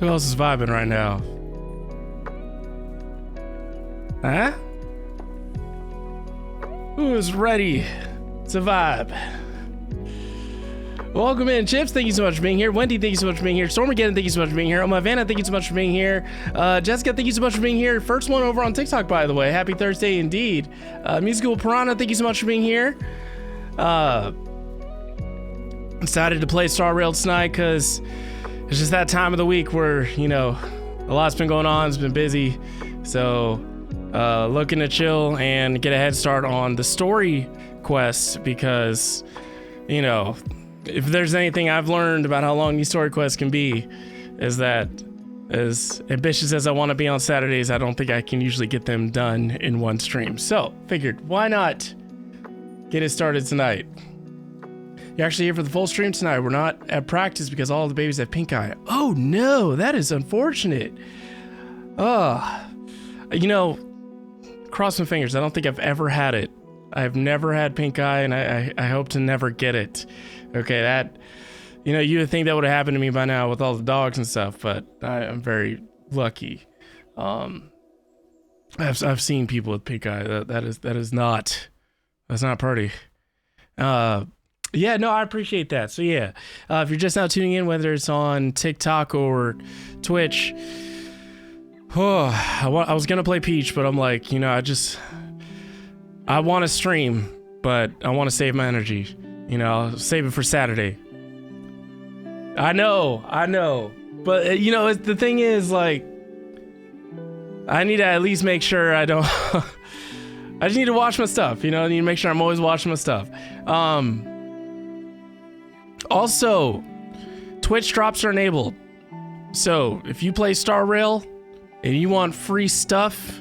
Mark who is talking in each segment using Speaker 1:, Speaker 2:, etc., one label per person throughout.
Speaker 1: Who else is vibing right now? Huh? Who is ready to vibe? Welcome in, Chips. Thank you so much for being here. Wendy, thank you so much for being here. Stormageddon, thank you so much for being here. Oma Vanna, thank you so much for being here. Jessica, thank you so much for being here. First one over on TikTok, by the way. Happy Thursday indeed. Musical Piranha, thank you so much for being here. Decided to play Star Rail tonight because it's just that time of the week where, you know, a lot's been going on. It's been busy. So, looking to chill and get a head start on the story quest because, you know, if there's anything I've learned about how long these story quests can be, is that as ambitious as I want to be on Saturdays, I don't think I can usually get them done in one stream. So, figured, why not get it started tonight? You're actually here for the full stream tonight. We're not at practice because all the babies have pink eye. Oh no, that is unfortunate. You know, cross my fingers. I don't think I've ever had it. I've never had pink eye, and I hope to never get it. Okay, that, you know, you would think that would have happened to me by now with all the dogs and stuff, but I'm very lucky. I've seen people with pink eye. That's not pretty. Yeah, no, I appreciate that. So yeah, if you're just now tuning in, whether it's on TikTok or Twitch, I was gonna play Peach, but I'm like, you know, I want to stream, but I want to save my energy. You know, I'll save it for Saturday. I know. But, you know, the thing is, like, I need to at least make sure I don't... I just need to watch my stuff, you know? I need to make sure I'm always watching my stuff. Also, Twitch drops are enabled. So, if you play Star Rail and you want free stuff,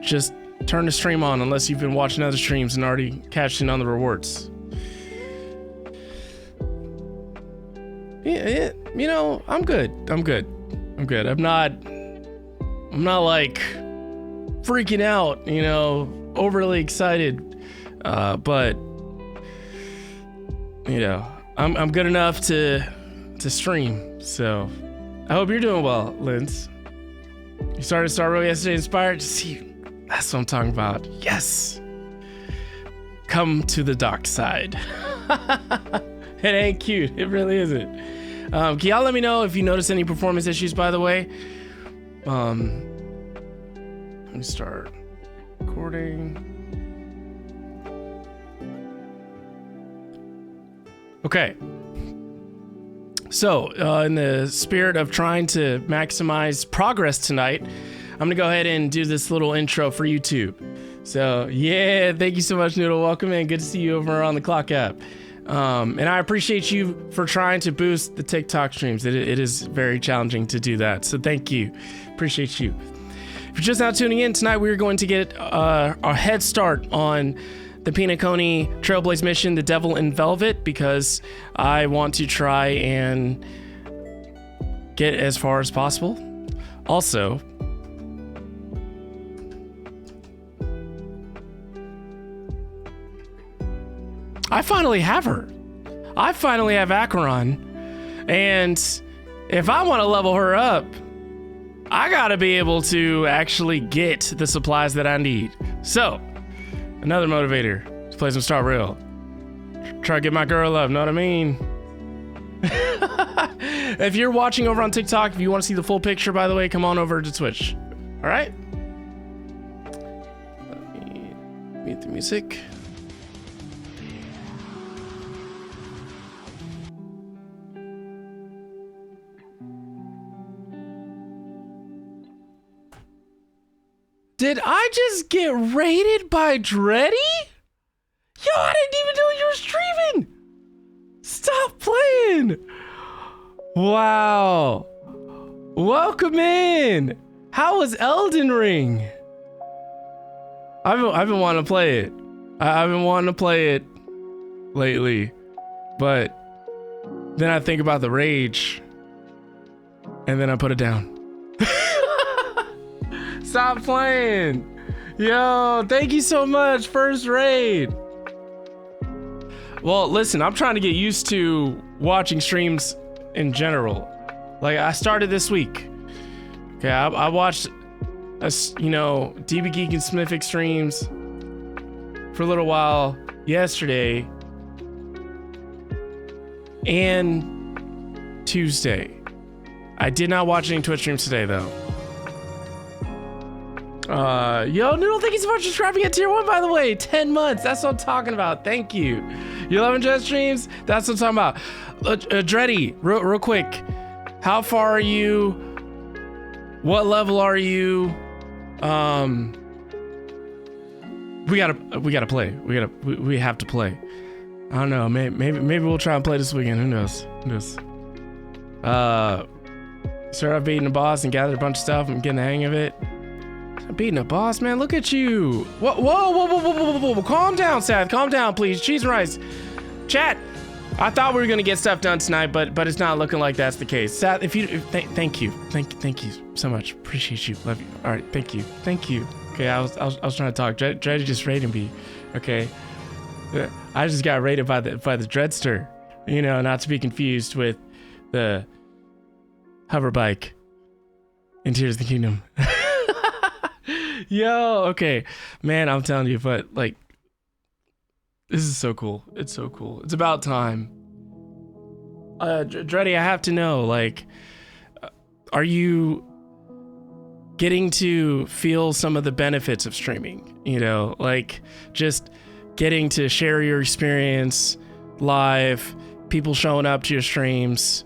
Speaker 1: just turn the stream on unless you've been watching other streams and already cashed in on the rewards. Yeah, you know, I'm good. I'm not like freaking out, you know, overly excited. But you know, I'm good enough to stream. So I hope you're doing well, Linz. You started Star Rail yesterday, inspired to see. That's what I'm talking about. Yes. Come to the dark side. It ain't cute. It really isn't. Can y'all let me know if you notice any performance issues, by the way? Let me start recording. Okay. So, in the spirit of trying to maximize progress tonight, I'm gonna go ahead and do this little intro for YouTube. So, yeah, thank you so much, Noodle. Welcome in. Good to see you over on the Clock app. And I appreciate you for trying to boost the TikTok streams. It is very challenging to do that. So thank you. Appreciate you. If you're just now tuning in, tonight we're going to get a head start on the Pinaconi Trailblaze mission, The Devil in Velvet, because I want to try and get as far as possible. Also, I finally have her. I finally have Acheron. And if I want to level her up, I gotta be able to actually get the supplies that I need. So, another motivator to play some Star Rail. Try to get my girl up, know what I mean? If you're watching over on TikTok, if you want to see the full picture, by the way, come on over to Twitch. All right? Let me mute the music. Did I just get raided by Dreddy? Yo, I didn't even know you were streaming. Stop playing. Wow. Welcome in. How was Elden Ring? I've been wanting to play it. I've been wanting to play it lately, but then I think about the rage, and then I put it down. Stop playing. Yo, thank you so much. First raid. Well, listen, I'm trying to get used to watching streams in general. Like, I started this week. Okay, I watched, DB Geek and Smithic streams for a little while yesterday and Tuesday. I did not watch any Twitch streams today, though. Yo, Noodle, thank you so much for subscribing at tier 1, by the way. 10 months, that's what I'm talking about. Thank you. You loving Dread streams? That's what I'm talking about. Dreddy, real quick. How far are you? What level are you? We gotta play. We have to play. I don't know. Maybe we'll try and play this weekend. Who knows? Start off beating the boss and gather a bunch of stuff and getting the hang of it. Beating a boss, man. Look at you. Whoa. Calm down, Seth. Calm down, please. Cheese and rice. Chat. I thought we were gonna get stuff done tonight, but it's not looking like that's the case. Seth, thank you so much. Appreciate you. Love you. All right, thank you. Okay, I was trying to talk. Dred just rated me. Okay, I just got rated by the Dreadster. You know, not to be confused with the hover bike in Tears of the Kingdom. Yo, okay, man, I'm telling you, but like, this is so cool. It's so cool. It's about time. Dreddy, I have to know, like, are you getting to feel some of the benefits of streaming? You know, like just getting to share your experience live, people showing up to your streams.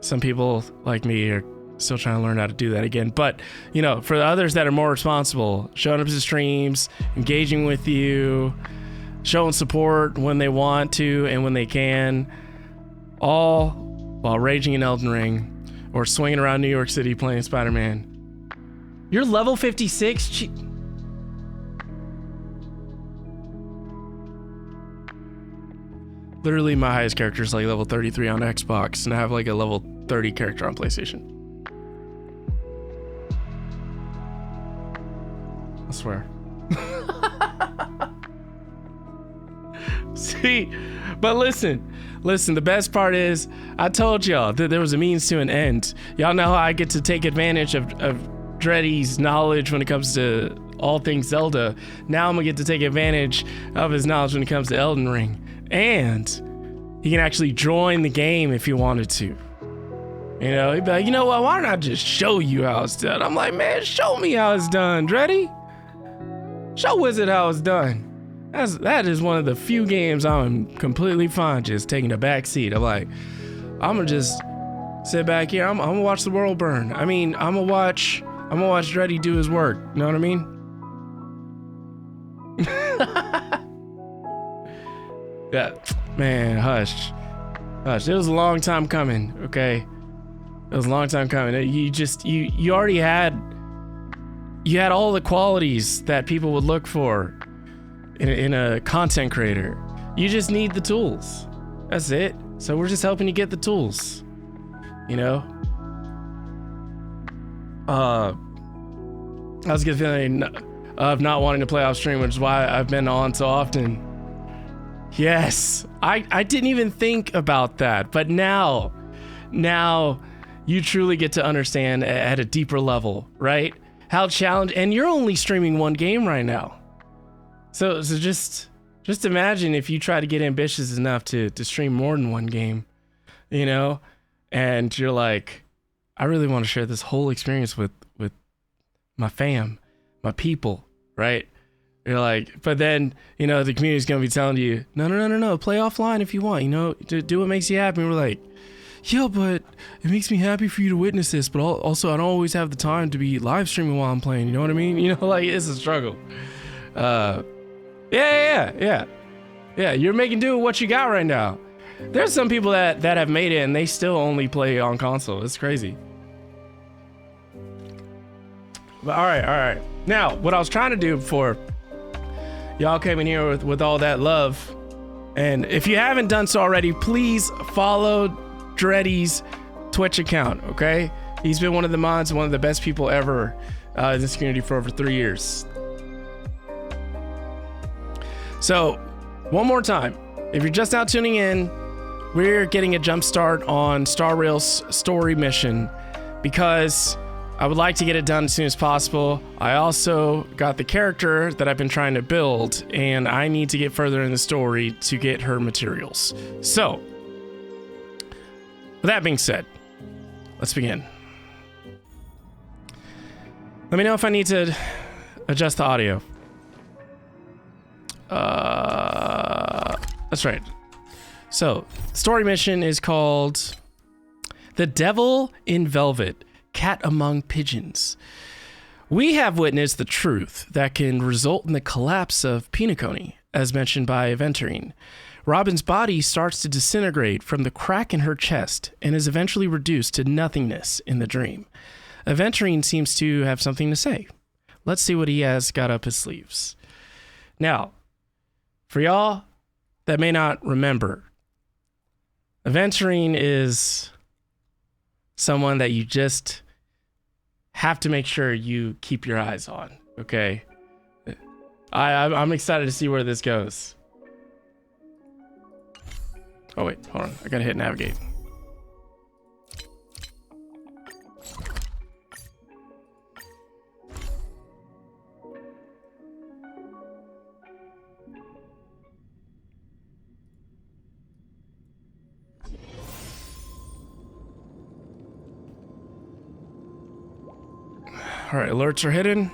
Speaker 1: Some people like me are still trying to learn how to do that again. But, you know, for the others that are more responsible, showing up to streams, engaging with you, showing support when they want to and when they can, all while raging in Elden Ring or swinging around New York City playing Spider-Man. You're level 56? Literally, my highest character is like level 33 on Xbox, and I have like a level 30 character on PlayStation. I swear. See, but listen, the best part is, I told y'all that there was a means to an end. Y'all know how I get to take advantage of Dreddy's knowledge when it comes to all things Zelda. Now I'm gonna get to take advantage of his knowledge when it comes to Elden Ring. And he can actually join the game if he wanted to. You know, he'd be like, you know what, why don't I just show you how it's done? I'm like, man, show me how it's done, Dreddy. Show Wizard how it's done. That is one of the few games I'm completely fine just taking a back seat. I'm like, I'm gonna just sit back here. I'm gonna watch the world burn. I mean, I'm gonna watch Dreddy do his work. You know what I mean? Yeah, man, hush. It was a long time coming. Okay, it was a long time coming. You already had all the qualities that people would look for in a content creator. You just need the tools. That's it. So we're just helping you get the tools. You know? I was getting the feeling of not wanting to play off stream, which is why I've been on so often. Yes, I didn't even think about that, but now you truly get to understand at a deeper level, right? How challenging, and you're only streaming one game right now. So just imagine if you try to get ambitious enough to stream more than one game, you know, and you're like, I really want to share this whole experience with my fam, my people, right? You're like, but then, you know, the community's gonna be telling you, no, play offline if you want, you know, do what makes you happy. And we're like, yeah, but it makes me happy for you to witness this, but also I don't always have the time to be live streaming while I'm playing, you know what I mean? You know, like, it's a struggle. Yeah, you're making do with what you got right now. There's some people that have made it and they still only play on console. It's crazy. But all right. Now, what I was trying to do before y'all came in here with all that love, and if you haven't done so already, please follow Dreddy's Twitch account, okay? He's been one of the mods, one of the best people ever in this community for over 3 years. So, one more time, if you're just now tuning in, we're getting a jump start on Star Rail's story mission because I would like to get it done as soon as possible. I also got the character that I've been trying to build, and I need to get further in the story to get her materials. So, with that being said, let's begin. Let me know if I need to adjust the audio. That's right. So, story mission is called The Devil in Velvet, Cat Among Pigeons. We have witnessed the truth that can result in the collapse of Pinocchio, as mentioned by Aventurine. Robin's body starts to disintegrate from the crack in her chest and is eventually reduced to nothingness in the dream. Aventurine seems to have something to say. Let's see what he has got up his sleeves. Now, for y'all that may not remember, Aventurine is someone that you just have to make sure you keep your eyes on, okay? I'm excited to see where this goes. Oh wait, hold on. I gotta hit navigate. All right, alerts are hidden.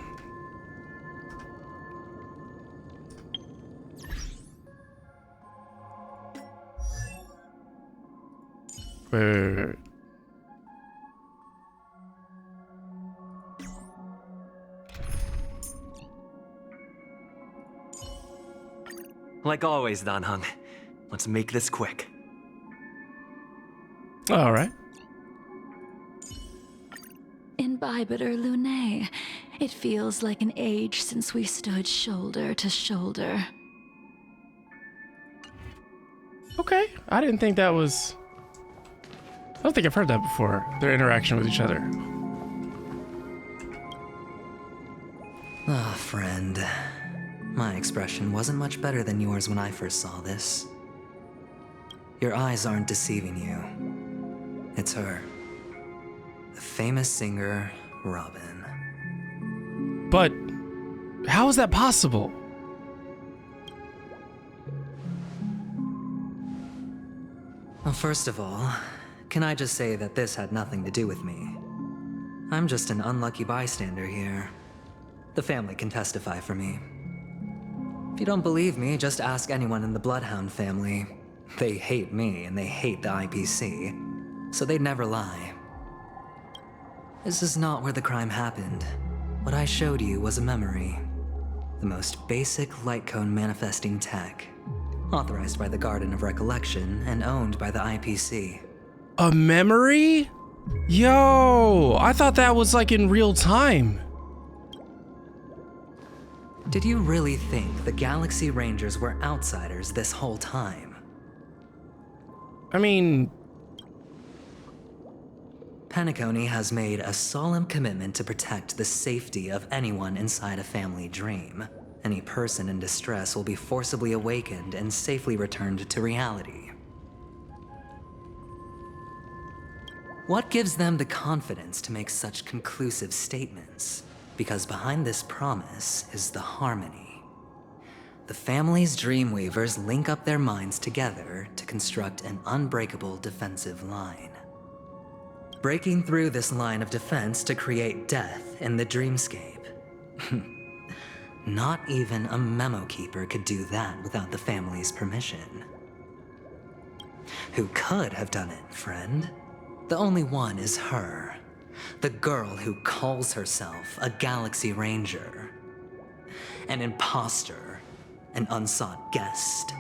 Speaker 1: Wait.
Speaker 2: Like always, Dan Hung. Let's make this quick.
Speaker 1: All right.
Speaker 3: Imbibiter Lunae. It feels like an age since we stood shoulder to shoulder.
Speaker 1: Okay, I didn't think that was... I don't think I've heard that before, their interaction with each other.
Speaker 4: Ah, friend. My expression wasn't much better than yours when I first saw this. Your eyes aren't deceiving you. It's her. The famous singer, Robin.
Speaker 1: But how is that possible?
Speaker 4: Well, first of all, can I just say that this had nothing to do with me? I'm just an unlucky bystander here. The family can testify for me. If you don't believe me, just ask anyone in the Bloodhound family. They hate me and they hate the IPC, so they'd never lie. This is not where the crime happened. What I showed you was a memory. The most basic light cone manifesting tech. Authorized by the Garden of Recollection and owned by the IPC.
Speaker 1: A memory? Yo, I thought that was like in real time.
Speaker 4: Did you really think the Galaxy Rangers were outsiders this whole time?
Speaker 1: I mean...
Speaker 4: Penacony has made a solemn commitment to protect the safety of anyone inside a family dream. Any person in distress will be forcibly awakened and safely returned to reality. What gives them the confidence to make such conclusive statements? Because behind this promise is the harmony. The family's Dreamweavers link up their minds together to construct an unbreakable defensive line. Breaking through this line of defense to create death in the dreamscape. Not even a memo keeper could do that without the family's permission. Who could have done it, friend? The only one is her. The girl who calls herself a Galaxy Ranger. An imposter, an unsought guest.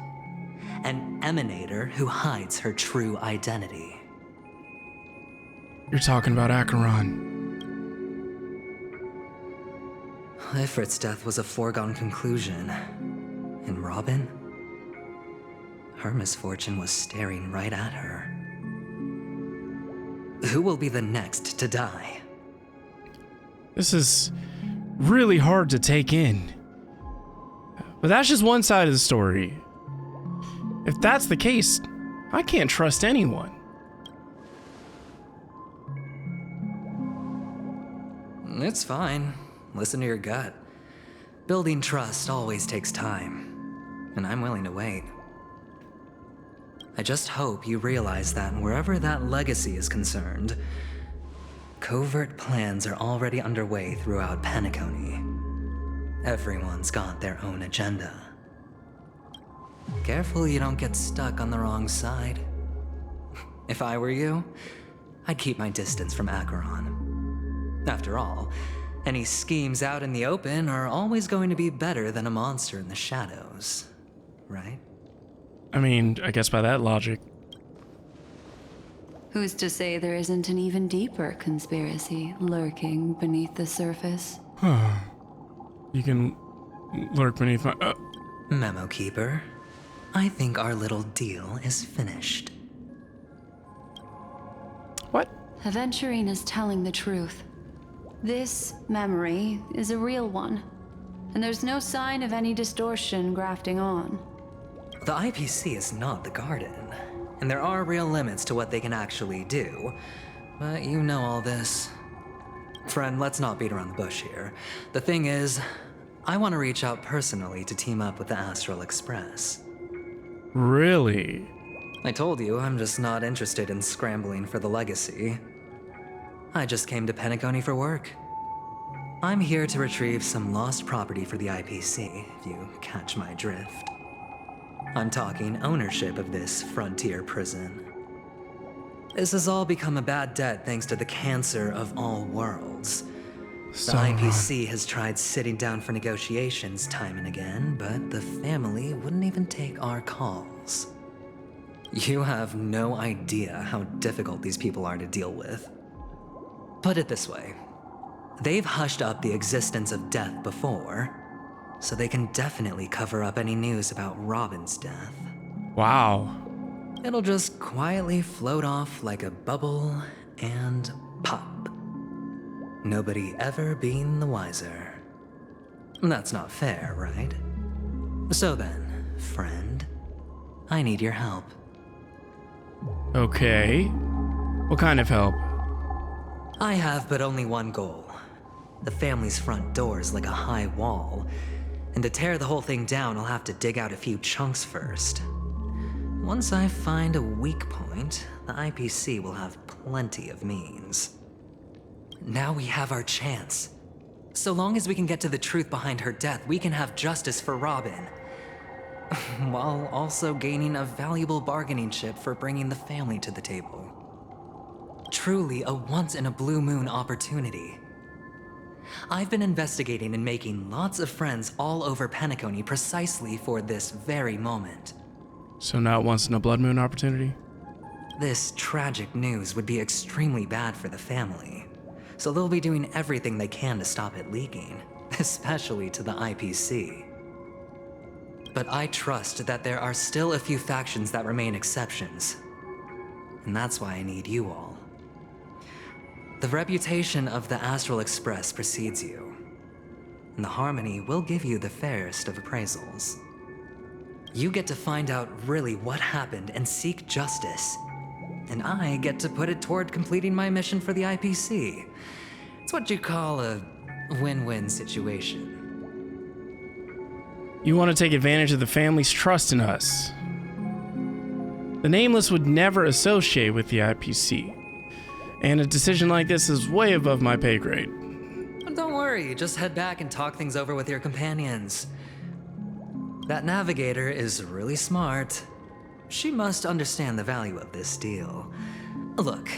Speaker 4: An emanator who hides her true identity.
Speaker 1: You're talking about Acheron.
Speaker 4: Ifrit's death was a foregone conclusion. And Robin? Her misfortune was staring right at her. Who will be the next to die?
Speaker 1: This is really hard to take in. But that's just one side of the story. If that's the case, I can't trust anyone.
Speaker 4: It's fine. Listen to your gut. Building trust always takes time, and I'm willing to wait. I just hope you realize that wherever that legacy is concerned, covert plans are already underway throughout Penacony. Everyone's got their own agenda. Careful you don't get stuck on the wrong side. If I were you, I'd keep my distance from Acheron. After all, any schemes out in the open are always going to be better than a monster in the shadows, right?
Speaker 1: I mean, I guess by that logic.
Speaker 3: Who's to say there isn't an even deeper conspiracy lurking beneath the surface?
Speaker 1: You can lurk beneath my...
Speaker 4: Memo Keeper, I think our little deal is finished.
Speaker 1: What?
Speaker 3: Aventurine is telling the truth. This memory is a real one, and there's no sign of any distortion grafting on.
Speaker 4: The IPC is not the Garden, and there are real limits to what they can actually do, but you know all this. Friend, let's not beat around the bush here. The thing is, I want to reach out personally to team up with the Astral Express.
Speaker 1: Really?
Speaker 4: I told you, I'm just not interested in scrambling for the legacy. I just came to Penacony for work. I'm here to retrieve some lost property for the IPC, if you catch my drift. I'm talking ownership of this frontier prison. This has all become a bad debt thanks to the cancer of all worlds. The IPC has tried sitting down for negotiations time and again, but the family wouldn't even take our calls. You have no idea how difficult these people are to deal with. Put it this way. They've hushed up the existence of death before, so they can definitely cover up any news about Robin's death.
Speaker 1: Wow.
Speaker 4: It'll just quietly float off like a bubble and pop. Nobody ever being the wiser. That's not fair, right? So then, friend, I need your help.
Speaker 1: Okay. What kind of help?
Speaker 4: I have but only one goal. The family's front door is like a high wall, and to tear the whole thing down, I'll have to dig out a few chunks first. Once I find a weak point, the IPC will have plenty of means. Now we have our chance. So long as we can get to the truth behind her death, we can have justice for Robin. While also gaining a valuable bargaining chip for bringing the family to the table. Truly a once-in-a-blue-moon opportunity. I've been investigating and making lots of friends all over Penacony precisely for this very moment.
Speaker 1: So not once in a blood moon opportunity?
Speaker 4: This tragic news would be extremely bad for the family, so they'll be doing everything they can to stop it leaking, especially to the IPC. But I trust that there are still a few factions that remain exceptions, and that's why I need you all. The reputation of the Astral Express precedes you, and the Harmony will give you the fairest of appraisals. You get to find out really what happened and seek justice, and I get to put it toward completing my mission for the IPC. It's what you call a win-win situation.
Speaker 1: You want to take advantage of the family's trust in us. The Nameless would never associate with the IPC, and a decision like this is way above my pay grade.
Speaker 4: Don't worry, just head back and talk things over with your companions. That navigator is really smart. She must understand the value of this deal. Look,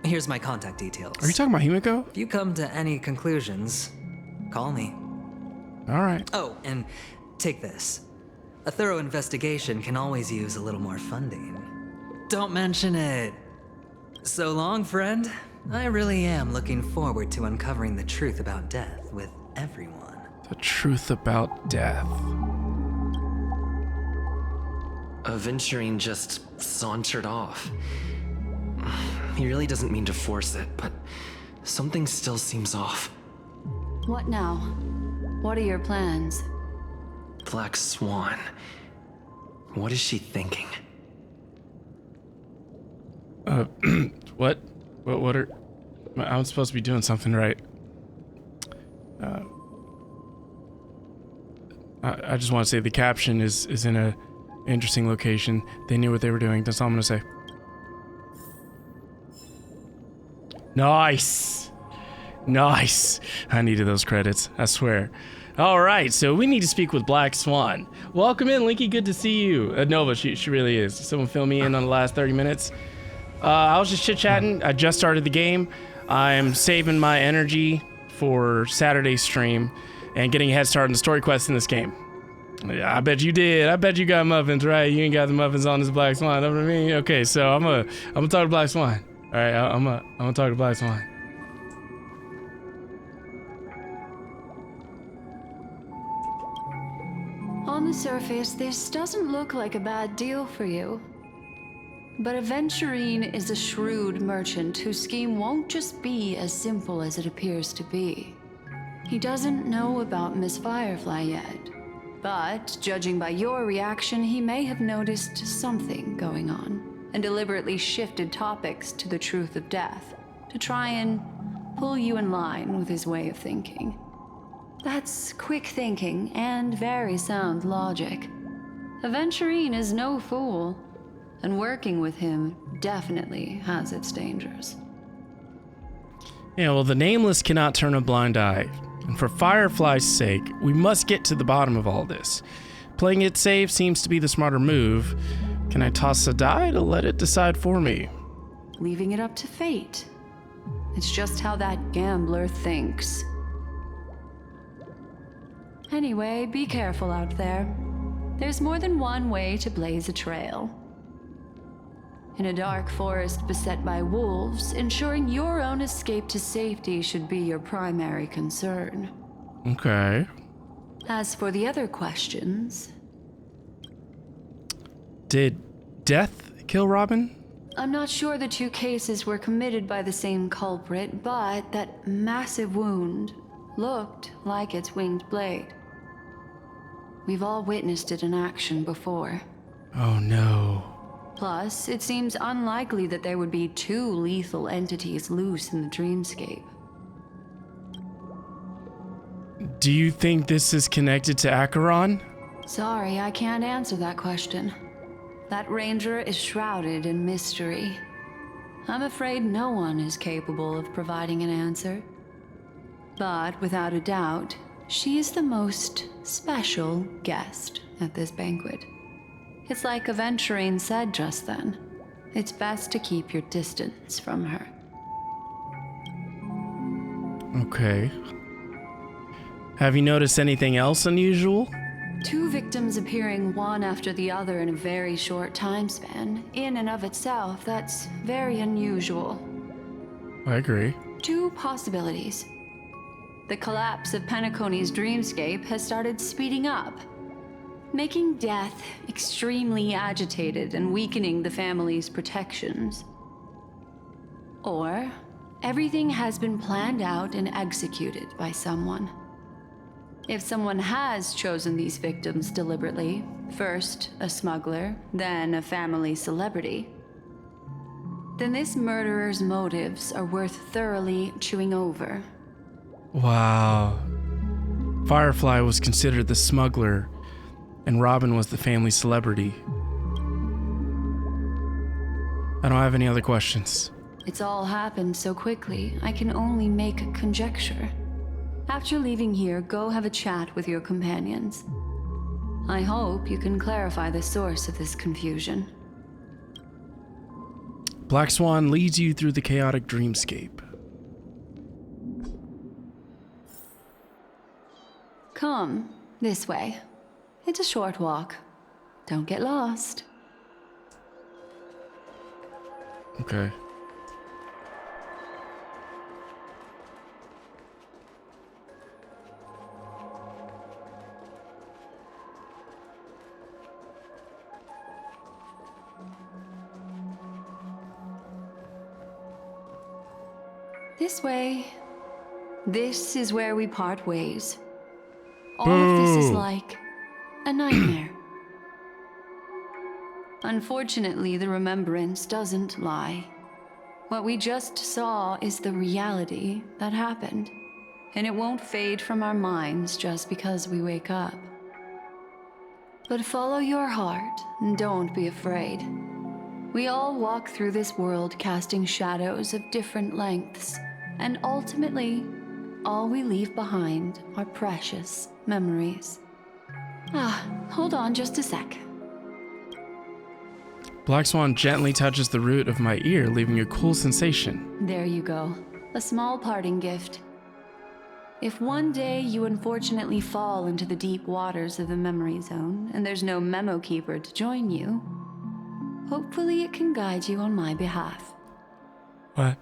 Speaker 4: here's my contact details.
Speaker 1: Are you talking about Himiko?
Speaker 4: If you come to any conclusions, call me.
Speaker 1: All right.
Speaker 4: Oh, and take this. A thorough investigation can always use a little more funding. Don't mention it. So long, friend. I really am looking forward to uncovering the truth about death with everyone.
Speaker 1: The truth about death.
Speaker 2: Aventurine just sauntered off. He really doesn't mean to force it, but something still seems off.
Speaker 3: What now? What are your plans?
Speaker 2: Black Swan. What is she thinking?
Speaker 1: What? What are... I'm supposed to be doing something right. I just want to say the caption is in a interesting location. They knew what they were doing. That's all I'm going to say. Nice. Nice. I needed those credits, I swear. All right, so we need to speak with Black Swan. Welcome in, Linky. Good to see you. Nova, she really is. Someone fill me in on the last 30 minutes. I was just chit-chatting. I just started the game. I'm saving my energy for Saturday's stream and getting a head start on the story quest in this game. Yeah, I bet you did. I bet you got muffins, right? You ain't got the muffins on this Black Swan. Know what I mean? Okay, so I'm gonna talk to Black Swan. All right, I'm gonna talk to Black Swan.
Speaker 3: On the surface, this doesn't look like a bad deal for you. But Aventurine is a shrewd merchant whose scheme won't just be as simple as it appears to be. He doesn't know about Miss Firefly yet, but judging by your reaction, he may have noticed something going on and deliberately shifted topics to the truth of death to try and pull you in line with his way of thinking. That's quick thinking and very sound logic. Aventurine is no fool, and working with him definitely has its dangers.
Speaker 1: Yeah, well, the Nameless cannot turn a blind eye. And for Firefly's sake, we must get to the bottom of all this. Playing it safe seems to be the smarter move. Can I toss a die to let it decide for me?
Speaker 3: Leaving it up to fate. It's just how that gambler thinks. Anyway, be careful out there. There's more than one way to blaze a trail. In a dark forest beset by wolves, ensuring your own escape to safety should be your primary concern.
Speaker 1: Okay.
Speaker 3: As for the other questions...
Speaker 1: Did death kill Robin?
Speaker 3: I'm not sure the two cases were committed by the same culprit, but that massive wound looked like its winged blade. We've all witnessed it in action before.
Speaker 1: Oh no.
Speaker 3: Plus, it seems unlikely that there would be two lethal entities loose in the dreamscape.
Speaker 1: Do you think this is connected to Acheron?
Speaker 3: Sorry, I can't answer that question. That ranger is shrouded in mystery. I'm afraid no one is capable of providing an answer. But without a doubt, she is the most special guest at this banquet. It's like Aventurine said just then. It's best to keep your distance from her.
Speaker 1: Okay. Have you noticed anything else unusual?
Speaker 3: Two victims appearing one after the other in a very short time span. In and of itself, that's very unusual.
Speaker 1: I agree.
Speaker 3: Two possibilities. The collapse of Penacony's dreamscape has started speeding up, making death extremely agitated and weakening the family's protections. Or, everything has been planned out and executed by someone. If someone has chosen these victims deliberately, first a smuggler, then a family celebrity, then this murderer's motives are worth thoroughly chewing over.
Speaker 1: Wow. Firefly was considered the smuggler, and Robin was the family celebrity. I don't have any other questions.
Speaker 3: It's all happened so quickly, I can only make conjecture. After leaving here, go have a chat with your companions. I hope you can clarify the source of this confusion.
Speaker 1: Black Swan leads you through the chaotic dreamscape.
Speaker 3: Come, this way. It's a short walk. Don't get lost.
Speaker 1: Okay.
Speaker 3: This way. This is where we part ways. All of this is like a nightmare. Unfortunately, the remembrance doesn't lie. What we just saw is the reality that happened, and it won't fade from our minds just because we wake up. But follow your heart and don't be afraid. We all walk through this world casting shadows of different lengths, and ultimately, all we leave behind are precious memories. Hold on just a sec.
Speaker 1: Black Swan gently touches the root of my ear, leaving a cool sensation.
Speaker 3: There you go. A small parting gift. If one day you unfortunately fall into the deep waters of the memory zone and there's no memo keeper to join you, hopefully it can guide you on my behalf.
Speaker 1: What?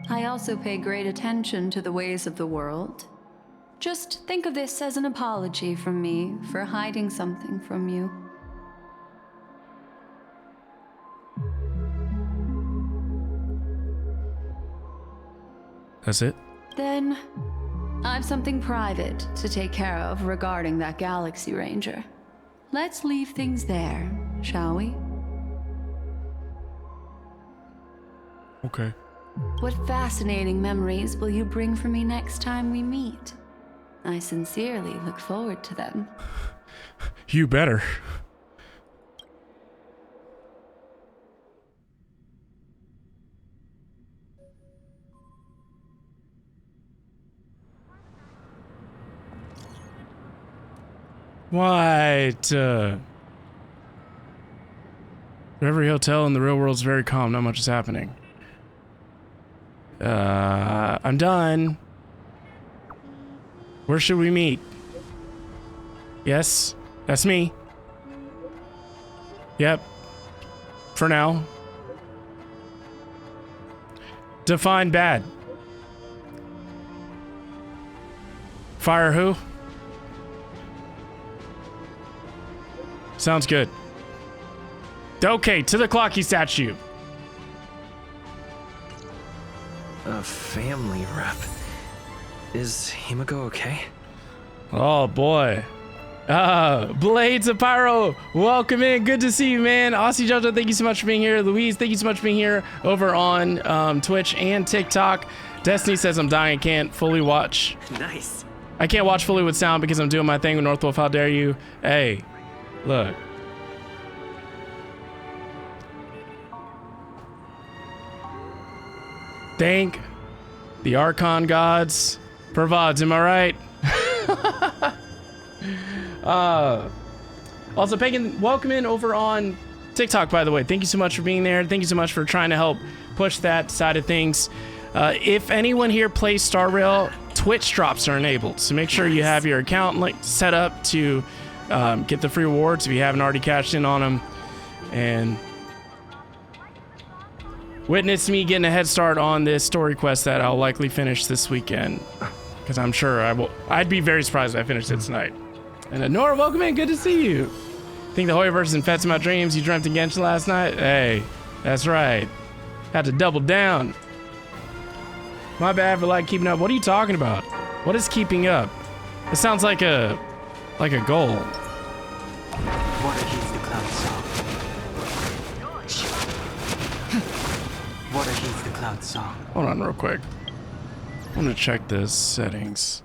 Speaker 3: I also pay great attention to the ways of the world. Just think of this as an apology from me for hiding something from you.
Speaker 1: That's it?
Speaker 3: Then, I've something private to take care of regarding that Galaxy Ranger. Let's leave things there, shall we?
Speaker 1: Okay.
Speaker 3: What fascinating memories will you bring for me next time we meet? I sincerely look forward to them.
Speaker 1: You better. What? Every hotel in the real world is very calm. Not much is happening. I'm done. Where should we meet? Yes, that's me. Yep. For now. Define bad. Fire who? Sounds good. Okay, to the clocky statue.
Speaker 2: A family rep. Is Himiko okay?
Speaker 1: Oh boy. Blades of Pyro, welcome in. Good to see you, man. Aussie Jojo, thank you so much for being here. Louise, thank you so much for being here over on Twitch and TikTok. Destiny says I'm dying. Can't fully watch.
Speaker 2: Nice.
Speaker 1: I can't watch fully with sound because I'm doing my thing with Northwolf. How dare you? Hey, look. Thank the Archon gods for VODs, am I right? Also, Pagan, welcome in over on TikTok, by the way. Thank you so much for being there. Thank you so much for trying to help push that side of things. If anyone here plays Star Rail, Twitch drops are enabled. So make sure you have your account set up to get the free rewards if you haven't already cashed in on them. And witness me getting a head start on this story quest that I'll likely finish this weekend. Because I'm sure I will. I'd be very surprised if I finished it tonight. And Nora, welcome in. Good to see you. Think the Hoyoverse is infested my dreams. You dreamt in Genshin last night? Hey, that's right. Had to double down. My bad for like keeping up. What are you talking about? What is keeping up? It sounds like a goal.
Speaker 5: Water heats the cloud song. Water heats the cloud song.
Speaker 1: Hold on real quick. I'm gonna check the settings.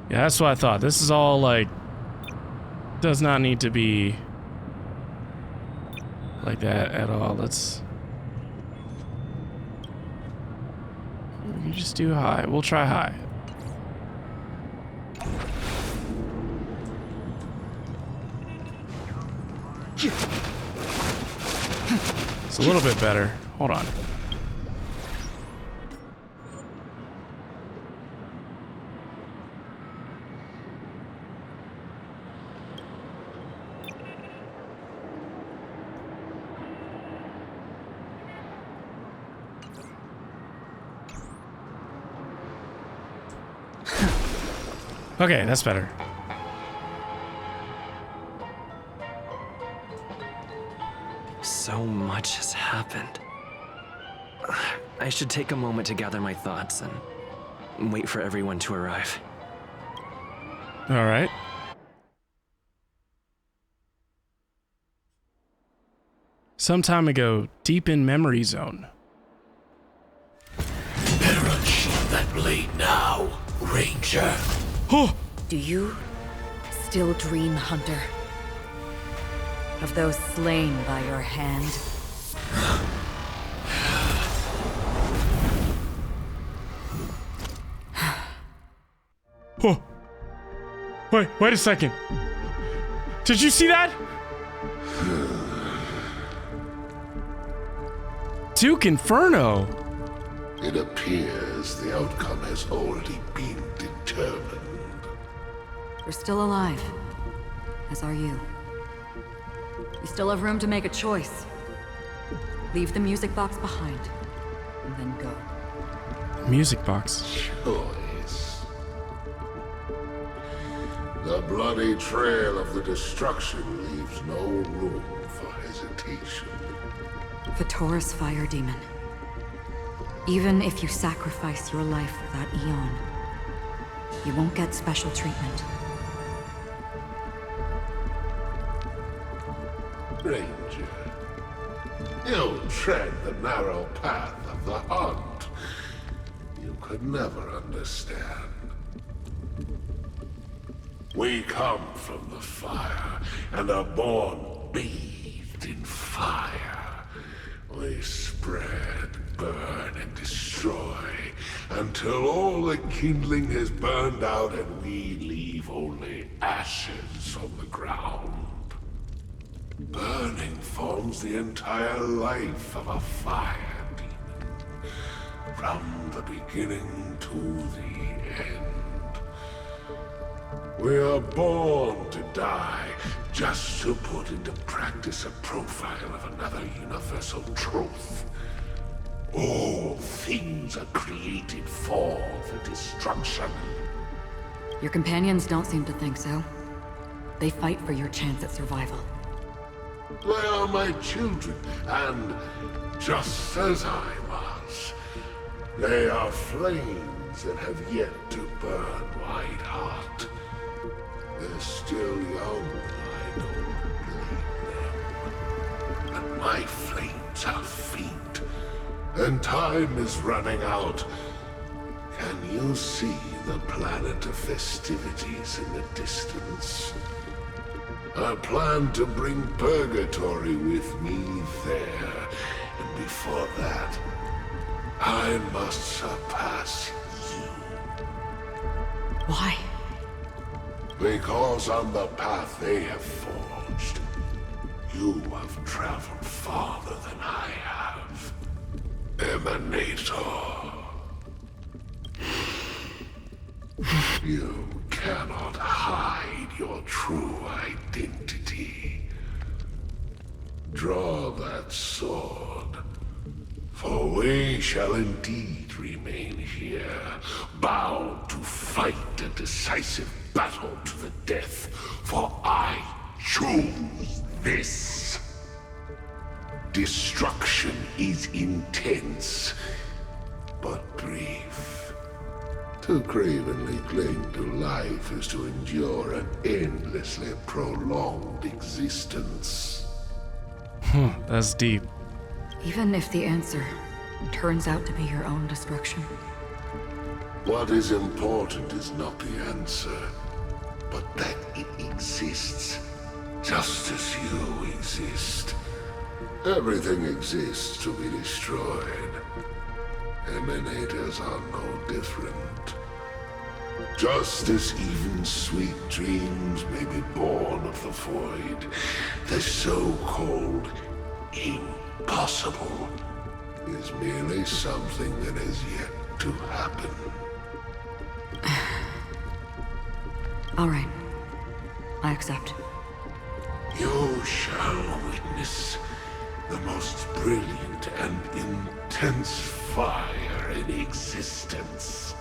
Speaker 1: Yeah, that's what I thought. This is all like, does not need to be like that at all. Let's, we can just do high. We'll try high. It's a little bit better. Hold on. Okay, that's better.
Speaker 2: So much has happened. I should take a moment to gather my thoughts and wait for everyone to arrive.
Speaker 1: All right. some time ago, deep in memory zone.
Speaker 6: Better unsheath that blade now, Ranger.
Speaker 1: Oh!
Speaker 7: Do you still dream, Hunter? Of those slain by your hand?
Speaker 1: Oh! Wait a second. Did you see that? Duke Inferno.
Speaker 8: It appears the outcome has already been determined.
Speaker 7: You're still alive, as are you. You still have room to make a choice. Leave the music box behind, and then go.
Speaker 1: Music box.
Speaker 8: Choice. The bloody trail of the destruction leaves no room for hesitation.
Speaker 7: Vatora's fire demon. Even if you sacrifice your life for that eon, you won't get special treatment.
Speaker 8: Ranger, you tread the narrow path of the hunt. You could never understand. We come from the fire and are born bathed in fire. We spread, burn, and destroy until all the kindling has burned out and we leave only ashes on the ground. Burning forms the entire life of a fire demon, from the beginning to the end. We are born to die, just to put into practice a profile of another universal truth. All things are created for the destruction.
Speaker 7: Your companions don't seem to think so. They fight for your chance at survival.
Speaker 8: They are my children, and just as I was, they are flames that have yet to burn white hot. They're still young, I don't blame them. But my flames are faint, and time is running out. Can you see the planet of festivities in the distance? I plan to bring Purgatory with me there, and before that, I must surpass you.
Speaker 7: Why?
Speaker 8: Because on the path they have forged, you have traveled farther than I have. Emanator. You cannot hide your true identity. Draw that sword, for we shall indeed remain here, bound to fight a decisive battle to the death, for I choose this. Destruction is intense, but brief. To cravenly cling to life is to endure an endlessly prolonged existence.
Speaker 1: That's deep.
Speaker 7: Even if the answer turns out to be your own destruction.
Speaker 8: What is important is not the answer, but that it exists, just as you exist. Everything exists to be destroyed. Emanators are no different. Just as even sweet dreams may be born of the void, the so-called impossible is merely something that has yet to happen.
Speaker 7: All right. I accept.
Speaker 8: You shall witness the most brilliant and intense fire in existence.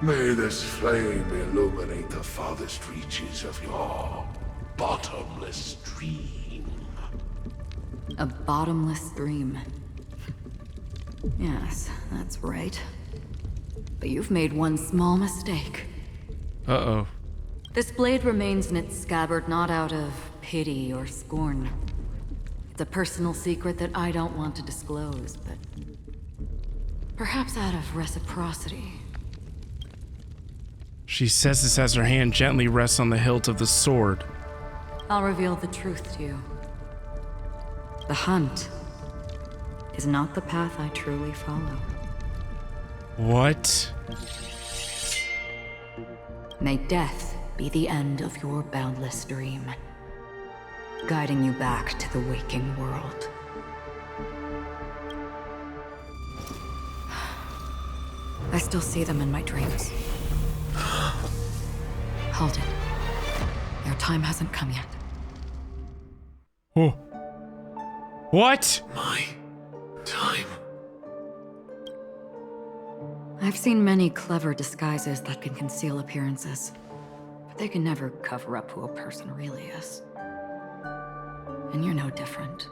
Speaker 8: May this flame illuminate the farthest reaches of your bottomless dream.
Speaker 7: A bottomless dream. Yes, that's right. But you've made one small mistake.
Speaker 1: Uh-oh.
Speaker 7: This blade remains in its scabbard not out of pity or scorn, It's a personal secret that I don't want to disclose, but perhaps out of reciprocity.
Speaker 1: She says this as her hand gently rests on the hilt of the sword.
Speaker 7: I'll reveal the truth to you. The hunt is not the path I truly follow.
Speaker 1: What?
Speaker 7: May death be the end of your boundless dream, guiding you back to the waking world. I still see them in my dreams. Hold it. Your time hasn't come yet.
Speaker 1: Oh. What?
Speaker 6: My time.
Speaker 7: I've seen many clever disguises that can conceal appearances, but they can never cover up who a person really is. And you're no different.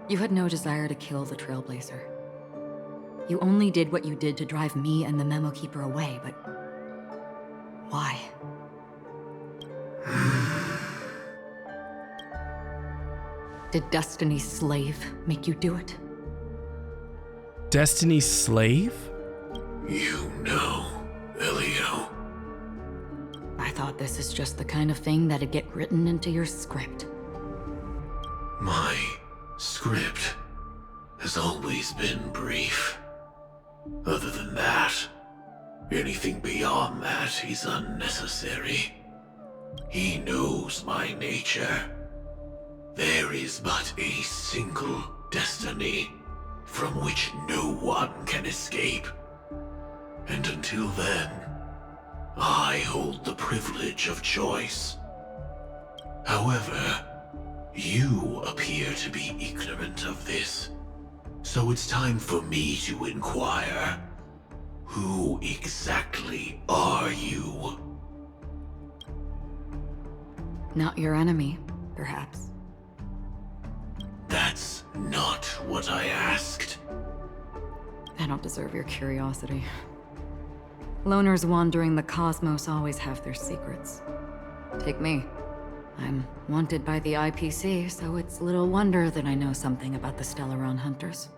Speaker 7: You had no desire to kill the Trailblazer. You only did what you did to drive me and the Memo Keeper away, but why? Did Destiny's slave make you do it?
Speaker 1: Destiny's slave?
Speaker 6: You know, Elio.
Speaker 7: I thought this is just the kind of thing that'd get written into your script.
Speaker 6: My script has always been brief. Other than that, anything beyond that is unnecessary. He knows my nature. There is but a single destiny from which no one can escape. And until then, I hold the privilege of choice. However, you appear to be ignorant of this, so it's time for me to inquire. Who exactly are you?
Speaker 7: Not your enemy, perhaps.
Speaker 6: That's not what I asked.
Speaker 7: I don't deserve your curiosity. Loners wandering the cosmos always have their secrets. Take me. I'm wanted by the IPC, so it's little wonder that I know something about the Stellaron Hunters.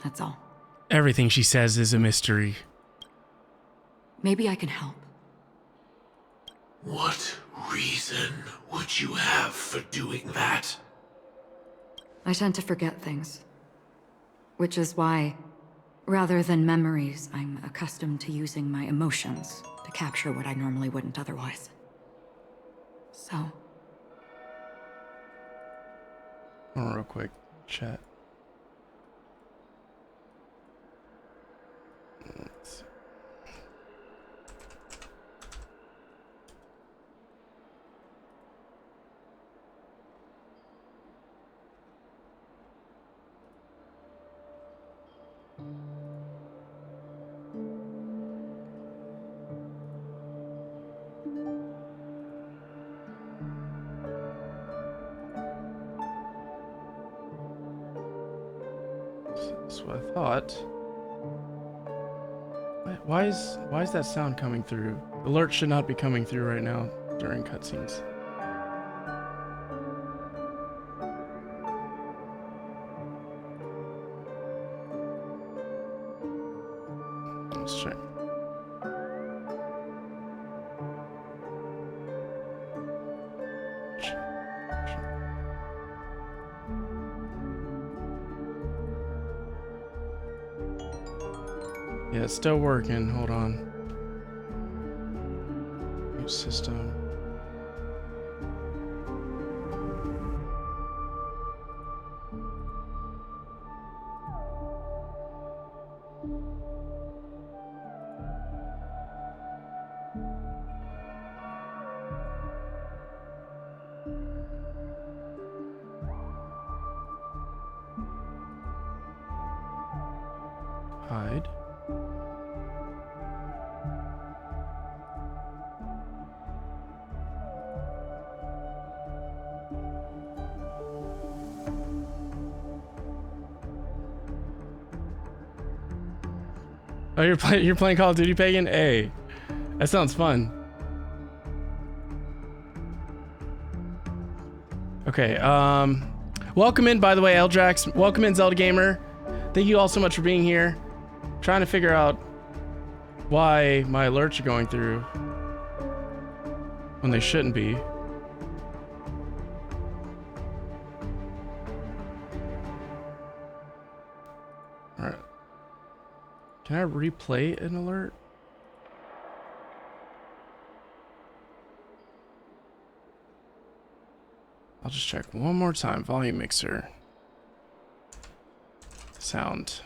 Speaker 7: That's all.
Speaker 1: Everything she says is a mystery.
Speaker 7: Maybe I can help.
Speaker 6: What reason would you have for doing that?
Speaker 7: I tend to forget things. Which is why, rather than memories, I'm accustomed to using my emotions to capture what I normally wouldn't otherwise. So,
Speaker 1: Hold on real quick. Chat. Let's see. That's what I thought. Why is that sound coming through? Alert should not be coming through right now during cutscenes. Let's check. Yeah, it's still working. Hold on. New system. Hide. Oh, you're playing Call of Duty, Pagan? Hey, that sounds fun. Okay, welcome in, by the way, Eldrax. Welcome in, Zelda Gamer. Thank you all so much for being here. Trying to figure out why my alerts are going through when they shouldn't be. Alright. Can I replay an alert? I'll just check one more time. Volume mixer. Sound.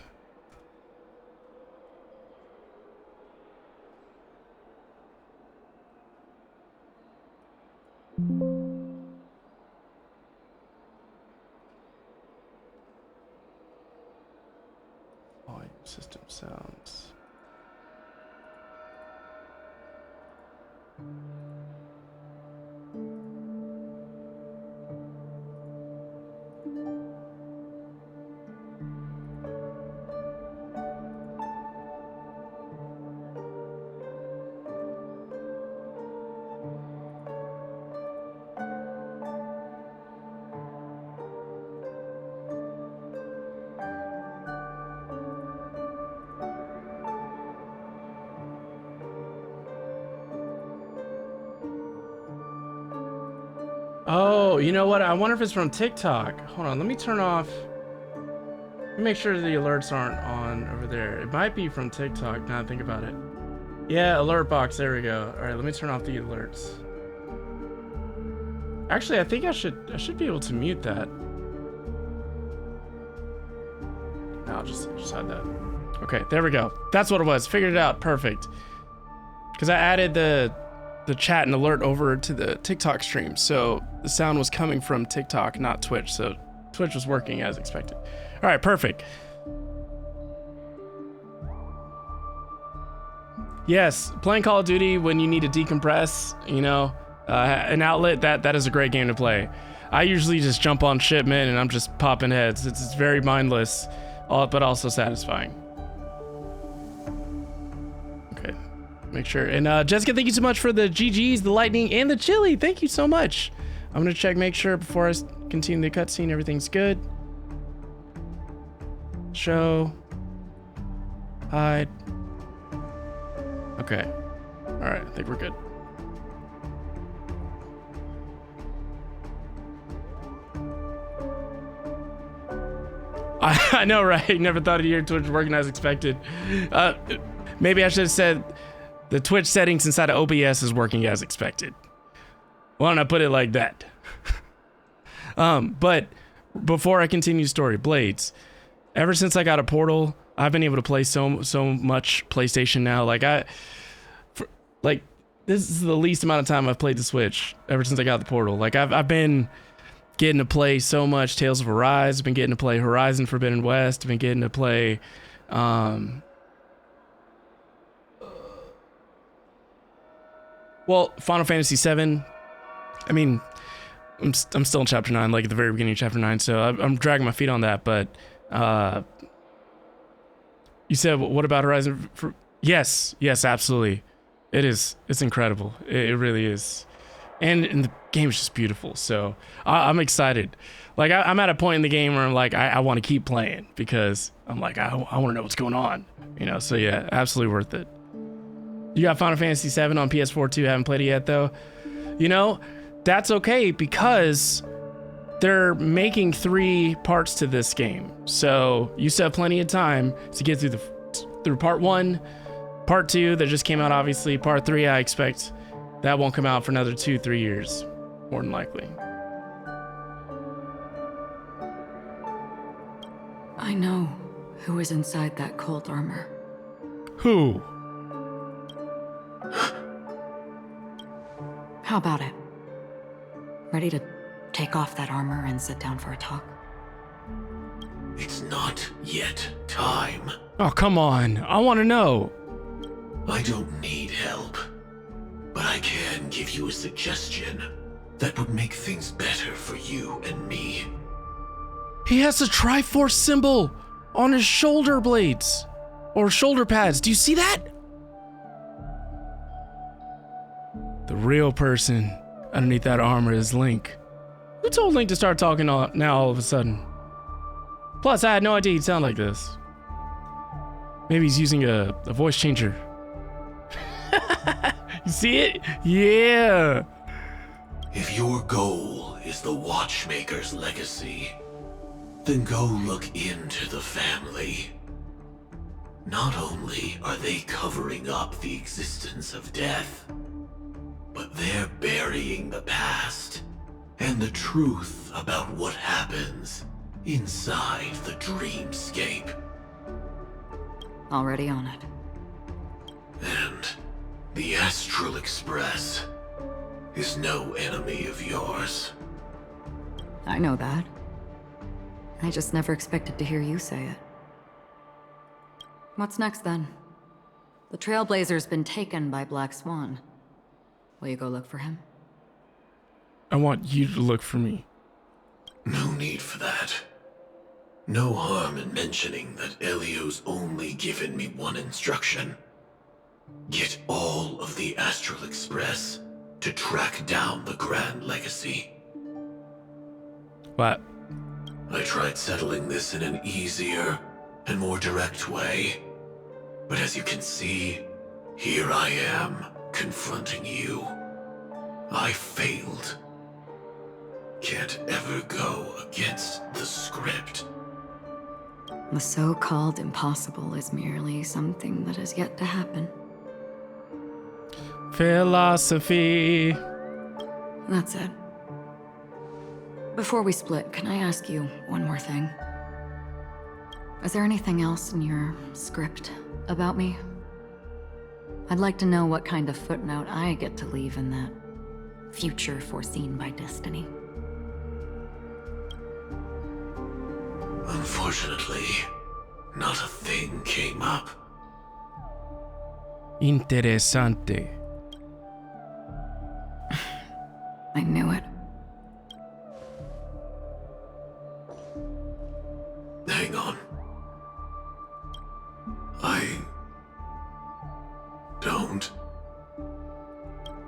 Speaker 1: Volume system sounds. Oh, you know what? I wonder if it's from TikTok. Hold on, let me turn off. Let me make sure the alerts aren't on over there. It might be from TikTok, now that I think about it. Yeah, alert box, there we go. All right, let me turn off the alerts. Actually, I think I should be able to mute that. No, I'll just hide that. Okay, there we go. That's what it was. Figured it out. Perfect. Because I added the chat and alert over to the TikTok stream, so the sound was coming from TikTok, not Twitch, so Twitch was working as expected. All right, perfect. Yes, playing Call of Duty when you need to decompress, you know, an outlet, that is a great game to play. I usually just jump on shipment and I'm just popping heads. It's very mindless, but also satisfying. Okay. Make sure. And Jessica, thank you so much for the GGs, the lightning, and the chili. Thank you so much. I'm gonna check, make sure before I continue the cutscene, everything's good. Show. Hide. Okay. All right, I think we're good. I know, right? Never thought of your Twitch working as expected. Maybe I should have said the Twitch settings inside of OBS is working as expected. Why don't I put it like that? But before I continue the story, Blades. Ever since I got a Portal, I've been able to play so much PlayStation now. This is the least amount of time I've played the Switch ever since I got the Portal. Like I've been getting to play so much Tales of Arise. I've been getting to play Horizon Forbidden West. I've been getting to play well, Final Fantasy VII. I mean, I'm still in Chapter 9, like at the very beginning of Chapter 9, so I'm dragging my feet on that, but you said, what about Horizon? Yes, absolutely. It's incredible. It really is. And the game is just beautiful, so I'm excited. Like, I'm at a point in the game where I'm like, I want to keep playing because I'm like, I want to know what's going on, you know? So yeah, absolutely worth it. You got Final Fantasy VII on PS4 too, haven't played it yet though. You know, that's okay because they're making 3 parts to this game. So you still have plenty of time to get through part 1, part 2 that just came out obviously, part 3 I expect that won't come out for another 2-3 years, more than likely.
Speaker 7: I know who is inside that cold armor.
Speaker 1: Who?
Speaker 7: How about it? Ready to take off that armor and sit down for a talk?
Speaker 6: It's not yet time.
Speaker 1: Oh, come on. I want to know.
Speaker 6: I don't need help, but I can give you a suggestion that would make things better for you and me.
Speaker 1: He has a Triforce symbol on his shoulder blades or shoulder pads. Do you see that? The real person underneath that armor is Link. Who told Link to start talking now all of a sudden? Plus, I had no idea he'd sound like this. Maybe he's using a voice changer. You see it? Yeah.
Speaker 6: If your goal is the Watchmaker's legacy, then go look into the family. Not only are they covering up the existence of death, but they're burying the past and the truth about what happens inside the dreamscape.
Speaker 7: Already on it.
Speaker 6: And the Astral Express is no enemy of yours.
Speaker 7: I know that. I just never expected to hear you say it. What's next then? The Trailblazer's been taken by Black Swan. Will you go look for him?
Speaker 1: I want you to look for me.
Speaker 6: No need for that. No harm in mentioning that Elio's only given me one instruction. Get all of the Astral Express to track down the Grand Legacy.
Speaker 1: What?
Speaker 6: I tried settling this in an easier and more direct way. But as you can see, here I am, confronting you. I failed. Can't ever go against the script.
Speaker 7: The so-called impossible is merely something that has yet to happen.
Speaker 1: Philosophy.
Speaker 7: That's it. Before we split, can I ask you one more thing? Is there anything else in your script about me? I'd like to know what kind of footnote I get to leave in that future foreseen by destiny.
Speaker 6: Unfortunately, not a thing came up.
Speaker 1: Interesante.
Speaker 7: I knew it.
Speaker 6: Hang on.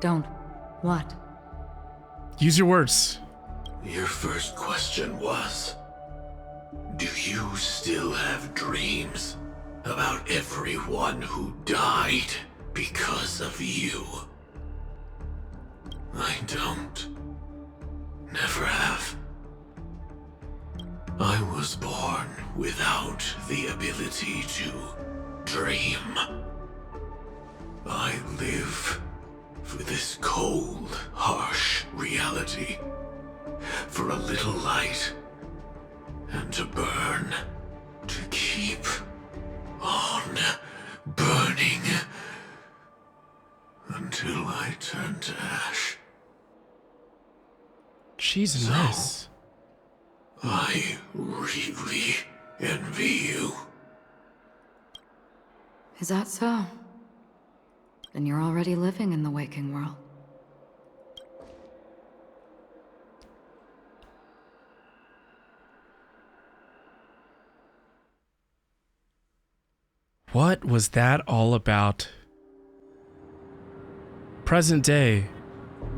Speaker 7: Don't. What?
Speaker 1: Use your words.
Speaker 6: Your first question was, do you still have dreams about everyone who died because of you? I don't. Never have. I was born without the ability to dream. I live for this cold, harsh reality. For a little light, and to burn, to keep on burning, until I turn to ash.
Speaker 1: Jesus.
Speaker 6: I really envy you.
Speaker 7: Is that so? Then you're already living in the waking world.
Speaker 1: What was that all about? Present day.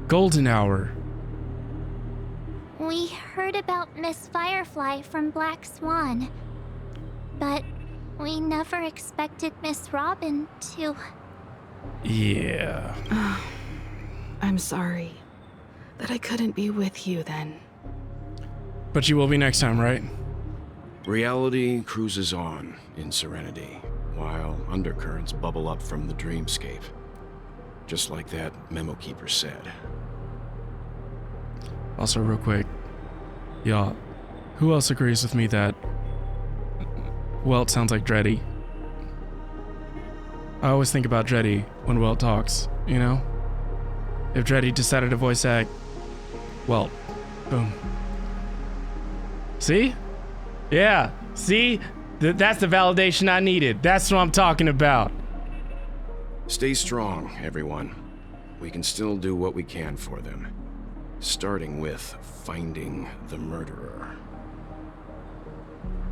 Speaker 1: Golden hour.
Speaker 9: We heard about Miss Firefly from Black Swan, but we never expected Miss Robin to...
Speaker 1: Yeah.
Speaker 10: I'm sorry that I couldn't be with you then.
Speaker 1: But you will be next time, right?
Speaker 11: Reality cruises on in serenity, while undercurrents bubble up from the dreamscape. Just like that memo keeper said.
Speaker 1: Also, real quick, y'all, who else agrees with me that Welt sounds like Dreddy? I always think about Dreddy when Welt talks, you know? If Dreddy decided to voice act Welt, boom. See? Yeah, see? That's the validation I needed. That's what I'm talking about.
Speaker 11: Stay strong, everyone. We can still do what we can for them. Starting with finding the murderer.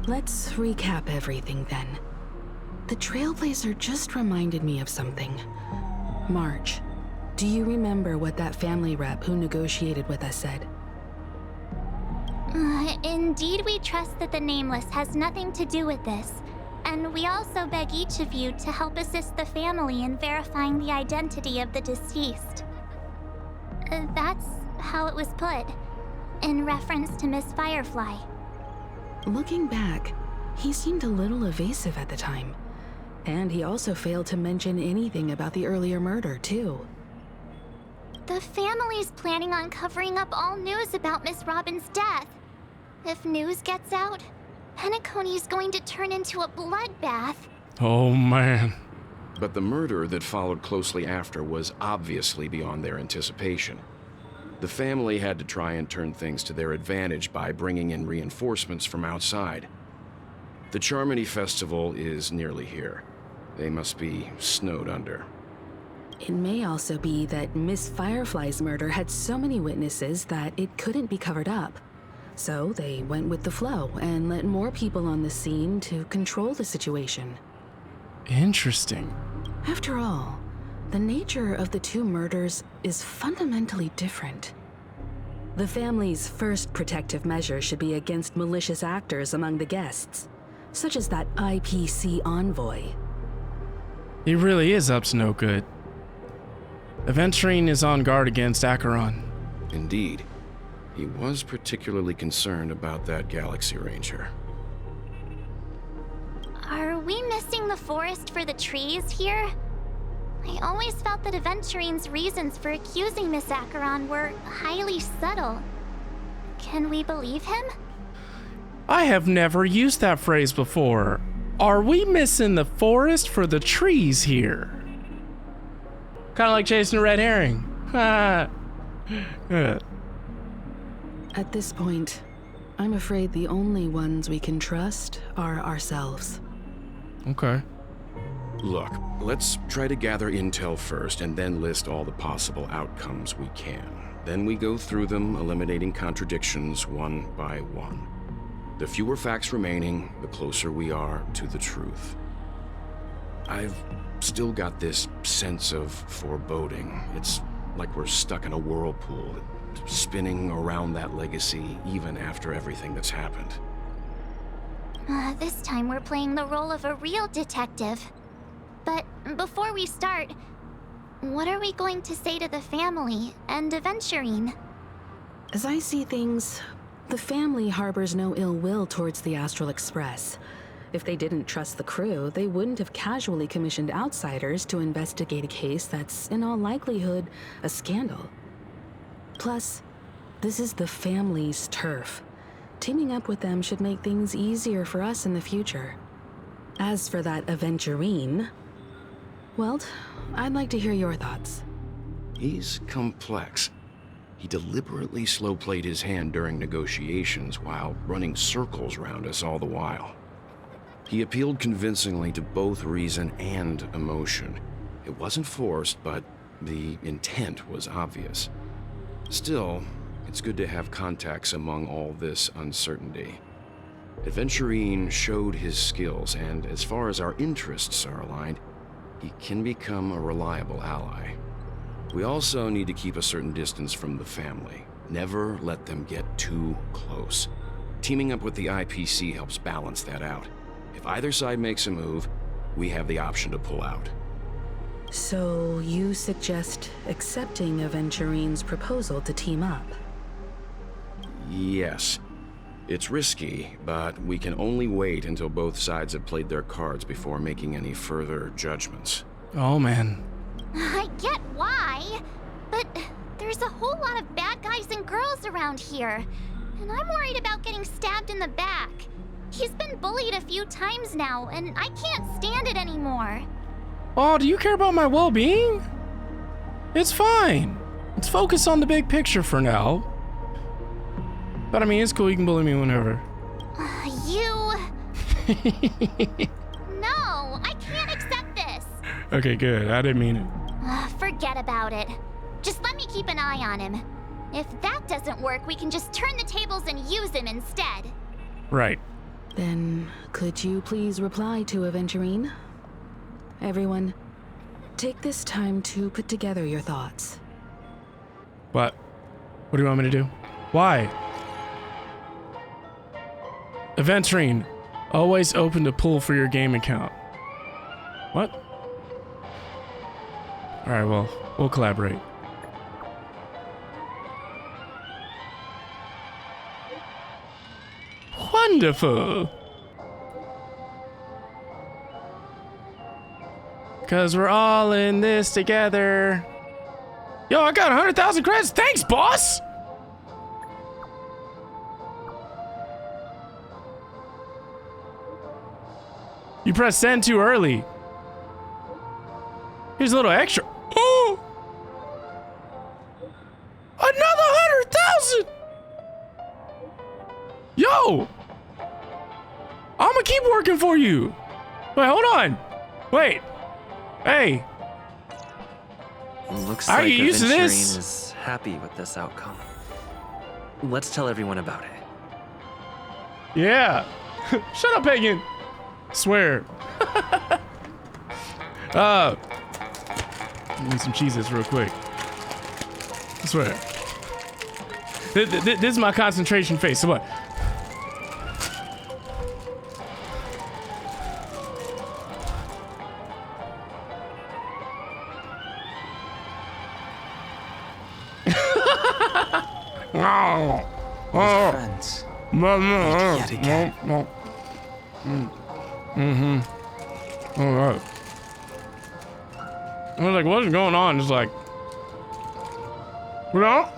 Speaker 10: Let's recap everything then. The Trailblazer just reminded me of something. March, do you remember what that family rep who negotiated with us said?
Speaker 9: Indeed, we trust that the Nameless has nothing to do with this. And we also beg each of you to help assist the family in verifying the identity of the deceased. That's how it was put, in reference to Miss Firefly.
Speaker 10: Looking back, he seemed a little evasive at the time. And he also failed to mention anything about the earlier murder, too.
Speaker 9: The family's planning on covering up all news about Miss Robin's death. If news gets out, Penacony's going to turn into a bloodbath.
Speaker 1: Oh, man.
Speaker 11: But the murder that followed closely after was obviously beyond their anticipation. The family had to try and turn things to their advantage by bringing in reinforcements from outside. The Charmony Festival is nearly here. They must be snowed under.
Speaker 10: It may also be that Miss Firefly's murder had so many witnesses that it couldn't be covered up. So they went with the flow and let more people on the scene to control the situation.
Speaker 1: Interesting.
Speaker 10: After all, the nature of the two murders is fundamentally different. The family's first protective measure should be against malicious actors among the guests, such as that IPC envoy.
Speaker 1: He really is up to no good. Aventurine is on guard against Acheron.
Speaker 11: Indeed. He was particularly concerned about that Galaxy Ranger.
Speaker 9: Are we missing the forest for the trees here? I always felt that Aventurine's reasons for accusing Miss Acheron were highly subtle. Can we believe him?
Speaker 1: I have never used that phrase before. Are we missing the forest for the trees here? Kind of like chasing a red herring.
Speaker 10: At this point, I'm afraid the only ones we can trust are ourselves.
Speaker 1: Okay.
Speaker 11: Look, let's try to gather intel first and then list all the possible outcomes we can. Then we go through them, eliminating contradictions one by one. The fewer facts remaining, the closer we are to the truth. I've still got this sense of foreboding. It's like we're stuck in a whirlpool, spinning around that legacy even after everything that's happened.
Speaker 9: This time we're playing the role of a real detective. But before we start, what are we going to say to the family and Aventurine?
Speaker 10: As I see things, the family harbors no ill will towards the Astral Express. If they didn't trust the crew, they wouldn't have casually commissioned outsiders to investigate a case that's, in all likelihood, a scandal. Plus, this is the family's turf. Teaming up with them should make things easier for us in the future. As for that Aventurine, well, I'd like to hear your thoughts.
Speaker 11: He's complex. He deliberately slow-played his hand during negotiations while running circles around us all the while. He appealed convincingly to both reason and emotion. It wasn't forced, but the intent was obvious. Still, it's good to have contacts among all this uncertainty. Aventurine showed his skills, and as far as our interests are aligned, he can become a reliable ally. We also need to keep a certain distance from the family. Never let them get too close. Teaming up with the IPC helps balance that out. If either side makes a move, we have the option to pull out.
Speaker 10: So you suggest accepting Aventurine's proposal to team up?
Speaker 11: Yes. It's risky, but we can only wait until both sides have played their cards before making any further judgments.
Speaker 1: Oh, man.
Speaker 9: I get why, but there's a whole lot of bad guys and girls around here, and I'm worried about getting stabbed in the back. He's been bullied a few times now, and I can't stand it anymore.
Speaker 1: Oh, do you care about my well-being? It's fine. Let's focus on the big picture for now. But I mean, it's cool, you can bully me whenever.
Speaker 9: No, I can't accept this.
Speaker 1: Okay, good. I didn't mean it.
Speaker 9: Forget about it. Just let me keep an eye on him. If that doesn't work, we can just turn the tables and use him instead.
Speaker 1: Right.
Speaker 10: Then, could you please reply to Aventurine? Everyone, take this time to put together your thoughts.
Speaker 1: What do you want me to do? Why? Adventuring. Always open to pull for your game account. What? Alright, well, we'll collaborate. Wonderful! Cause we're all in this together. Yo, I got 100,000 credits. Thanks, boss! You pressed send too early. Here's a little extra. Oh! Another 100,000! Yo! I'ma keep working for you. Wait, hold on. Wait. Hey.
Speaker 2: Looks
Speaker 1: Are
Speaker 2: like
Speaker 1: you used to
Speaker 2: Aventurine
Speaker 1: this?
Speaker 2: is happy with this outcome. Let's tell everyone about it.
Speaker 1: Yeah. Shut up, Pagan. Swear. Need some cheeses real quick. I swear. This is my concentration face. So what?
Speaker 5: Friends. Yet again.
Speaker 1: All right. I was like, what's going on? It's like, you know?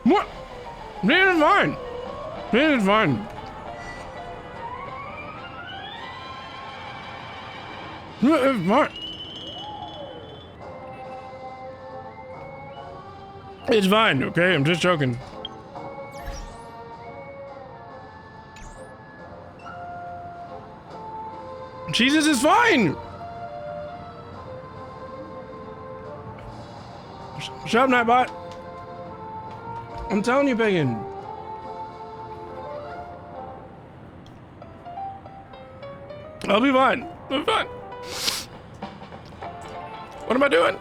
Speaker 1: What? This is fine. This is fine. This is fine. It's fine, okay? I'm just joking. Jesus is fine! Shut up, Nightbot. I'm telling you, Pagan. I'll be fine. I'll be fine. What am I doing?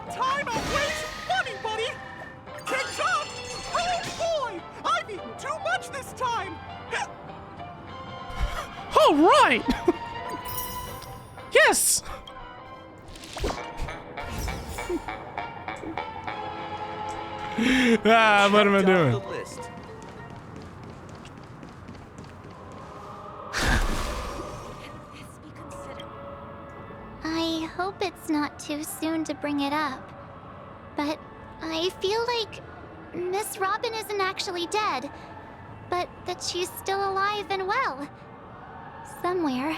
Speaker 12: Time of waste money, buddy! Catch up! Oh boy! I've eaten too much this time!
Speaker 1: All right! Yes! What am I doing?
Speaker 9: I hope it's not too soon to bring it up, but I feel like Miss Robin isn't actually dead, but that she's still alive and well. Somewhere.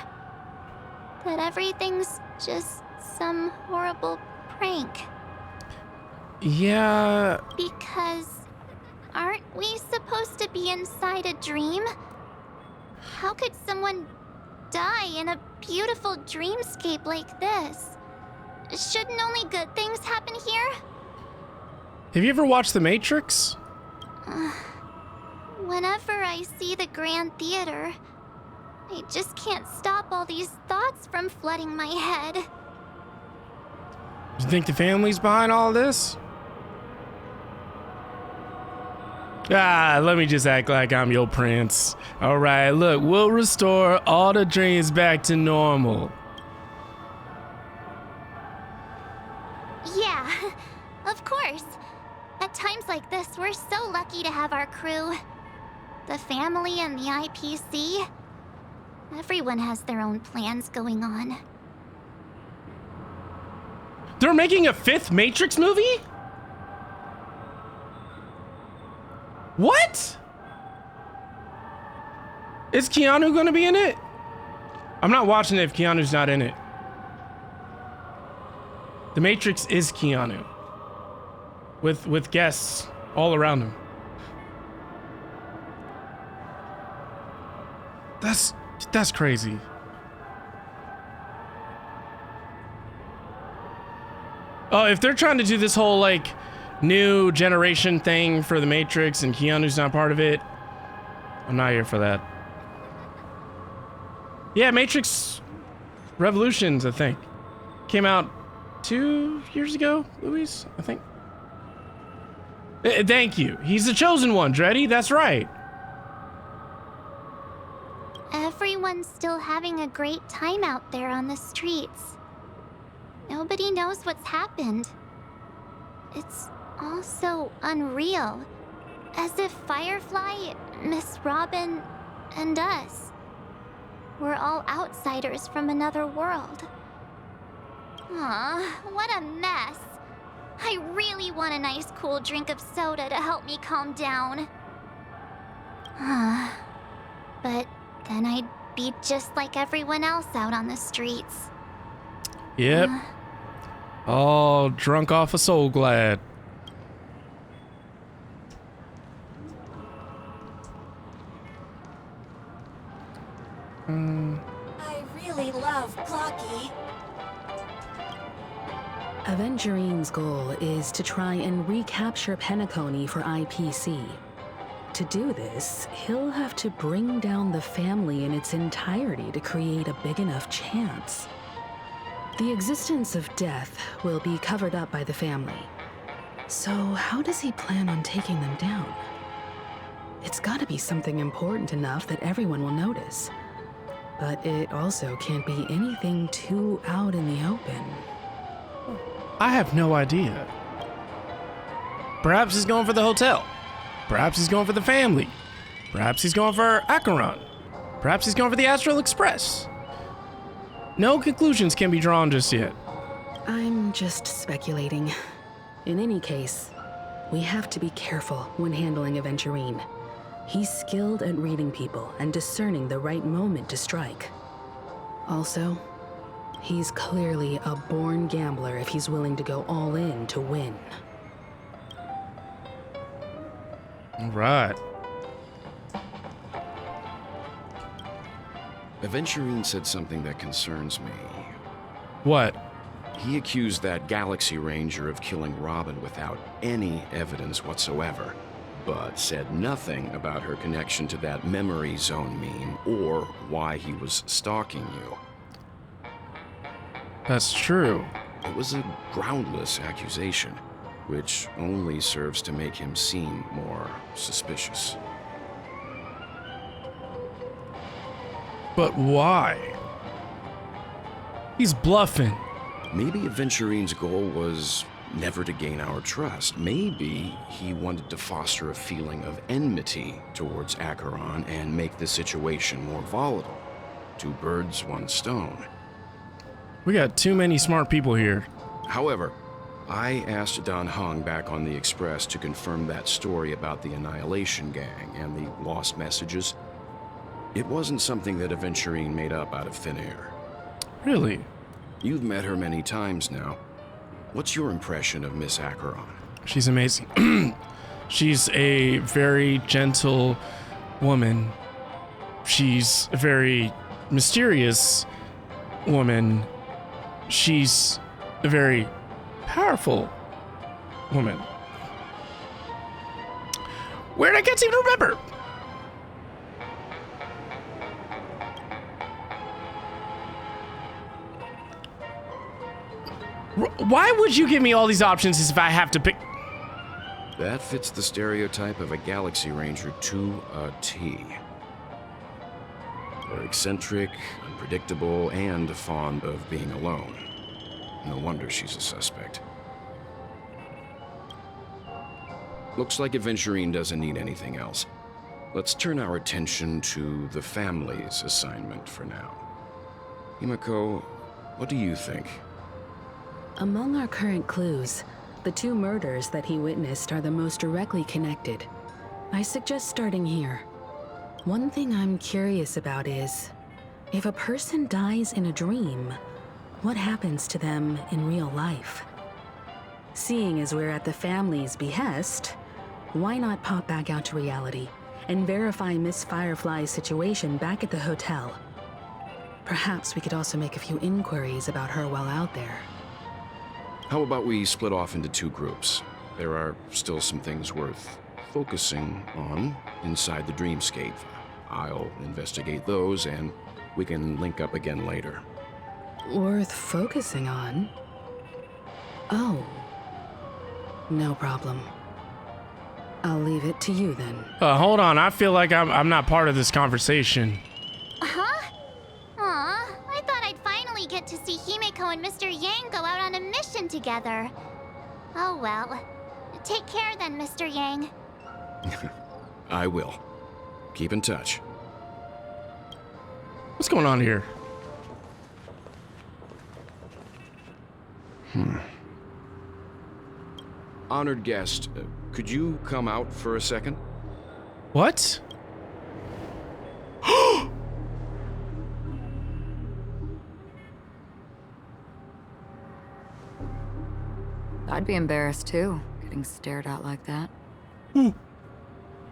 Speaker 9: That everything's just some horrible prank.
Speaker 1: Yeah.
Speaker 9: Because aren't we supposed to be inside a dream? How could someone die in a beautiful dreamscape like this? Shouldn't only good things happen here?
Speaker 1: Have you ever watched The Matrix?
Speaker 9: Whenever I see the Grand Theater, I just can't stop all these thoughts from flooding my head.
Speaker 1: You think the family's behind all this? Let me just act like I'm your prince. All right, look, we'll restore all the dreams back to normal.
Speaker 9: Yeah, of course. At times like this, we're so lucky to have our crew. The family and the IPC. Everyone has their own plans going on.
Speaker 1: They're making a 5th Matrix movie? What? Is Keanu gonna be in it? I'm not watching it if Keanu's not in it. The Matrix is Keanu. With guests all around him. That's crazy. Oh, if they're trying to do this whole like new generation thing for the Matrix and Keanu's not part of it, I'm not here for that. Yeah, Matrix Revolutions, I think, came out 2 years ago, Luis, I think. Thank you. He's the chosen one, Dreddy. That's right.
Speaker 9: Everyone's still having a great time out there on the streets. Nobody knows what's happened. It's all so unreal. As if Firefly, Miss Robin, and us were all outsiders from another world. Aw, what a mess. I really want a nice cool drink of soda to help me calm down. But then I'd be just like everyone else out on the streets.
Speaker 1: Yep. All drunk off a Soul Glad.
Speaker 13: I really love Clocky.
Speaker 10: Avengerine's goal is to try and recapture Penacony for IPC. To do this, he'll have to bring down the family in its entirety to create a big enough chance. The existence of death will be covered up by the family. So how does he plan on taking them down? It's gotta be something important enough that everyone will notice. But it also can't be anything too out in the open.
Speaker 1: I have no idea. Perhaps he's going for the hotel. Perhaps he's going for the family. Perhaps he's going for Acheron. Perhaps he's going for the Astral Express. No conclusions can be drawn just yet.
Speaker 10: I'm just speculating. In any case, we have to be careful when handling Aventurine. He's skilled at reading people and discerning the right moment to strike. Also, he's clearly a born gambler if he's willing to go all in to win.
Speaker 1: All right.
Speaker 11: Aventurine said something that concerns me.
Speaker 1: What?
Speaker 11: He accused that Galaxy Ranger of killing Robin without any evidence whatsoever, but said nothing about her connection to that memory zone meme or why he was stalking you.
Speaker 1: That's true.
Speaker 11: It was a groundless accusation, which only serves to make him seem more suspicious.
Speaker 1: But why? He's bluffing.
Speaker 11: Maybe Aventurine's goal was never to gain our trust. Maybe he wanted to foster a feeling of enmity towards Acheron and make the situation more volatile. Two birds, one stone.
Speaker 1: We got too many smart people here.
Speaker 11: However, I asked Don Hung back on the Express to confirm that story about the Annihilation Gang and the lost messages. It wasn't something that Aventurine made up out of thin air.
Speaker 1: Really?
Speaker 11: You've met her many times now. What's your impression of Miss Acheron?
Speaker 1: She's amazing. She's a very gentle woman. She's a very mysterious woman. She's a very powerful woman. Where'd I get to even remember? Why would you give me all these options if I have to pick?
Speaker 11: That fits the stereotype of a Galaxy Ranger to a T. They're eccentric, unpredictable, and fond of being alone. No wonder she's a suspect. Looks like Aventurine doesn't need anything else. Let's turn our attention to the family's assignment for now. Himiko, what do you think?
Speaker 10: Among our current clues, the two murders that he witnessed are the most directly connected. I suggest starting here. One thing I'm curious about is, if a person dies in a dream, what happens to them in real life? Seeing as we're at the family's behest, why not pop back out to reality and verify Miss Firefly's situation back at the hotel? Perhaps we could also make a few inquiries about her while out there.
Speaker 11: How about we split off into 2 groups? There are still some things worth focusing on inside the dreamscape. I'll investigate those, and we can link up again later.
Speaker 10: Worth focusing on? Oh. No problem. I'll leave it to you then.
Speaker 1: Hold on. I feel like I'm not part of this conversation.
Speaker 9: Huh? Aw, I thought I'd finally get to see Himeko and Mr. Yang go out on a mission together. Oh well. Take care then, Mr. Yang.
Speaker 11: I will. Keep in touch.
Speaker 1: What's going on here?
Speaker 11: Honored guest, could you come out for a second?
Speaker 1: What?
Speaker 7: I'd be embarrassed too, getting stared at like that.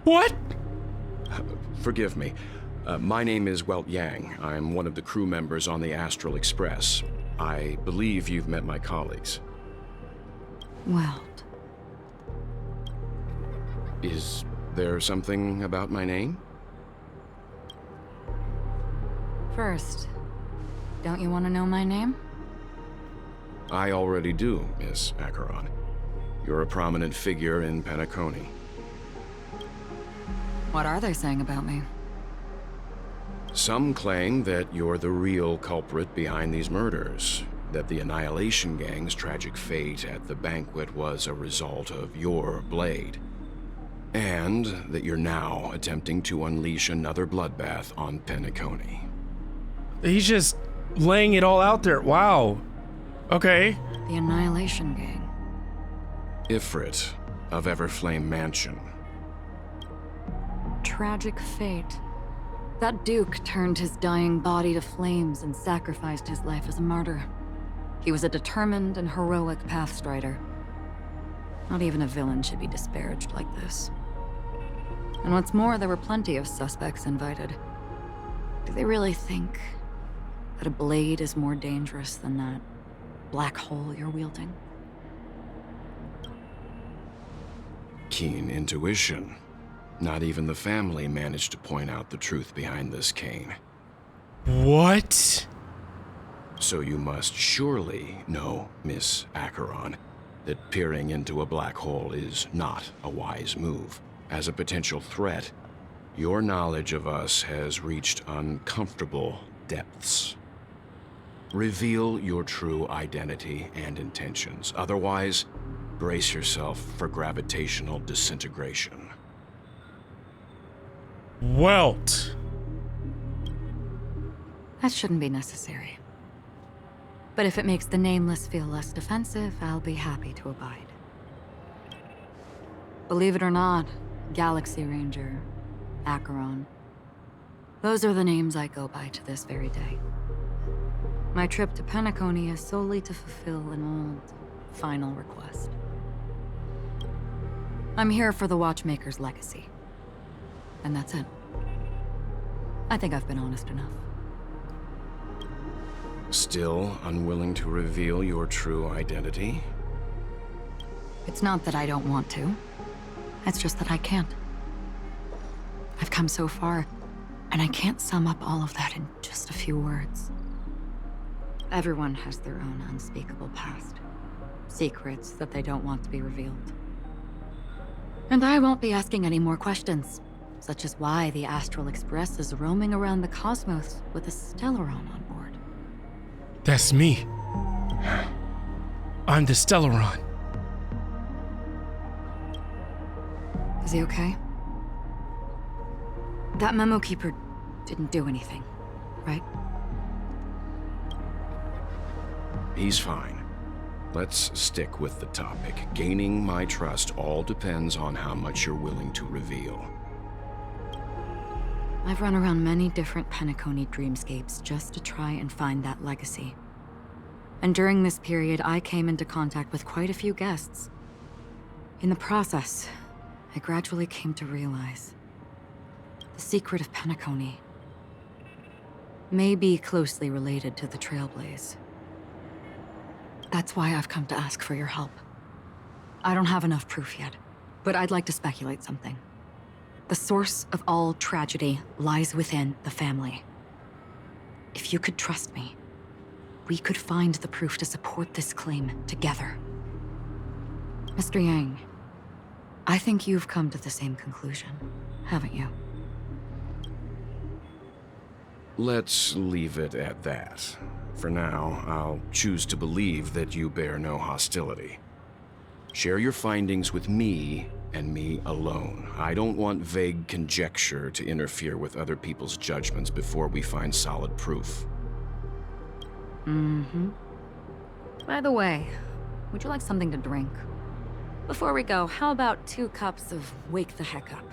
Speaker 1: What?
Speaker 11: Forgive me. My name is Welt Yang. I'm one of the crew members on the Astral Express. I believe you've met my colleagues.
Speaker 7: Welt.
Speaker 11: Is there something about my name?
Speaker 7: First, don't you want to know my name?
Speaker 11: I already do, Miss Acheron. You're a prominent figure in Penacony.
Speaker 7: What are they saying about me?
Speaker 11: Some claim that you're the real culprit behind these murders, that the Annihilation Gang's tragic fate at the banquet was a result of your blade, and that you're now attempting to unleash another bloodbath on Penacony.
Speaker 1: He's just laying it all out there. Wow. Okay.
Speaker 7: The Annihilation Gang.
Speaker 11: Ifrit of Everflame Mansion.
Speaker 7: Tragic fate. That Duke turned his dying body to flames and sacrificed his life as a martyr. He was a determined and heroic pathstrider. Not even a villain should be disparaged like this. And what's more, there were plenty of suspects invited. Do they really think that a blade is more dangerous than that black hole you're wielding?
Speaker 11: Keen intuition. Not even the family managed to point out the truth behind this cane.
Speaker 1: What?
Speaker 11: So you must surely know, Miss Acheron, that peering into a black hole is not a wise move. As a potential threat, your knowledge of us has reached uncomfortable depths. Reveal your true identity and intentions. Otherwise, brace yourself for gravitational disintegration.
Speaker 1: Welt.
Speaker 7: That shouldn't be necessary. But if it makes the Nameless feel less defensive, I'll be happy to abide. Believe it or not, Galaxy Ranger, Acheron, those are the names I go by to this very day. My trip to Penacony is solely to fulfill an old, final request. I'm here for the Watchmaker's legacy. And that's it. I think I've been honest enough.
Speaker 11: Still unwilling to reveal your true identity?
Speaker 7: It's not that I don't want to. It's just that I can't. I've come so far, and I can't sum up all of that in just a few words. Everyone has their own unspeakable past. Secrets that they don't want to be revealed. And I won't be asking any more questions. Such as why the Astral Express is roaming around the cosmos with a Stellaron on board.
Speaker 1: That's me. I'm the Stellaron.
Speaker 7: Is he okay? That memo keeper didn't do anything, right?
Speaker 11: He's fine. Let's stick with the topic. Gaining my trust all depends on how much you're willing to reveal.
Speaker 7: I've run around many different Penacony dreamscapes just to try and find that legacy. And during this period, I came into contact with quite a few guests. In the process, I gradually came to realize the secret of Penacony may be closely related to the Trailblaze. That's why I've come to ask for your help. I don't have enough proof yet, but I'd like to speculate something. The source of all tragedy lies within the family. If you could trust me, we could find the proof to support this claim together. Mr. Yang, I think you've come to the same conclusion, haven't you?
Speaker 11: Let's leave it at that. For now, I'll choose to believe that you bear no hostility. Share your findings with me, and me alone. I don't want vague conjecture to interfere with other people's judgments before we find solid proof.
Speaker 7: Mm-hmm. By the way, would you like something to drink? Before we go, how about 2 cups of Wake the Heck Up?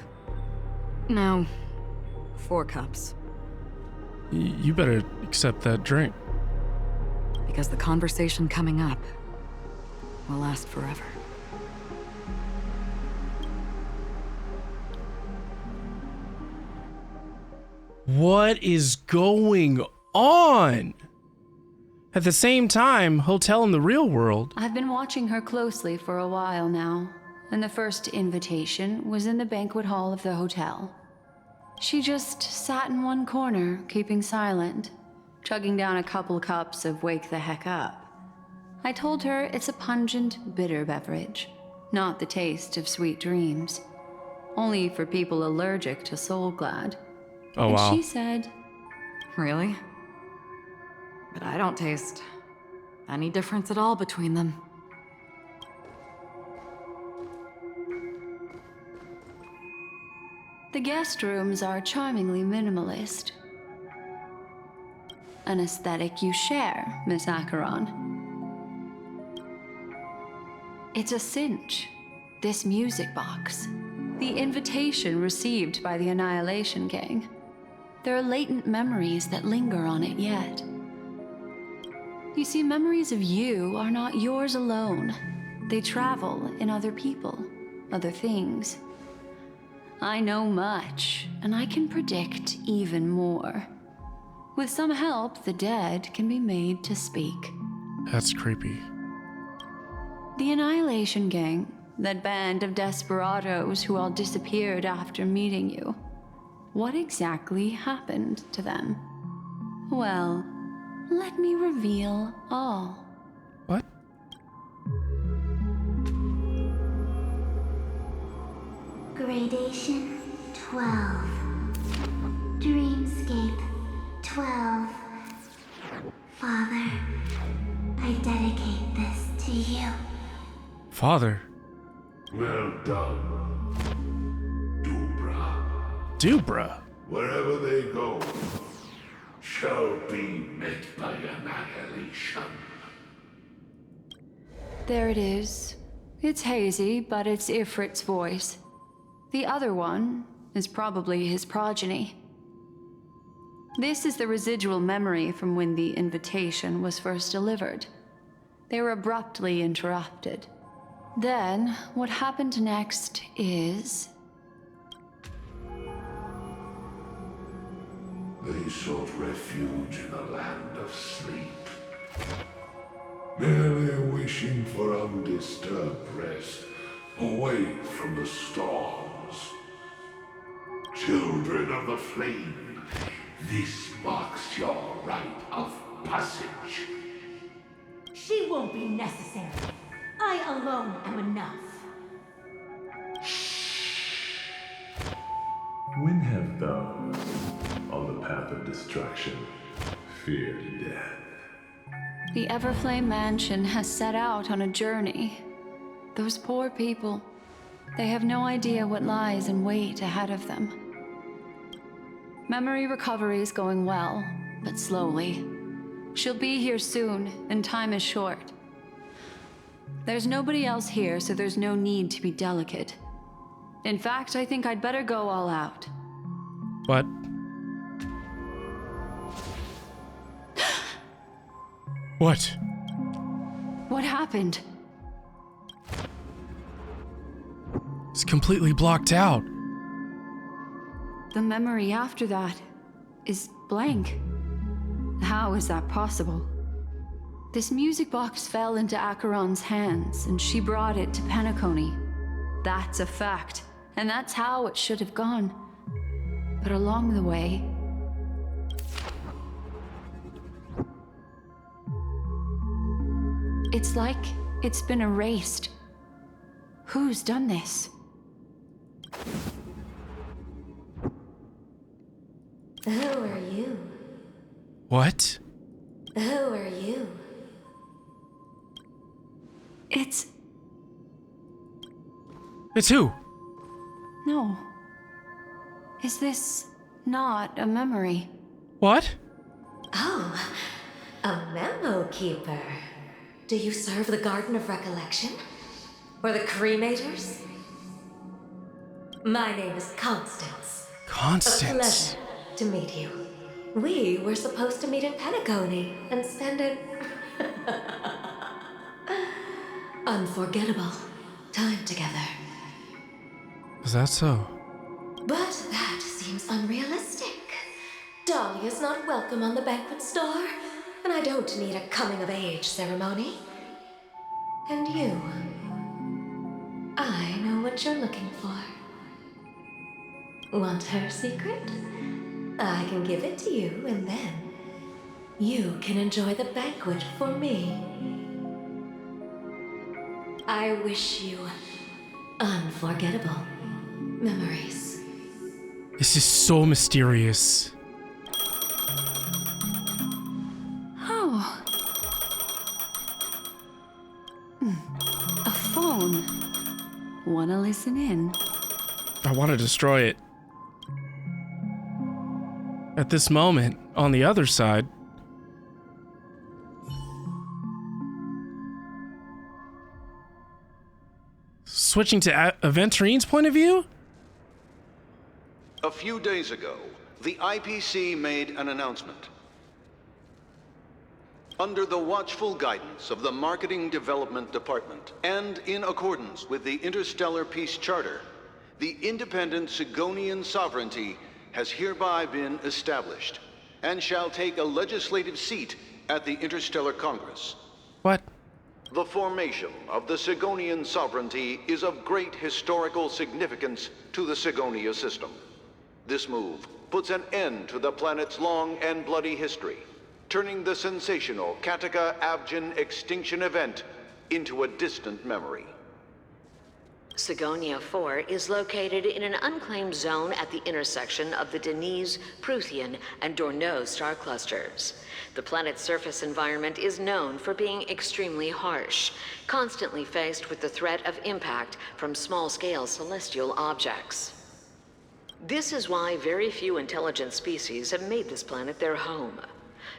Speaker 7: No, 4 cups.
Speaker 1: You better accept that drink.
Speaker 7: Because the conversation coming up will last forever.
Speaker 1: What is going on? At the same time, Hotel in the real world.
Speaker 3: I've been watching her closely for a while now, and the first invitation was in the banquet hall of the hotel. She just sat in one corner, keeping silent, chugging down a couple cups of Wake the Heck Up. I told her it's a pungent, bitter beverage, not the taste of sweet dreams. Only for people allergic to Soul Glad.
Speaker 1: Oh,
Speaker 3: and
Speaker 1: wow.
Speaker 3: she said,
Speaker 7: Really? But I don't taste any difference at all between them.
Speaker 3: the guest rooms are charmingly minimalist. An aesthetic you share, Miss Acheron. It's a cinch, this music box. The invitation received by the Annihilation Gang. There are latent memories that linger on it yet. You see, memories of you are not yours alone. They travel in other people, other things. I know much, and I can predict even more. With some help, the dead can be made to speak.
Speaker 1: That's creepy.
Speaker 3: The Annihilation Gang, that band of desperados who all disappeared after meeting you. What exactly happened to them? Well, let me reveal all.
Speaker 1: What?
Speaker 14: Gradation 12. Dreamscape 12. Father, I dedicate this to you.
Speaker 1: Father?
Speaker 8: Well done, Dubra.
Speaker 1: Dubra?
Speaker 8: Wherever they go, shall be met by annihilation.
Speaker 3: There it is. It's hazy, but it's Ifrit's voice. The other one is probably his progeny. This is the residual memory from when the invitation was first delivered. They were abruptly interrupted. Then, what happened next is...
Speaker 8: They sought refuge in the land of sleep, merely wishing for undisturbed rest, away from the storms. Children of the flame, this marks your rite of passage.
Speaker 13: She won't be necessary. I alone am enough.
Speaker 15: When have those on the path of destruction feared death?
Speaker 3: The Everflame Mansion has set out on a journey. Those poor people, they have no idea what lies in wait ahead of them. Memory recovery is going well, but slowly. She'll be here soon, and time is short. There's nobody else here, so there's no need to be delicate. In fact, I think I'd better go all out.
Speaker 1: What? What?
Speaker 3: What happened?
Speaker 1: It's completely blocked out.
Speaker 3: The memory after that is blank. How is that possible? This music box fell into Acheron's hands, and she brought it to Penacony. That's a fact, and that's how it should have gone. But along the way... it's like it's been erased. Who's done this?
Speaker 13: Who are you?
Speaker 1: What?
Speaker 13: Who are you?
Speaker 3: It's
Speaker 1: who?
Speaker 3: No. Is this not a memory?
Speaker 1: What?
Speaker 13: Oh, a memo keeper. Do you serve the Garden of Recollection? Or the Cremators? My name is Constance.
Speaker 1: Constance.
Speaker 13: A pleasure to meet you. We were supposed to meet in Penacony and spend an unforgettable time together.
Speaker 1: Is that so?
Speaker 13: But that seems unrealistic. Dahlia's not welcome on the banquet star, and I don't need a coming-of-age ceremony. And you, I know what you're looking for. Want her secret? I can give it to you, and then you can enjoy the banquet for me. I wish you unforgettable memories.
Speaker 1: This is so mysterious.
Speaker 3: Oh. A phone. Wanna listen in?
Speaker 1: I want to destroy it. At this moment, on the other side... switching to Aventurine's point of view?
Speaker 11: A few days ago, the IPC made an announcement. Under the watchful guidance of the Marketing Development Department, and in accordance with the Interstellar Peace Charter, the independent Sigonian sovereignty has hereby been established, and shall take a legislative seat at the Interstellar Congress.
Speaker 1: What?
Speaker 11: The formation of the Sigonian sovereignty is of great historical significance to the Sigonia system. This move puts an end to the planet's long and bloody history, turning the sensational Kataka-Abjin extinction event into a distant memory.
Speaker 16: Sigonia 4 is located in an unclaimed zone at the intersection of the Denise, Prothean, and Dorneau star clusters. The planet's surface environment is known for being extremely harsh, constantly faced with the threat of impact from small-scale celestial objects. This is why very few intelligent species have made this planet their home,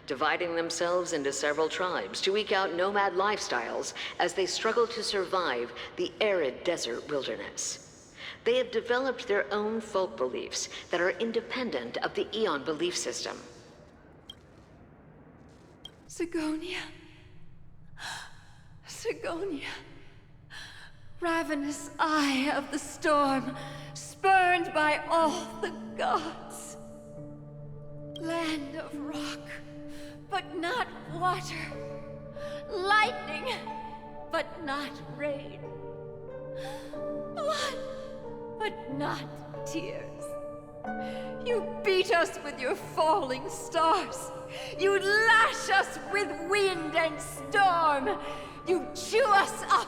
Speaker 16: dividing themselves into several tribes to eke out nomad lifestyles as they struggle to survive the arid desert wilderness. They have developed their own folk beliefs that are independent of the Eon belief system.
Speaker 17: Sigonia. Sigonia. Ravenous eye of the storm, spurned by all the gods. Land of rock, but not water. Lightning, but not rain. Blood, but not tears. You beat us with your falling stars. You lash us with wind and storm. You chew us up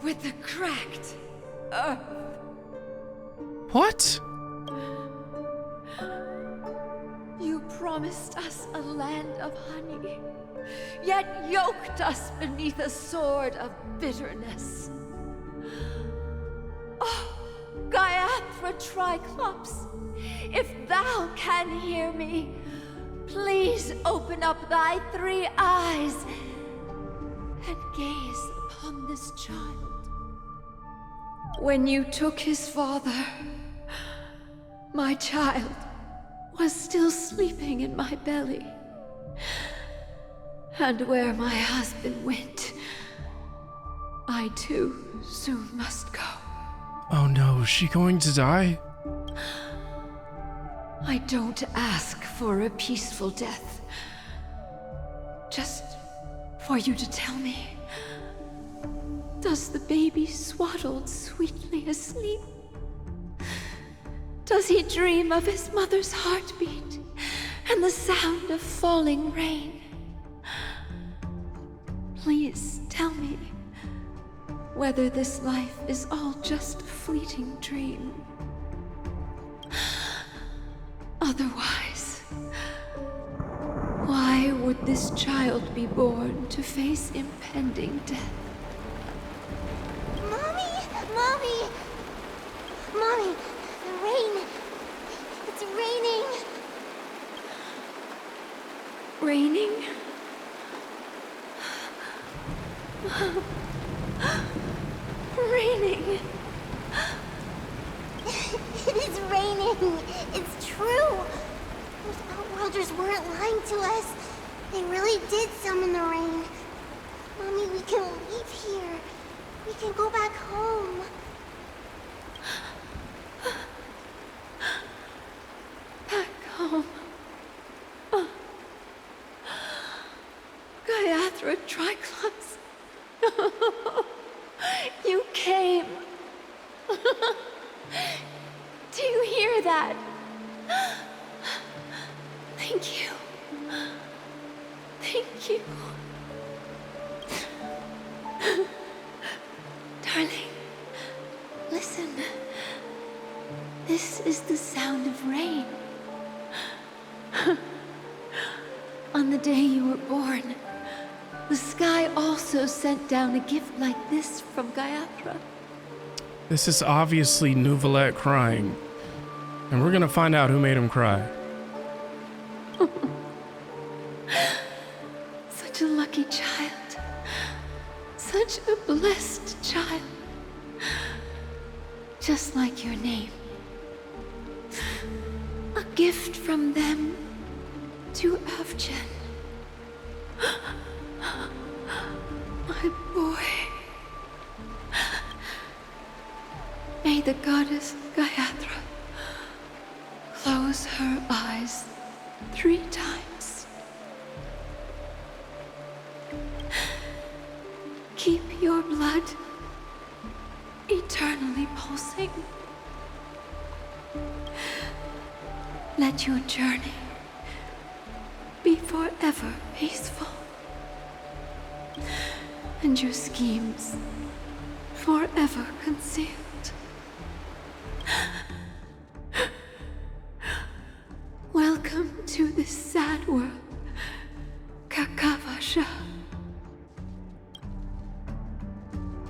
Speaker 17: with the cracked earth.
Speaker 1: What?
Speaker 17: You promised us a land of honey, yet yoked us beneath a sword of bitterness. Oh, Gaiathra Triclops, if thou can hear me, please open up thy 3 eyes and gaze upon this child. When you took his father, my child was still sleeping in my belly. And where my husband went, I too soon must go.
Speaker 1: Oh no, is she going to die?
Speaker 17: I don't ask for a peaceful death. Just for you to tell me, does the baby swaddled sweetly asleep? Does he dream of his mother's heartbeat and the sound of falling rain? Please tell me whether this life is all just a fleeting dream. Otherwise, why would this child be born to face impending death?
Speaker 14: Mommy! Mommy! Mommy! The rain! It's raining!
Speaker 17: Raining? Raining!
Speaker 14: It is raining! It's true! Those Outworlders weren't lying to us. They really did summon the rain. Mommy, we can leave here. We can go back home.
Speaker 17: Back home. Gaiathra Triclops. You came. Do you hear that? Thank you. Thank you. Darling, listen. This is the sound of rain. On the day you were born, the sky also sent down a gift like this from Gaiathra.
Speaker 1: This is obviously Nouvelette crying. And we're gonna find out who made him cry.
Speaker 17: Such a lucky child. Such a blessed child. Just like your name. A gift from them to Avgen. My boy. May the goddess Gaiathra close her eyes 3 times. Keep your blood eternally pulsing. Let your journey be forever peaceful. And your schemes forever concealed. Welcome to this sad world, Kakavasha.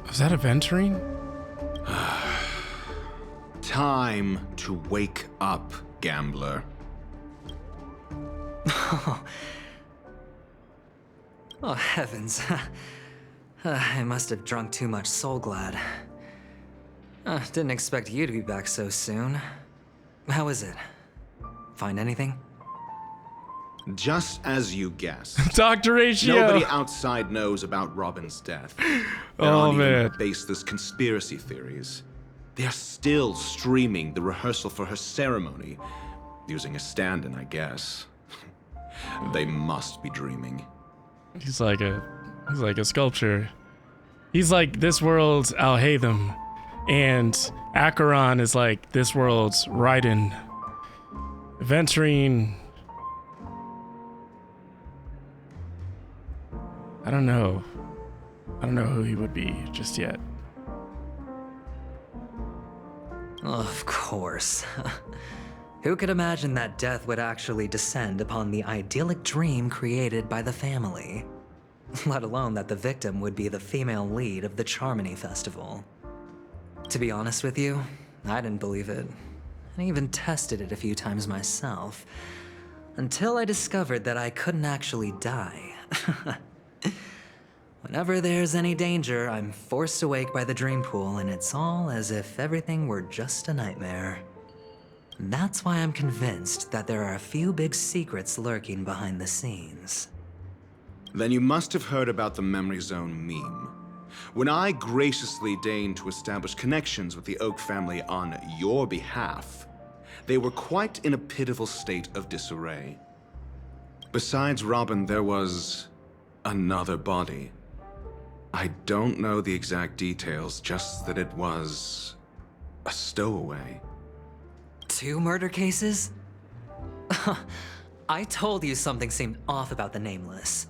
Speaker 1: Was that a Venturine?
Speaker 18: Time to wake up, gambler.
Speaker 4: Oh, heavens. I must have drunk too much Soul Glad. Didn't expect you to be back so soon. How is it? Find anything?
Speaker 18: Just as you guessed.
Speaker 1: Dr. Ratio!
Speaker 18: Nobody outside knows about Robin's death. There aren't even baseless conspiracy theories. They are still streaming the rehearsal for her ceremony, using a stand-in, I guess. They must be dreaming.
Speaker 1: He's like a sculpture. He's like this world's Alhaitham, and Acheron is like this world's Raiden. Venturine, I don't know who he would be just yet.
Speaker 4: Of course. Who could imagine that death would actually descend upon the idyllic dream created by the family? Let alone that the victim would be the female lead of the Charmony Festival. To be honest with you, I didn't believe it. I even tested it a few times myself, until I discovered that I couldn't actually die. Whenever there's any danger, I'm forced awake by the dream pool, and it's all as if everything were just a nightmare. That's why I'm convinced that there are a few big secrets lurking behind the scenes.
Speaker 18: Then you must have heard about the Memory Zone meme. When I graciously deigned to establish connections with the Oak family on your behalf, they were quite in a pitiful state of disarray. Besides Robin, there was another body. I don't know the exact details, just that it was a stowaway.
Speaker 4: 2 murder cases? I told you something seemed off about the Nameless.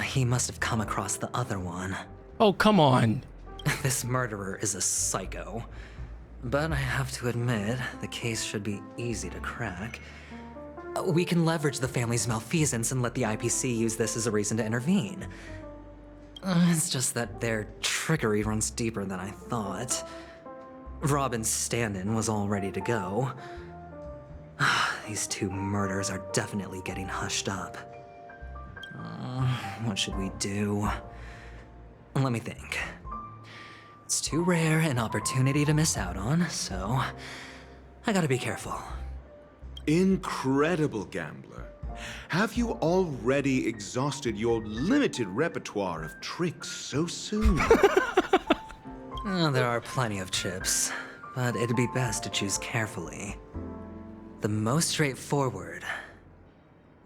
Speaker 4: He must have come across the other one.
Speaker 1: Oh, come on.
Speaker 4: This murderer is a psycho. But I have to admit, the case should be easy to crack. We can leverage the family's malfeasance and let the IPC use this as a reason to intervene. It's just that their trickery runs deeper than I thought. Robin's stand-in was all ready to go. These 2 murders are definitely getting hushed up. What should we do? Let me think. It's too rare an opportunity to miss out on, so I gotta be careful.
Speaker 18: Incredible gambler. Have you already exhausted your limited repertoire of tricks so soon?
Speaker 4: There are plenty of chips, but it'd be best to choose carefully. The most straightforward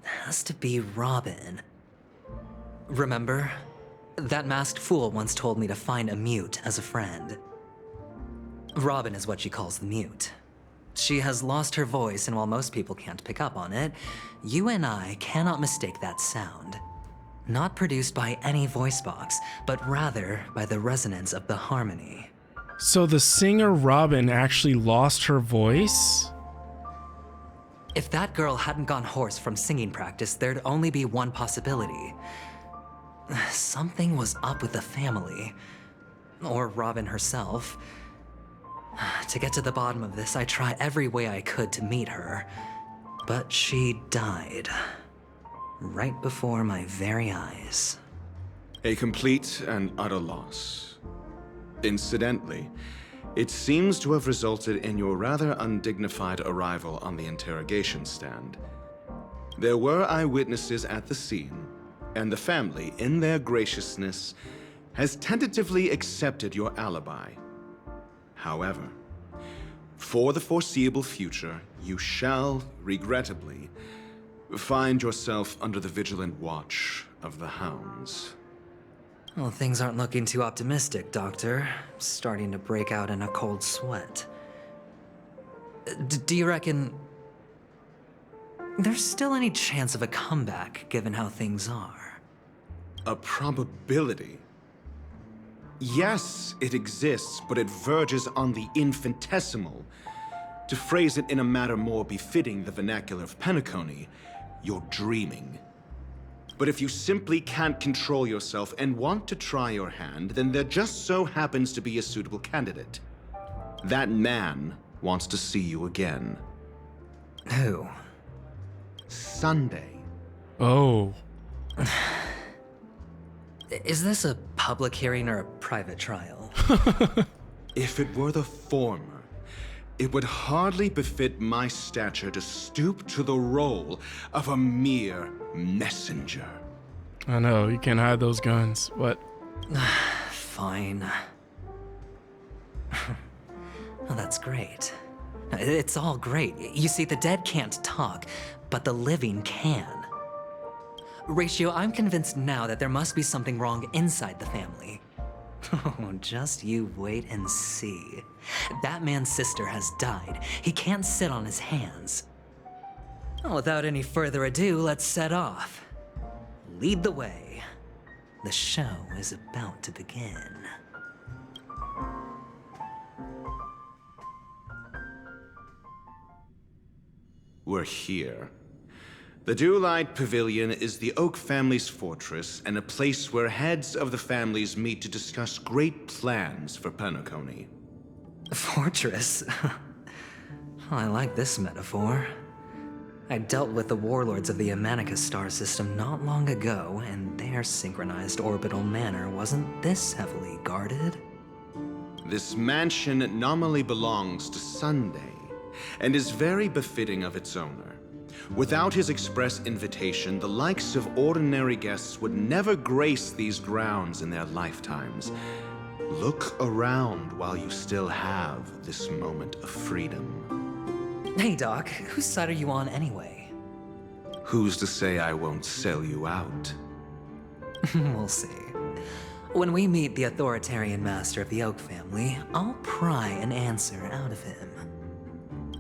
Speaker 4: has to be Robin. Remember? That masked fool once told me to find a mute as a friend. Robin is what she calls the mute. She has lost her voice, and while most people can't pick up on it, you and I cannot mistake that sound. Not produced by any voice box, but rather by the resonance of the harmony.
Speaker 1: So the singer Robin actually lost her voice?
Speaker 4: If that girl hadn't gone hoarse from singing practice, there'd only be one possibility. Something was up with the family. Or Robin herself. To get to the bottom of this, I tried every way I could to meet her. But she died. Right before my very eyes.
Speaker 18: A complete and utter loss. Incidentally, it seems to have resulted in your rather undignified arrival on the interrogation stand. There were eyewitnesses at the scene, and the family, in their graciousness, has tentatively accepted your alibi. However, for the foreseeable future, you shall, regrettably, find yourself under the vigilant watch of the hounds.
Speaker 4: Well, things aren't looking too optimistic, Doctor. Starting to break out in a cold sweat. Do you reckon there's still any chance of a comeback, given how things are?
Speaker 18: A probability? Yes, it exists, but it verges on the infinitesimal. To phrase it in a manner more befitting the vernacular of Penacony, you're dreaming. But if you simply can't control yourself and want to try your hand, then there just so happens to be a suitable candidate. That man wants to see you again.
Speaker 4: Who?
Speaker 18: Sunday.
Speaker 1: Oh.
Speaker 4: Is this a public hearing or a private trial?
Speaker 18: If it were the former, it would hardly befit my stature to stoop to the role of a mere messenger.
Speaker 1: I know, you can't hide those guns. What?
Speaker 4: Fine. Well, that's great. It's all great. You see, the dead can't talk, but the living can. Ratio, I'm convinced now that there must be something wrong inside the family. Oh, just you wait and see. That man's sister has died. He can't sit on his hands. Well, without any further ado, let's set off. Lead the way. The show is about to begin.
Speaker 18: We're here. The Dewlight Pavilion is the Oak family's fortress and a place where heads of the families meet to discuss great plans for Penacony.
Speaker 4: Fortress? I like this metaphor. I dealt with the warlords of the Amanicus star system not long ago, and they entire synchronized orbital manor wasn't this heavily guarded.
Speaker 18: This mansion nominally belongs to Sunday, and is very befitting of its owner. Without his express invitation, the likes of ordinary guests would never grace these grounds in their lifetimes. Look around while you still have this moment of freedom.
Speaker 4: Hey, Doc, whose side are you on anyway?
Speaker 18: Who's to say I won't sell you out?
Speaker 4: We'll see. When we meet the authoritarian master of the Oak family, I'll pry an answer out of him.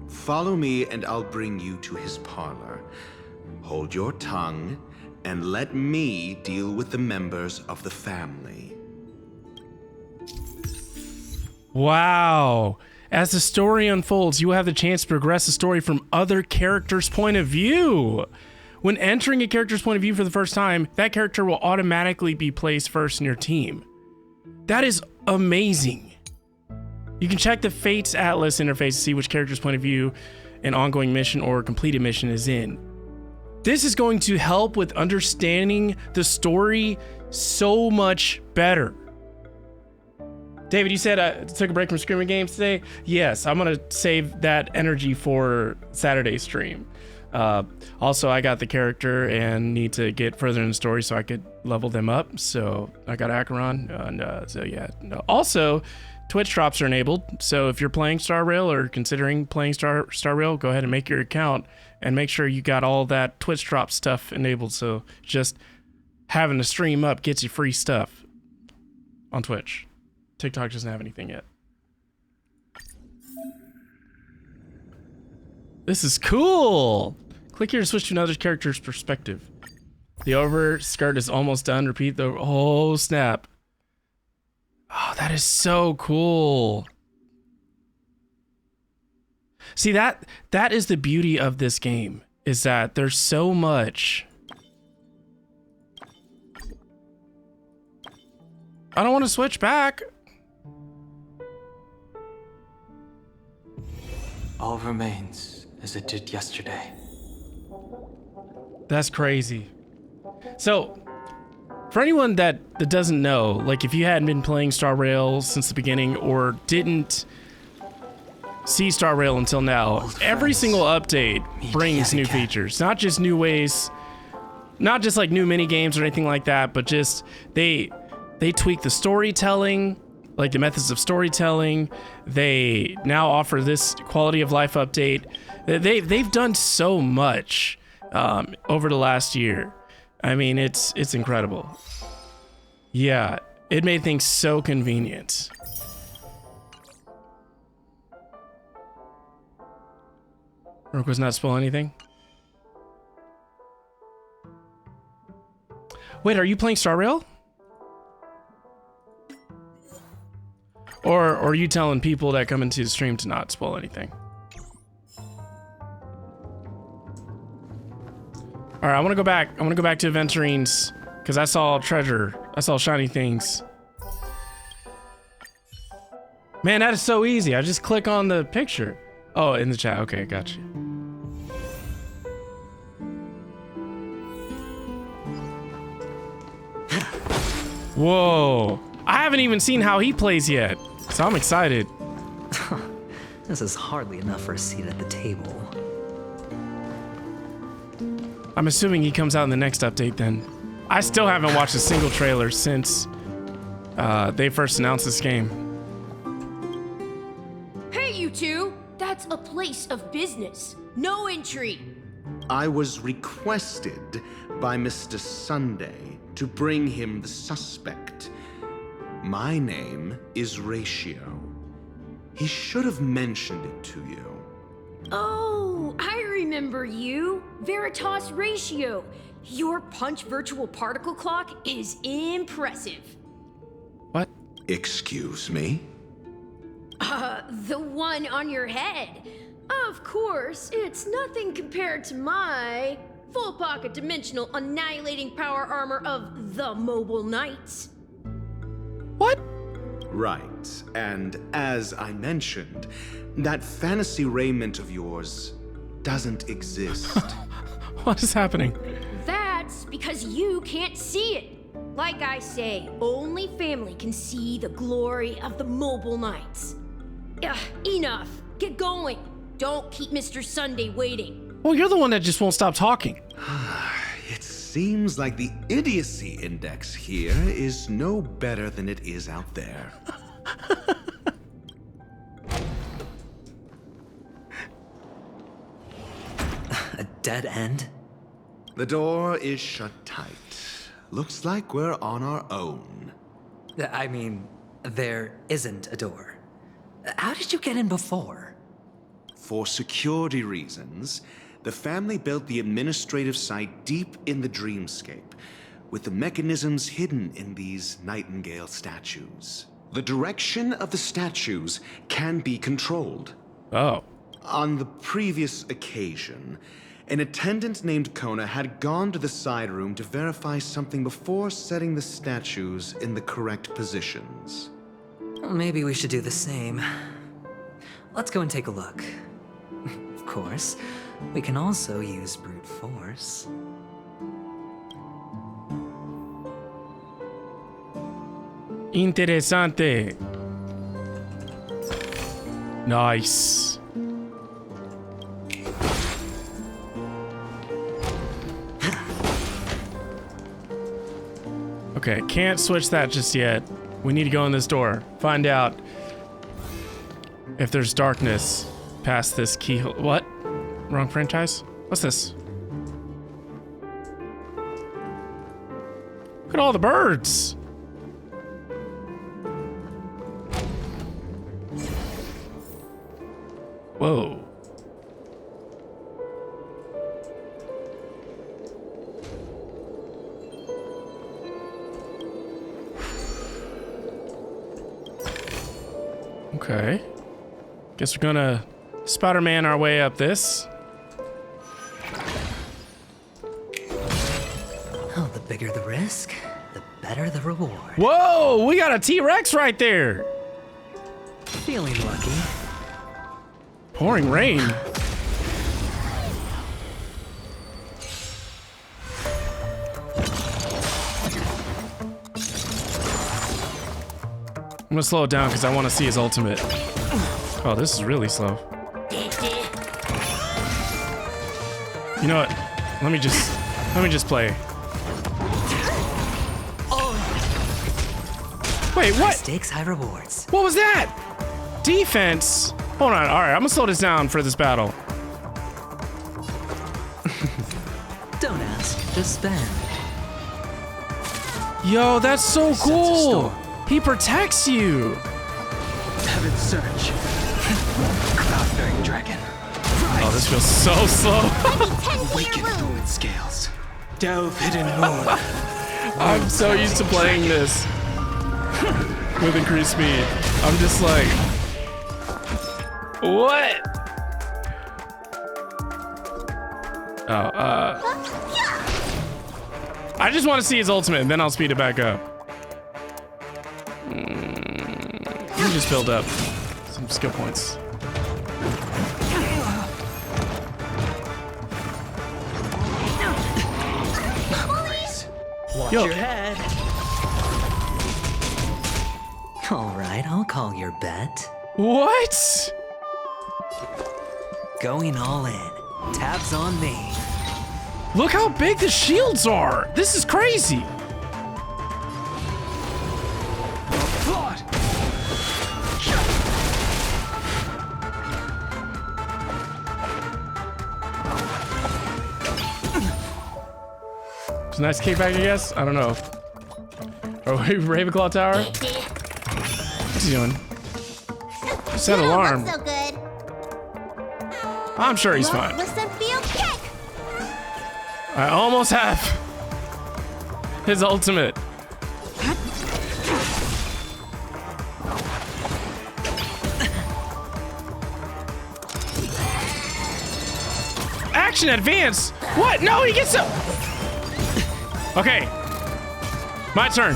Speaker 18: Follow me and I'll bring you to his parlor. Hold your tongue and let me deal with the members of the family.
Speaker 1: Wow. As the story unfolds, you will have the chance to progress the story from other characters' point of view. When entering a character's point of view for the first time, that character will automatically be placed first in your team. That is amazing. You can check the Fates Atlas interface to see which character's point of view an ongoing mission or completed mission is in. This is going to help with understanding the story so much better. David, you said I took a break from streaming games today. Yes, I'm going to save that energy for Saturday's stream. Also, I got the character and need to get further in the story so I could level them up. So I got Acheron. And so yeah. Also, Twitch drops are enabled. So if you're playing Star Rail or considering playing Star Rail, go ahead and make your account and make sure you got all that Twitch drop stuff enabled. So just having the stream up gets you free stuff on Twitch. TikTok doesn't have anything yet. This is cool. Click here to switch to another character's perspective. The overskirt is almost done. Repeat the whole snap. Oh, that is so cool. See, that is the beauty of this game, is that there's so much. I don't want to switch back.
Speaker 19: All remains as it did yesterday.
Speaker 1: That's crazy. So, for anyone that doesn't know, like if you hadn't been playing Star Rail since the beginning or didn't see Star Rail until now, every single update brings new features. Not just new ways, not just like new mini games or anything like that, but just they tweak the storytelling, like the methods of storytelling. They now offer this quality of life update. They've done so much over the last year. I mean, it's incredible. Yeah, it made things so convenient. Roko's not spoil anything. Wait, are you playing Star Rail? Or are you telling people that come into the stream to not spoil anything? All right, I want to go back. I want to go back to Aventurines because I saw treasure. I saw shiny things. Man, that is so easy. I just click on the picture. Oh, in the chat. Okay, got you. Whoa. I haven't even seen how he plays yet, so I'm excited.
Speaker 4: This is hardly enough for a seat at the table.
Speaker 1: I'm assuming he comes out in the next update then. I still haven't watched a single trailer since they first announced this game.
Speaker 20: Hey, you two! That's a place of business. No entry.
Speaker 18: I was requested by Mr. Sunday to bring him the suspect. My name is Ratio. He should have mentioned it to you.
Speaker 20: Oh, I remember you. Veritas Ratio. Your punch virtual particle clock is impressive.
Speaker 1: What?
Speaker 18: Excuse me?
Speaker 20: The one on your head. Of course, it's nothing compared to my full pocket dimensional annihilating power armor of the Mobile Knights.
Speaker 1: What?
Speaker 18: Right, and as I mentioned, that fantasy raiment of yours doesn't exist.
Speaker 1: What is happening?
Speaker 20: That's because you can't see it. Like I say, only family can see the glory of the mobile nights. Ugh, enough. Get going. Don't keep Mr. Sunday waiting.
Speaker 1: Well, you're the one that just won't stop talking.
Speaker 18: It seems like the idiocy index here is no better than it is out there.
Speaker 4: A dead end?
Speaker 18: The door is shut tight. Looks like we're on our own.
Speaker 4: I mean, there isn't a door. How did you get in before?
Speaker 18: For security reasons, the family built the administrative site deep in the dreamscape, with the mechanisms hidden in these nightingale statues. The direction of the statues can be controlled.
Speaker 1: Oh.
Speaker 18: On the previous occasion, an attendant named Kona had gone to the side room to verify something before setting the statues in the correct positions.
Speaker 4: Well, maybe we should do the same. Let's go and take a look. Of course, we can also use brute force.
Speaker 1: Interesante. Nice. Okay, can't switch that just yet. We need to go in this door. Find out if there's darkness past this keyhole. What? Wrong franchise? What's this? Look at all the birds. Whoa. Okay. Guess we're gonna Spider-Man our way up this.
Speaker 4: Oh, the bigger the risk, the better the reward.
Speaker 1: Whoa, we got a T-Rex right there.
Speaker 4: Feeling lucky.
Speaker 1: Pouring rain. I'm gonna slow it down because I want to see his ultimate. Oh, this is really slow. You know what? Let me just play. Wait, what?
Speaker 4: Stakes, high rewards.
Speaker 1: What was that? Defense? Hold on. All right, I'm gonna slow this down for this battle.
Speaker 4: Don't ask, just spend.
Speaker 1: Yo, that's so cool. He protects you.
Speaker 19: Heaven Surge. Cloud-bearing dragon.
Speaker 1: Oh, this feels so slow.
Speaker 19: Awaken fluid scales. Delve hidden moon.
Speaker 1: I'm so used to playing this with increased speed. I'm just like, what? Oh, I just want to see his ultimate, and then I'll speed it back up. Let me just build up some skill points.
Speaker 4: Watch your head. All right, I'll call your bet.
Speaker 1: What?
Speaker 4: Going all in. Tabs on me.
Speaker 1: Look how big the shields are. This is crazy. It's a nice kickback, I guess. I don't know. Are we Ravenclaw Tower? What's he doing? Set alarm.
Speaker 14: So good.
Speaker 1: I'm sure he's fine.
Speaker 14: Listen, feel kick.
Speaker 1: I almost have his ultimate. Action advance. What? No, he gets up. Okay. My turn.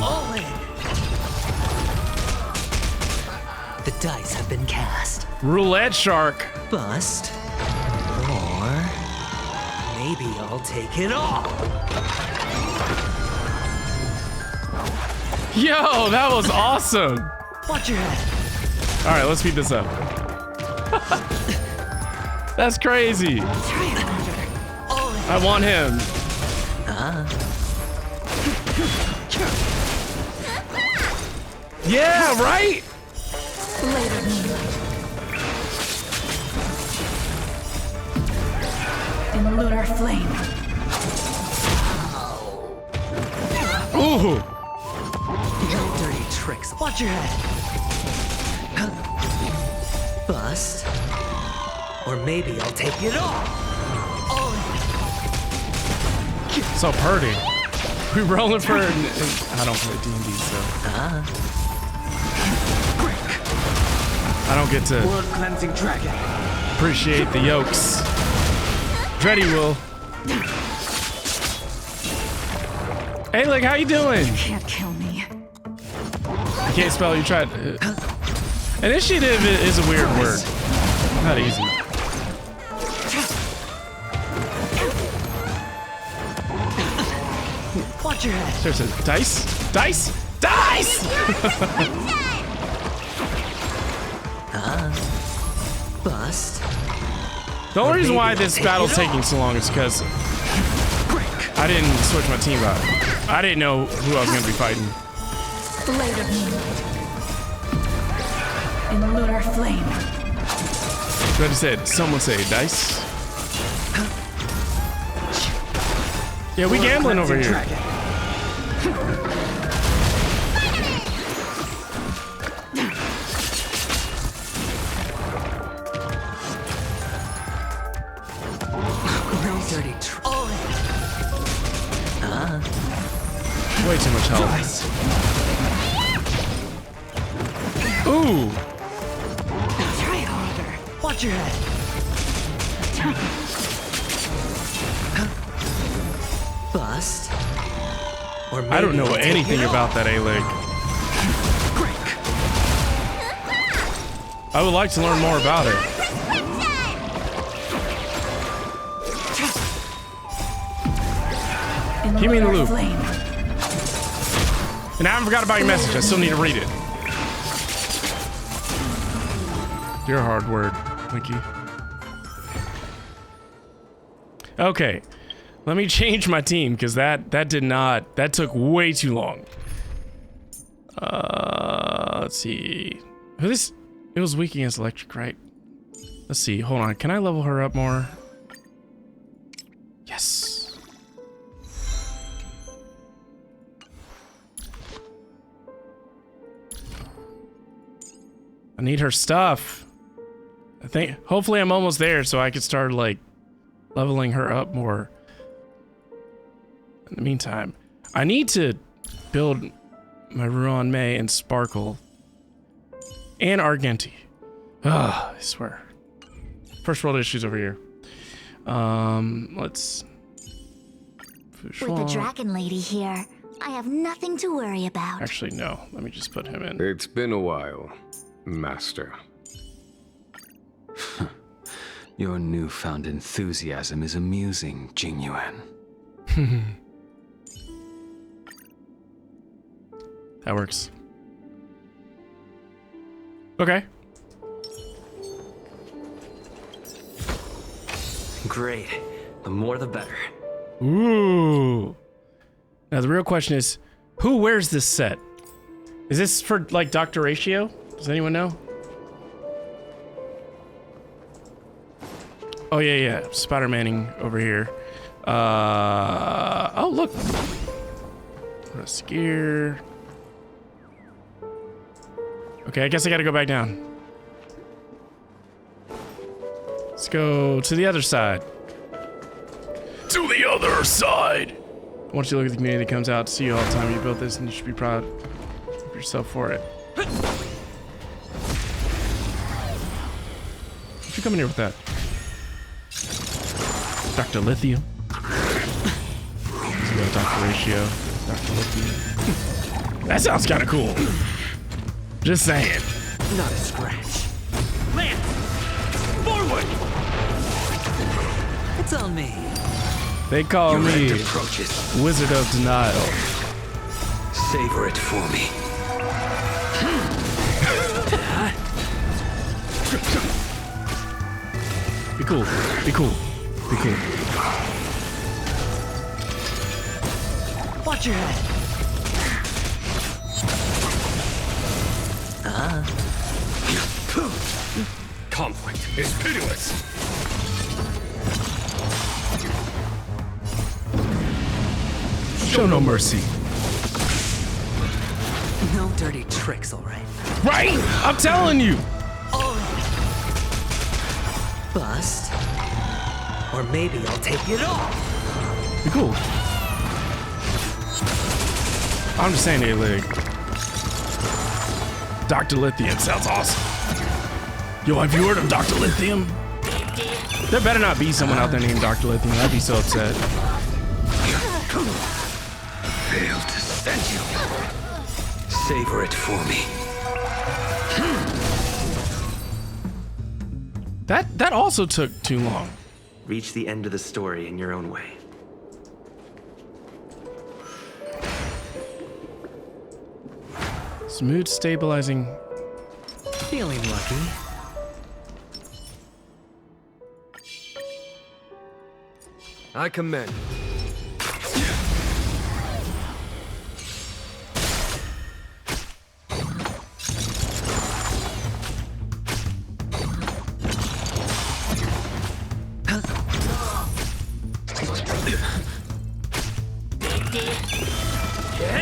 Speaker 4: The dice have been cast.
Speaker 1: Roulette shark.
Speaker 4: Bust. Or maybe I'll take it all.
Speaker 1: Yo, that was awesome.
Speaker 4: Watch your head.
Speaker 1: All right, let's speed this up. That's crazy. I want him. Yeah, right?
Speaker 17: In lunar flame.
Speaker 1: Ooh.
Speaker 4: No dirty tricks. Watch your head. Bust. Or maybe I'll take it all.
Speaker 1: So pretty. We rolling for. I don't play D&D, so. I don't get to
Speaker 19: World cleansing dragon.
Speaker 1: appreciate the yokes. Dreddy will. Hey, look, how you doing?
Speaker 17: You can't kill me.
Speaker 1: I can't spell. You tried. Initiative is a weird word. Not easy.
Speaker 4: Watch your head.
Speaker 1: There's a dice. Dice. Dice.
Speaker 4: Bust.
Speaker 1: The only reason why this battle's taking so long is because I didn't switch my team out. I didn't know who I was gonna be fighting.
Speaker 17: Blade of moonlight. In lunar flame.
Speaker 1: Ready, said. Someone say dice. Yeah, we gambling over here. Way too much health. Ooh.
Speaker 17: Try harder.
Speaker 4: Watch your head. Bust. Or maybe
Speaker 1: I don't know
Speaker 4: I'll take
Speaker 1: anything
Speaker 4: it all.
Speaker 1: about that A-Leg. I would like to learn more about it. Keep me in the loop. And I haven't forgot about your message. I still need to read it. You're a hard word, Winky. Okay. Let me change my team, because that took way too long. Let's see. It was weak against electric, right? Let's see. Hold on. Can I level her up more? Yes. I need her stuff. I think hopefully I'm almost there so I can start like leveling her up more. In the meantime, I need to build my Ruan May and Sparkle and Argenti. I swear. First world issues over here. Let's.
Speaker 14: With the dragon lady here, I have nothing to worry about.
Speaker 1: Actually, no. Let me just put him in.
Speaker 21: It's been a while, Master.
Speaker 19: Your newfound enthusiasm is amusing, Jingyuan.
Speaker 1: That works. Okay.
Speaker 2: Great. The more the better.
Speaker 1: Ooh. Now the real question is, who wears this set? Is this for like Dr. Ratio? Does anyone know? Oh yeah. Spider-Manning over here. Oh look. Gear. Okay, I guess I gotta go back down. Let's go to the other side. To the other side! I want you to look at the community that comes out to see you all the time. You built this and you should be proud of yourself for it. What you coming here with that? Dr. Lithium. Let's go Dr. Ratio. Dr. Lithium. That sounds kind of cool. Just saying.
Speaker 19: Not a scratch. Lance! Forward!
Speaker 4: It's on me.
Speaker 1: They call me Wizard of Denial.
Speaker 19: Savor it for me.
Speaker 1: Be cool. Be cool. Be cool.
Speaker 4: Watch your head.
Speaker 21: Conflict is pitiless.
Speaker 1: Show no mercy.
Speaker 4: No dirty tricks, all right?
Speaker 1: Right? I'm telling you.
Speaker 4: Bust. Or maybe I'll take it off.
Speaker 1: Be cool. I'm just saying, A-Lig. Dr. Lithium sounds awesome. Yo, have you heard of Dr. Lithium? There better not be someone out there named Dr. Lithium. I'd be so upset.
Speaker 19: Failed to send you. Savor it for me.
Speaker 1: That also took too long.
Speaker 2: Reach the end of the story in your own way.
Speaker 1: Smooth stabilizing.
Speaker 4: Feeling lucky.
Speaker 21: I commend.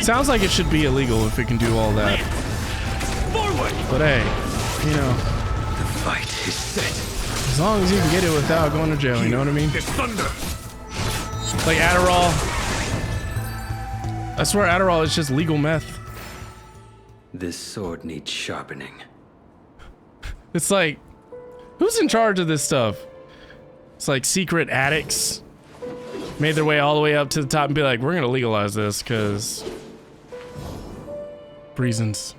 Speaker 1: Sounds like it should be illegal if it can do all that. But hey, you know.
Speaker 19: The fight is set.
Speaker 1: As long as you can get it without going to jail, you know what I mean?
Speaker 19: It's thunder.
Speaker 1: Like Adderall. I swear Adderall is just legal meth.
Speaker 19: This sword needs sharpening.
Speaker 1: It's like, who's in charge of this stuff? It's like secret addicts made their way all the way up to the top and be like, we're gonna legalize this because reasons.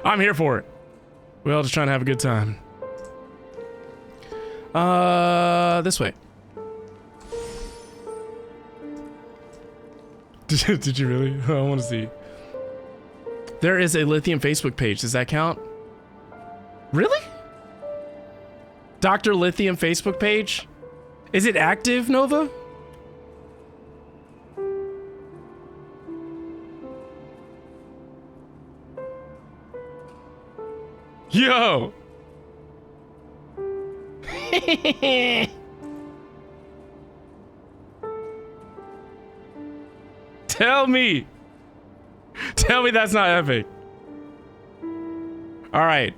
Speaker 1: I'm here for it. We're all just trying to have a good time. This way. Did you really? I want to see. There is a Lithium Facebook page. Does that count? Really? Dr. Lithium Facebook page? Is it active, Nova? Yo! Tell me that's not epic. All right.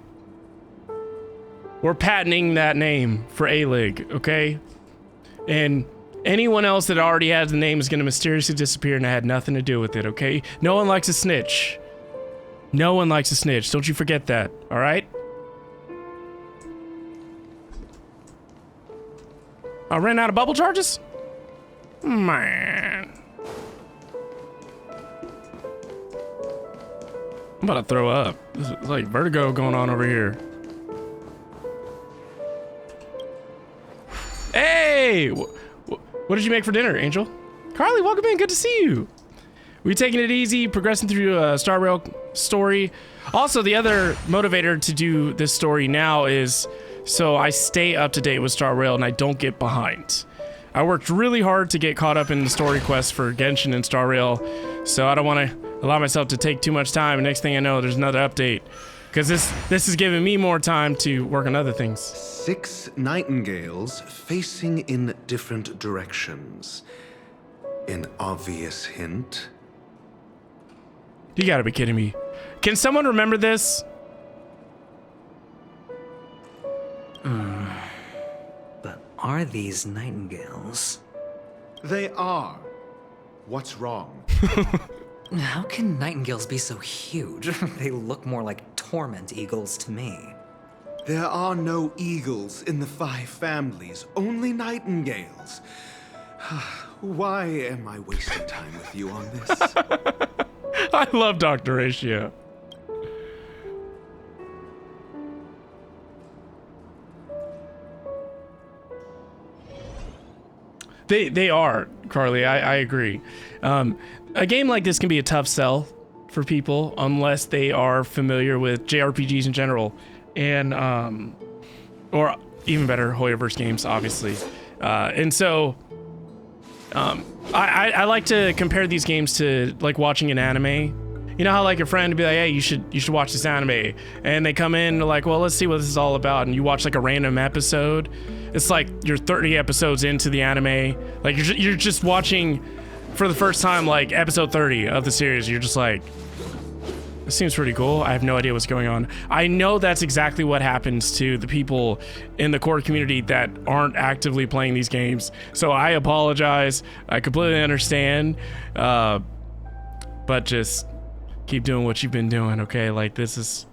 Speaker 1: We're patenting that name for A-Lig, okay? And anyone else that already has the name is going to mysteriously disappear and I had nothing to do with it, okay? No one likes a snitch. No one likes a snitch. Don't you forget that, all right? I ran out of bubble charges? Man. I'm about to throw up. This is like vertigo going on over here. Hey! What did you make for dinner, Angel? Carly, welcome in. Good to see you. We're taking it easy, progressing through a Star Rail story. Also, the other motivator to do this story now is so I stay up to date with Star Rail and I don't get behind. I worked really hard to get caught up in the story quests for Genshin and Star Rail, so I don't want to allow myself to take too much time. And next thing I know, there's another update. Because this is giving me more time to work on other things.
Speaker 18: 6 nightingales facing in different directions. An obvious hint.
Speaker 1: You gotta be kidding me. Can someone remember this?
Speaker 4: But are these nightingales?
Speaker 18: They are. What's wrong?
Speaker 4: How can nightingales be so huge? They look more like torment eagles to me.
Speaker 18: There are no eagles in the 5 families, only nightingales. Why am I wasting time with you on this?
Speaker 1: I love Dr. Ratio. They are, Carly. I agree. A game like this can be a tough sell for people unless they are familiar with JRPGs in general, and or even better, Hoyoverse games, obviously. And so I like to compare these games to like watching an anime. You know how like a friend would be like, hey, you should watch this anime, and they come in like, well, let's see what this is all about, and you watch like a random episode. It's like you're 30 episodes into the anime, like you're just watching for the first time like episode 30 of the series. You're just like, this seems pretty cool. I have no idea what's going on. I know that's exactly what happens to the people in the core community that aren't actively playing these games. So I apologize. I completely understand. But just keep doing what you've been doing, okay? Like, this is...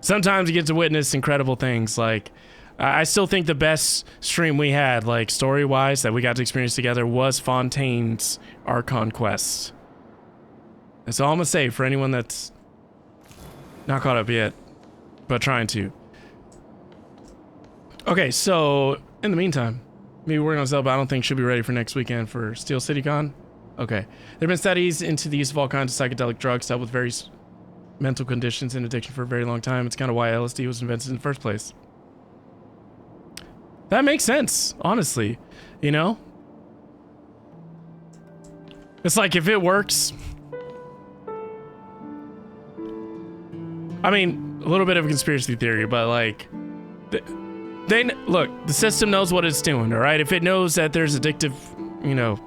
Speaker 1: Sometimes you get to witness incredible things. Like, I still think the best stream we had, like, story-wise, that we got to experience together was Fontaine's Archon Quest. That's all I'm gonna say for anyone that's not caught up yet, but trying to. Okay, so in the meantime, maybe working on Zelda, I don't think should be ready for next weekend for Steel City Con. Okay. There have been studies into the use of all kinds of psychedelic drugs to help with various mental conditions and addiction for a very long time. It's kind of why LSD was invented in the first place. That makes sense, honestly. You know? It's like, if it works... I mean, a little bit of a conspiracy theory, but like, look, the system knows what it's doing, all right? If it knows that there's addictive, you know,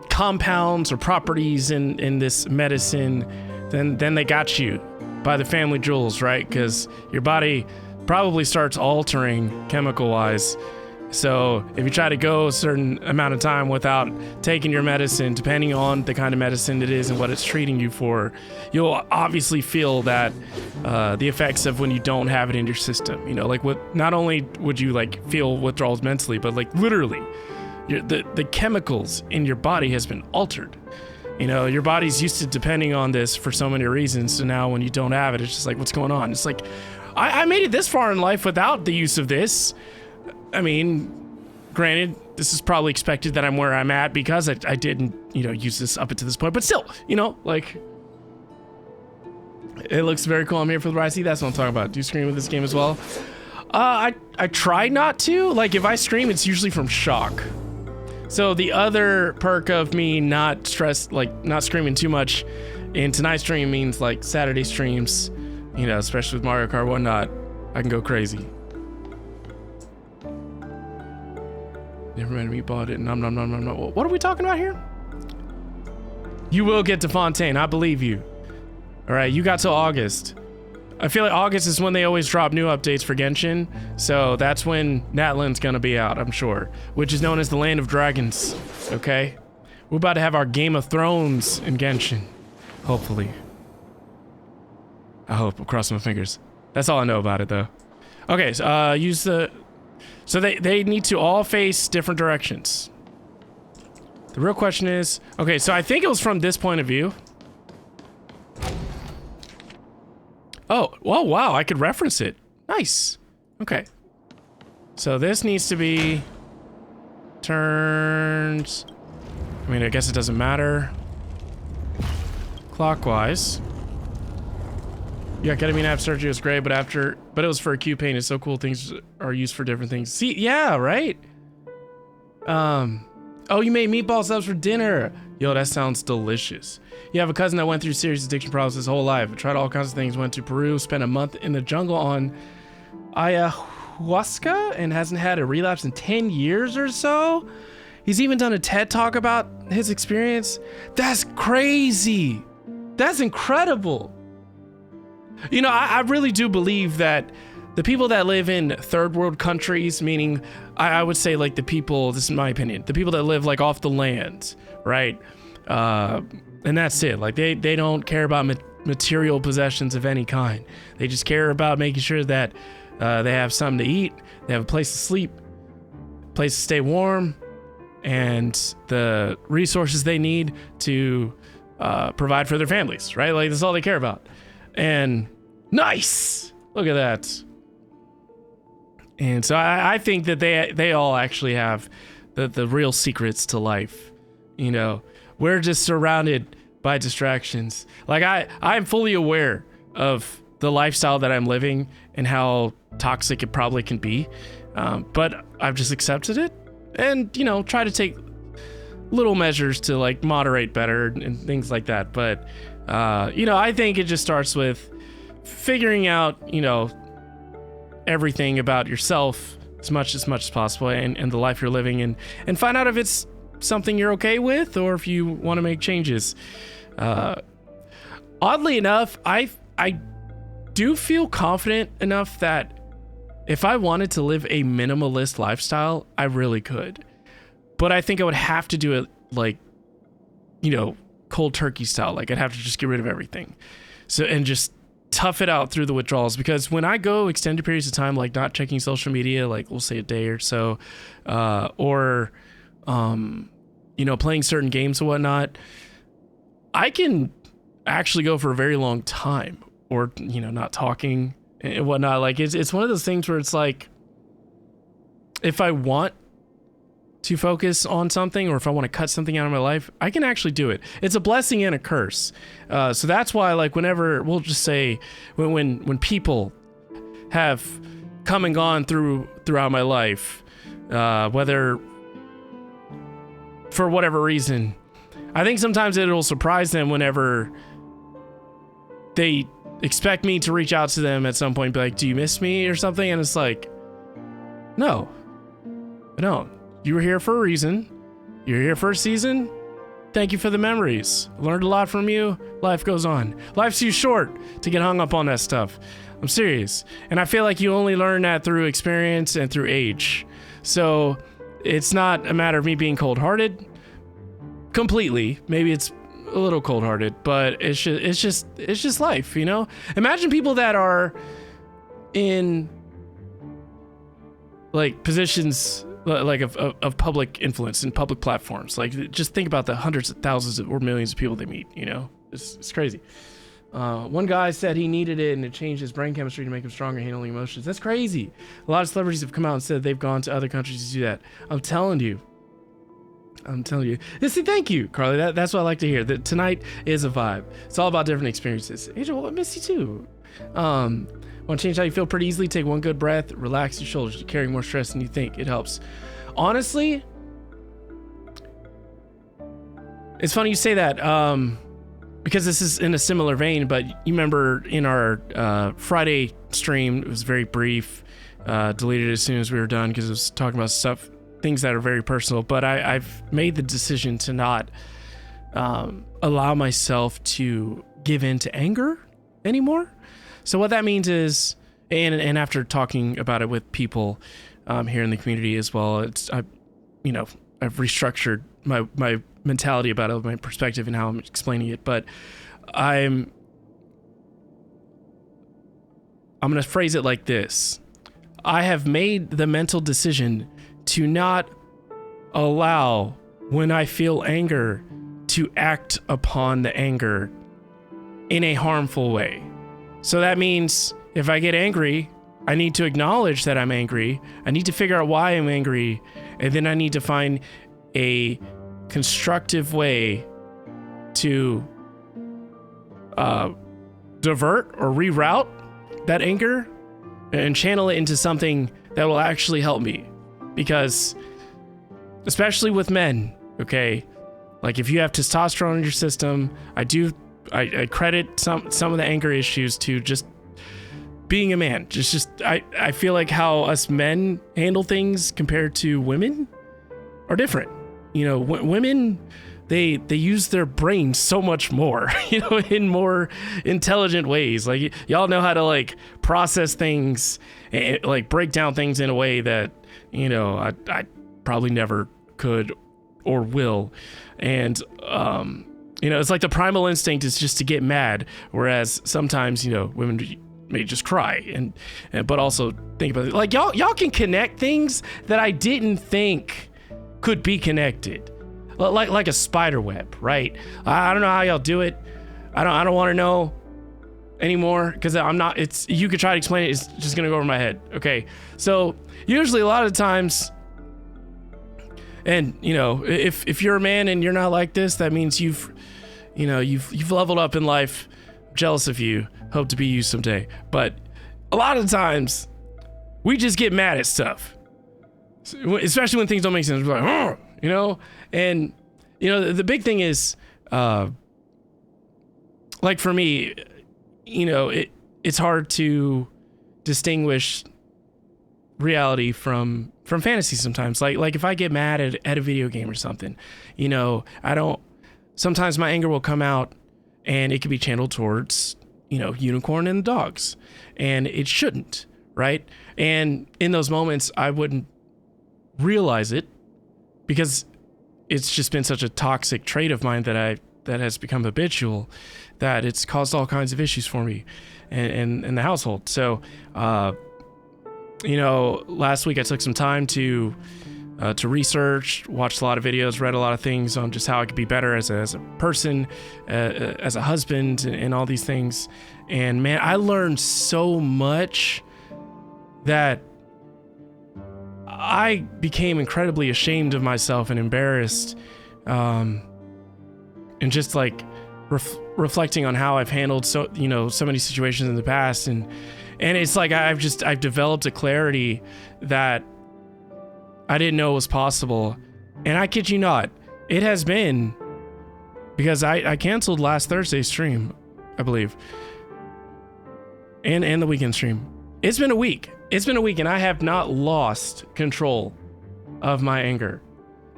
Speaker 1: compounds or properties in this medicine, then they got you by the family jewels, right? Because your body probably starts altering chemical-wise. So if you try to go a certain amount of time without taking your medicine, depending on the kind of medicine it is and what it's treating you for, you'll obviously feel that the effects of when you don't have it in your system. You know, like not only would you like feel withdrawals mentally, but like literally, the chemicals in your body has been altered. You know, your body's used to depending on this for so many reasons. So now when you don't have it, it's just like, what's going on? It's like, I made it this far in life without the use of this. I mean, granted, this is probably expected that I'm where I'm at because I didn't, you know, use this up until this point. But still, you know, like, it looks very cool. I'm here for the ride. See, that's what I'm talking about. Do you scream with this game as well? I try not to. Like, if I scream, it's usually from shock. So the other perk of me not screaming too much in tonight's stream means like Saturday streams, you know, especially with Mario Kart and whatnot, I can go crazy. Never met a meatball, didn't. Nom nom nom nom nom. What are we talking about here? You will get to Fontaine, I believe you. All right, you got till August. I feel like August is when they always drop new updates for Genshin, so that's when Natlan's gonna be out, I'm sure, which is known as the Land of Dragons. Okay, we're about to have our Game of Thrones in Genshin, hopefully. I hope. I'm crossing my fingers. That's all I know about it, though. Okay, so use the. So they need to all face different directions. The real question is, okay, so I think it was from this point of view. Oh, wow, I could reference it. Nice. Okay. So this needs to be turned, I mean, I guess it doesn't matter. Clockwise. Yeah, ketamine app surgery was great, but it was for acute pain. It's so cool things are used for different things. See, yeah, right? Oh, you made meatball subs for dinner. Yo, that sounds delicious. You have a cousin that went through serious addiction problems his whole life. Tried all kinds of things, went to Peru, spent a month in the jungle on ayahuasca, and hasn't had a relapse in 10 years or so. He's even done a TED talk about his experience. That's crazy. That's incredible. You know, I really do believe that the people that live in third world countries, meaning I would say like the people, this is my opinion, the people that live like off the land, right? And that's it. Like they don't care about material possessions of any kind. They just care about making sure that they have something to eat, they have a place to sleep, a place to stay warm, and the resources they need to provide for their families, right? Like that's all they care about. And nice! Look at that. And so I think that they all actually have the real secrets to life. You know, we're just surrounded by distractions. Like I'm fully aware of the lifestyle that I'm living and how toxic it probably can be. But I've just accepted it and, you know, try to take little measures to like moderate better and things like that. But, you know, I think it just starts with figuring out, you know, everything about yourself as much as possible and the life you're living and find out if it's something you're okay with or if you want to make changes. Oddly enough, I do feel confident enough that if I wanted to live a minimalist lifestyle, I really could. But I think I would have to do it like, you know, cold turkey style. Like I'd have to just get rid of everything. So, and just tough it out through the withdrawals, because when I go extended periods of time, like not checking social media, like we'll say a day or so, or, you know, playing certain games and whatnot, I can actually go for a very long time, or, you know, not talking and whatnot. Like it's one of those things where it's like, if I want to focus on something or if I want to cut something out of my life, I can actually do it. It's a blessing and a curse. So that's why, like, whenever, we'll just say when people have come and gone throughout my life, whether for whatever reason, I think sometimes it'll surprise them whenever they expect me to reach out to them at some point and be like, do you miss me or something? And it's like, no, I don't. You were here for a reason. You're here for a season. Thank you for the memories. Learned a lot from you. Life goes on. Life's too short to get hung up on that stuff. I'm serious. And I feel like you only learn that through experience and through age. So it's not a matter of me being cold-hearted completely. Maybe it's a little cold-hearted, but it's just life, you know? Imagine people that are in like positions like of public influence and public platforms. Like, just think about the hundreds of thousands or millions of people they meet, you know? It's crazy. One guy said he needed it and it changed his brain chemistry to make him stronger handling emotions. That's crazy. A lot of celebrities have come out and said they've gone to other countries to do that. I'm telling you. See, thank you, Carly. That's what I like to hear. That tonight is a vibe. It's all about different experiences. Angel, well, I miss you too. Want to change how you feel pretty easily? Take one good breath, relax your shoulders. You're carrying more stress than you think. It helps. Honestly, it's funny you say that, because this is in a similar vein, but you remember in our Friday stream, it was very brief, deleted as soon as we were done because it was talking about things that are very personal, but I've made the decision to not allow myself to give in to anger anymore. So what that means is, and after talking about it with people here in the community as well, I've restructured my mentality about it, my perspective and how I'm explaining it. But I'm going to phrase it like this. I have made the mental decision to not allow, when I feel anger, to act upon the anger in a harmful way. So that means if I get angry, I need to acknowledge that I'm angry. I need to figure out why I'm angry. And then I need to find a constructive way to divert or reroute that anger and channel it into something that will actually help me. Because especially with men, okay, like if you have testosterone in your system, I credit some of the anger issues to just being a man. I feel like how us men handle things compared to women are different. You know, women, they use their brains so much more, you know, in more intelligent ways. Like, y'all know how to like process things and like break down things in a way that, you know, I probably never could or will. And you know, it's like the primal instinct is just to get mad, whereas sometimes, you know, women may just cry but also think about it. Like, y'all can connect things that I didn't think could be connected, like a spider web, right? I don't know how y'all do it. I don't want to know. anymore because I'm not. It's you could try to explain it. It's just gonna go over my head. Okay, so usually a lot of times, and you know, if you're a man and you're not like this, that means you've leveled up in life. Jealous of you. Hope to be you someday. But a lot of times, we just get mad at stuff, especially when things don't make sense. We're like, oh, you know, and you know the big thing is, like for me, you know, it's hard to distinguish reality from fantasy sometimes. Like if I get mad at a video game or something, you know, sometimes my anger will come out and it can be channeled towards, you know, unicorn and dogs, and it shouldn't, right? And in those moments I wouldn't realize it because it's just been such a toxic trait of mine that has become habitual, that it's caused all kinds of issues for me and in the household. So, you know, last week I took some time to research, watched a lot of videos, read a lot of things on just how I could be better as a person, as a husband, and all these things. And man, I learned so much that I became incredibly ashamed of myself and embarrassed, and just like reflecting on how I've handled so many situations in the past, and it's like I've developed a clarity that I didn't know was possible. And I kid you not, it has been, because I canceled last Thursday's stream, I believe, and the weekend stream. It's been a week, and I have not lost control of my anger.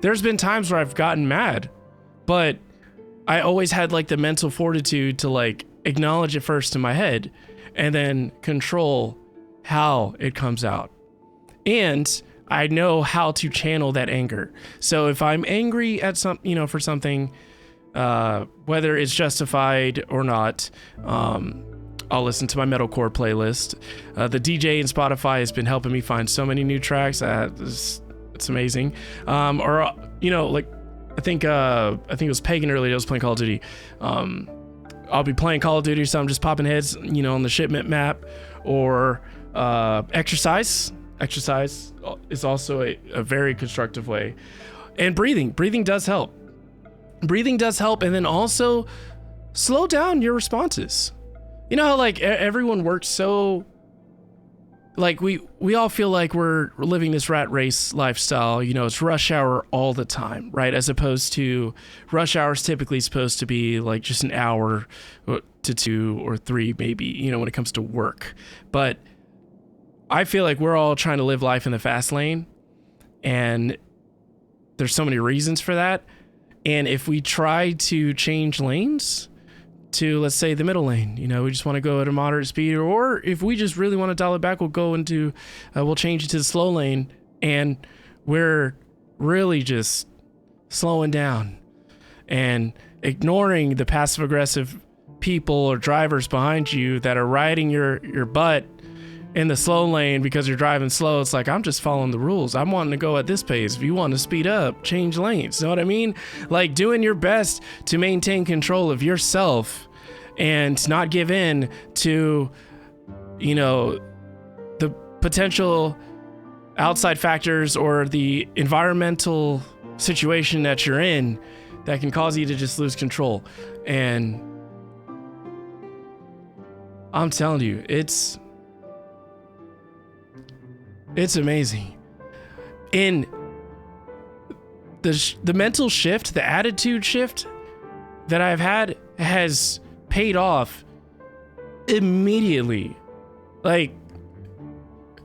Speaker 1: There's been times where I've gotten mad, but I always had like the mental fortitude to like acknowledge it first in my head and then control how it comes out. And I know how to channel that anger. So if I'm angry at for something, whether it's justified or not, I'll listen to my metalcore playlist. The DJ in Spotify has been helping me find so many new tracks. It's amazing. Or you know, like I think it was Pagan earlier. I was playing Call of Duty. I'll be playing Call of Duty, so I'm just popping heads, you know, on the shipment map, or exercise. Exercise is also a very constructive way. And breathing does help. Breathing does help, and then also slow down your responses. You know how like everyone works so, like we all feel like we're living this rat race lifestyle. You know, it's rush hour all the time, right? As opposed to rush hour is typically supposed to be like just an hour to 2 or 3 maybe, you know, when it comes to work. But I feel like we're all trying to live life in the fast lane, and there's so many reasons for that. And if we try to change lanes to, let's say, the middle lane, you know, we just want to go at a moderate speed, or if we just really want to dial it back, we'll change it to the slow lane, and we're really just slowing down and ignoring the passive aggressive people or drivers behind you that are riding your butt in the slow lane because you're driving slow. It's like, I'm just following the rules. I'm wanting to go at this pace. If you want to speed up, change lanes. You know what I mean? Like doing your best to maintain control of yourself and not give in to, you know, the potential outside factors or the environmental situation that you're in that can cause you to just lose control. And I'm telling you, it's amazing. In the mental shift, the attitude shift that I've had has paid off immediately. Like,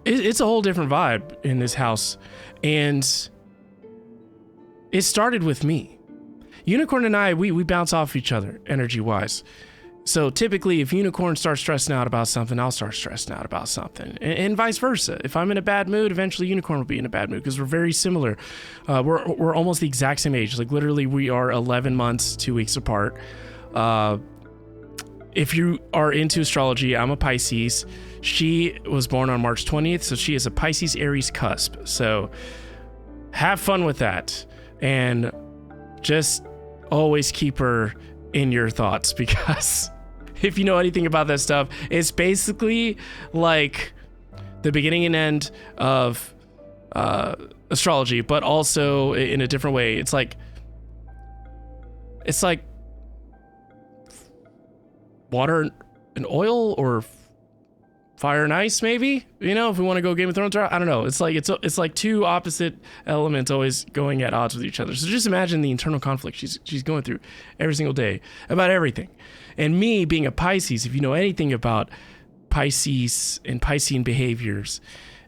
Speaker 1: it's a whole different vibe in this house. And it started with me. Unicorn and I, we bounce off each other energy-wise. So typically, if Unicorn starts stressing out about something, I'll start stressing out about something, and vice versa. If I'm in a bad mood, eventually Unicorn will be in a bad mood because we're very similar. We're almost the exact same age. Like literally, we are 11 months, 2 weeks apart. If you are into astrology, I'm a Pisces. She was born on March 20th, so she is a Pisces Aries cusp. So have fun with that, and just always keep her in your thoughts, because if you know anything about that stuff, it's basically like the beginning and end of astrology, but also in a different way. It's like water and oil, or fire and ice, maybe, you know, if we want to go Game of Thrones route. I don't know. It's like two opposite elements always going at odds with each other. So just imagine the internal conflict she's going through every single day about everything. And me being a Pisces, if you know anything about Pisces and Piscean behaviors,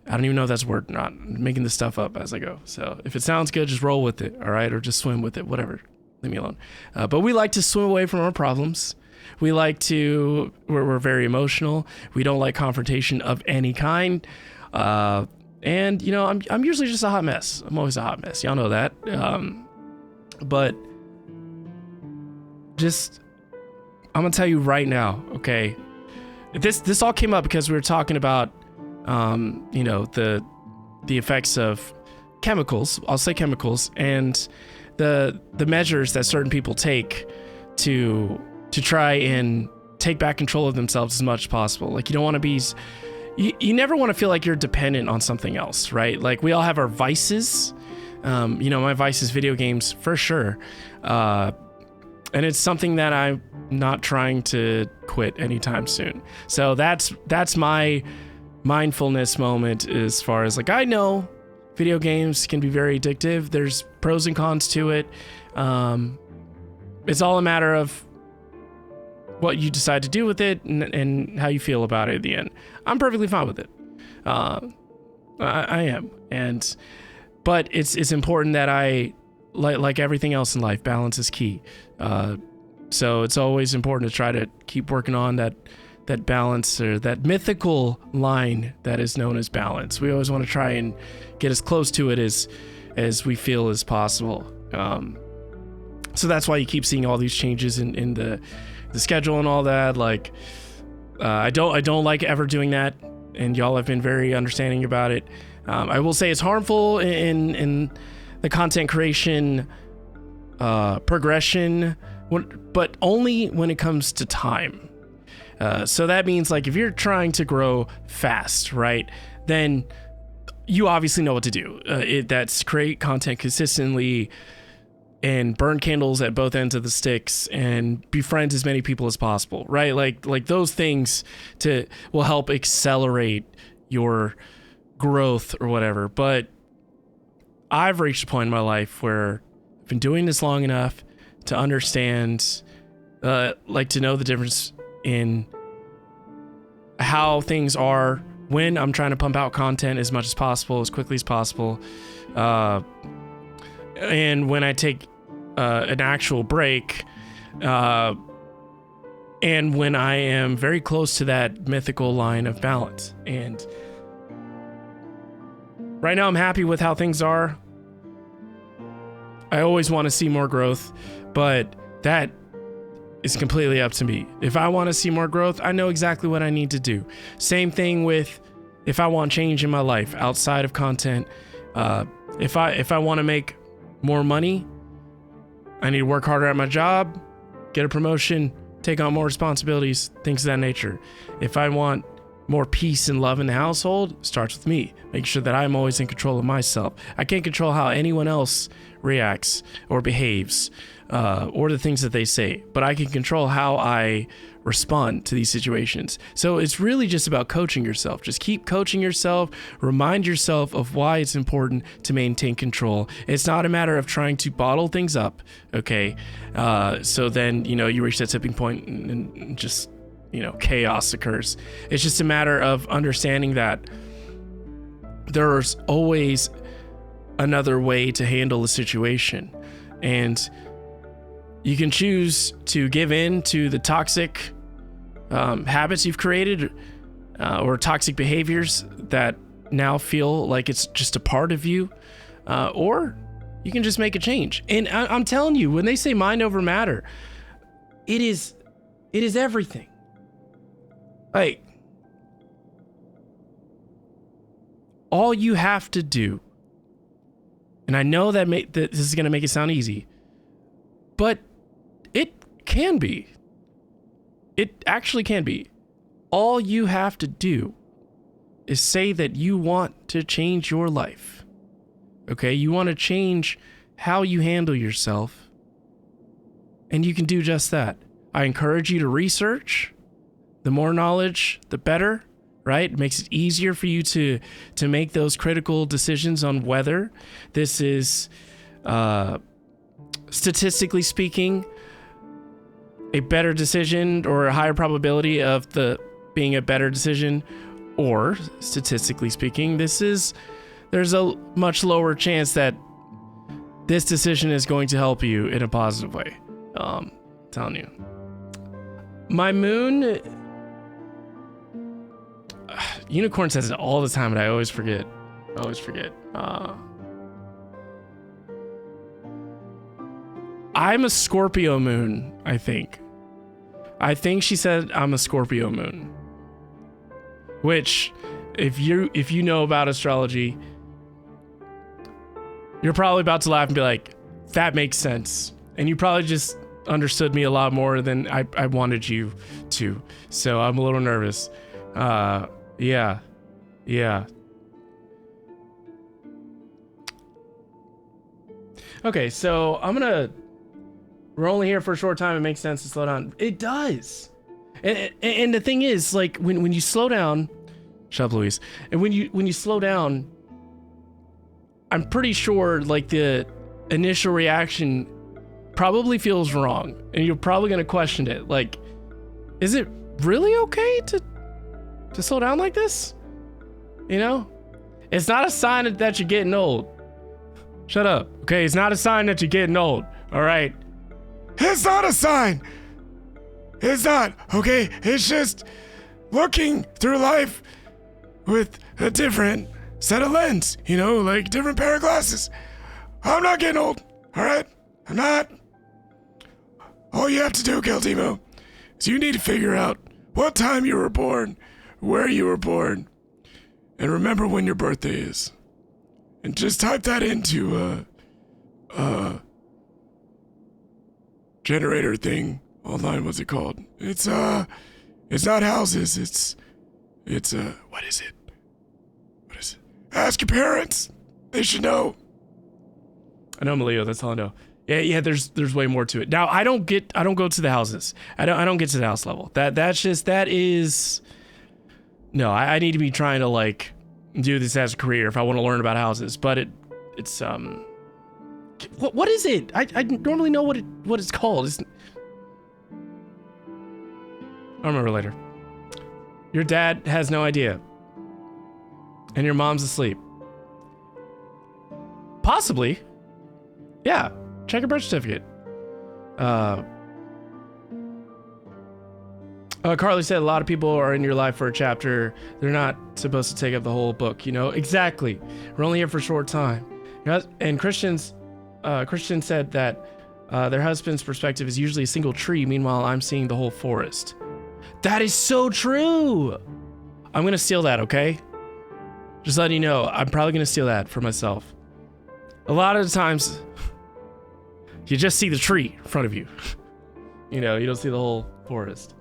Speaker 1: I don't even know if that's a word or not. I'm making this stuff up as I go. So if it sounds good, just roll with it, all right? Or just swim with it, whatever. Leave me alone. But we like to swim away from our problems. We like to, we're very emotional. We don't like confrontation of any kind. And, you know, I'm usually just a hot mess. I'm always a hot mess. Y'all know that. But just, I'm going to tell you right now, okay? This all came up because we were talking about, you know, the effects of chemicals. I'll say chemicals, and the measures that certain people take to try and take back control of themselves as much as possible. Like, you don't want to be, you never want to feel like you're dependent on something else, right? Like, we all have our vices. You know, my vice is video games for sure. And it's something that I'm not trying to quit anytime soon. So that's my mindfulness moment, as far as, like, I know video games can be very addictive. There's pros and cons to it. It's all a matter of what you decide to do with it and how you feel about it at the end. I'm perfectly fine with it. I am. But it's important that I, like everything else in life, balance is key. So it's always important to try to keep working on that balance, or that mythical line that is known as balance. We always want to try and get as close to it as we feel is possible. So that's why you keep seeing all these changes in the schedule and all that. Like, I don't like ever doing that, and y'all have been very understanding about it. I will say it's harmful in the content creation progression, but only when it comes to time. So that means, like, if you're trying to grow fast, right, then you obviously know what to do. That's create content consistently and burn candles at both ends of the sticks and befriend as many people as possible, right? Like those things will help accelerate your growth or whatever. But I've reached a point in my life where I've been doing this long enough to understand, like, to know the difference in how things are when I'm trying to pump out content as much as possible, as quickly as possible, and when I take an actual break, and when I am very close to that mythical line of balance. And right now I'm happy with how things are. I always want to see more growth, but that is completely up to me. If I want to see more growth, I know exactly what I need to do. Same thing with if I want change in my life outside of content. If I want to make more money, I need to work harder at my job, get a promotion, take on more responsibilities, things of that nature. If I want more peace and love in the household, it starts with me. Make sure that I'm always in control of myself. I can't control how anyone else reacts or behaves, or the things that they say, but I can control how I respond to these situations. So it's really just about coaching yourself. Just keep coaching yourself. Remind yourself of why it's important to maintain control. It's not a matter of trying to bottle things up, okay? So then, you know, you reach that tipping point and just, you know, chaos occurs. It's just a matter of understanding that there's always another way to handle a situation. And you can choose to give in to the toxic habits you've created, or toxic behaviors that now feel like it's just a part of you, or you can just make a change. And I'm telling you, when they say mind over matter, it is everything. Like, all you have to do, and I know that this is going to make it sound easy, but it can be. It actually can be. All you have to do is say that you want to change your life. Okay? You want to change how you handle yourself. And you can do just that. I encourage you to research. The more knowledge, the better, right? It makes it easier for you to make those critical decisions on whether this is, statistically speaking, a better decision or a higher probability of the being a better decision, or statistically speaking, there's a much lower chance that this decision is going to help you in a positive way. Telling you. My moon, Unicorn says it all the time and I always forget. I'm a Scorpio moon, I think. I think she said I'm a Scorpio moon. Which, if you know about astrology, you're probably about to laugh and be like, that makes sense. And you probably just understood me a lot more than I wanted you to. So I'm a little nervous. Yeah. Okay, so we're only here for a short time. It makes sense to slow down. It does. And the thing is, like, when you slow down, shut up, Louise. And when you slow down, I'm pretty sure, like, the initial reaction probably feels wrong. And you're probably going to question it. Like, is it really okay to slow down like this? You know? It's not a sign that you're getting old. Shut up. Okay, it's not a sign that you're getting old. All right?
Speaker 5: It's not a sign. It's not, okay? It's just looking through life with a different set of lens, you know, like different pair of glasses. I'm not getting old, all right? I'm not. All you have to do, Keltimo, is you need to figure out what time you were born, where you were born, and remember when your birthday is. And just type that into generator thing online. What's it called? It's not houses. It's what is it? Ask your parents. They should know.
Speaker 1: I know I'm a Leo, that's all I know. Yeah, there's way more to it. Now, I don't go to the houses. I don't get to the house level. No, I need to be trying to, like, do this as a career if I want to learn about houses. But it's what is it? I normally know what it's called. I'll remember later. Your dad has no idea. And your mom's asleep. Possibly. Yeah. Check your birth certificate. Carly said a lot of people are in your life for a chapter. They're not supposed to take up the whole book, you know? Exactly. We're only here for a short time. And Christian said that their husband's perspective is usually a single tree. Meanwhile, I'm seeing the whole forest. That is so true. I'm going to steal that, okay? Just letting you know, I'm probably going to steal that for myself. A lot of the times, you just see the tree in front of you. You know, you don't see the whole forest.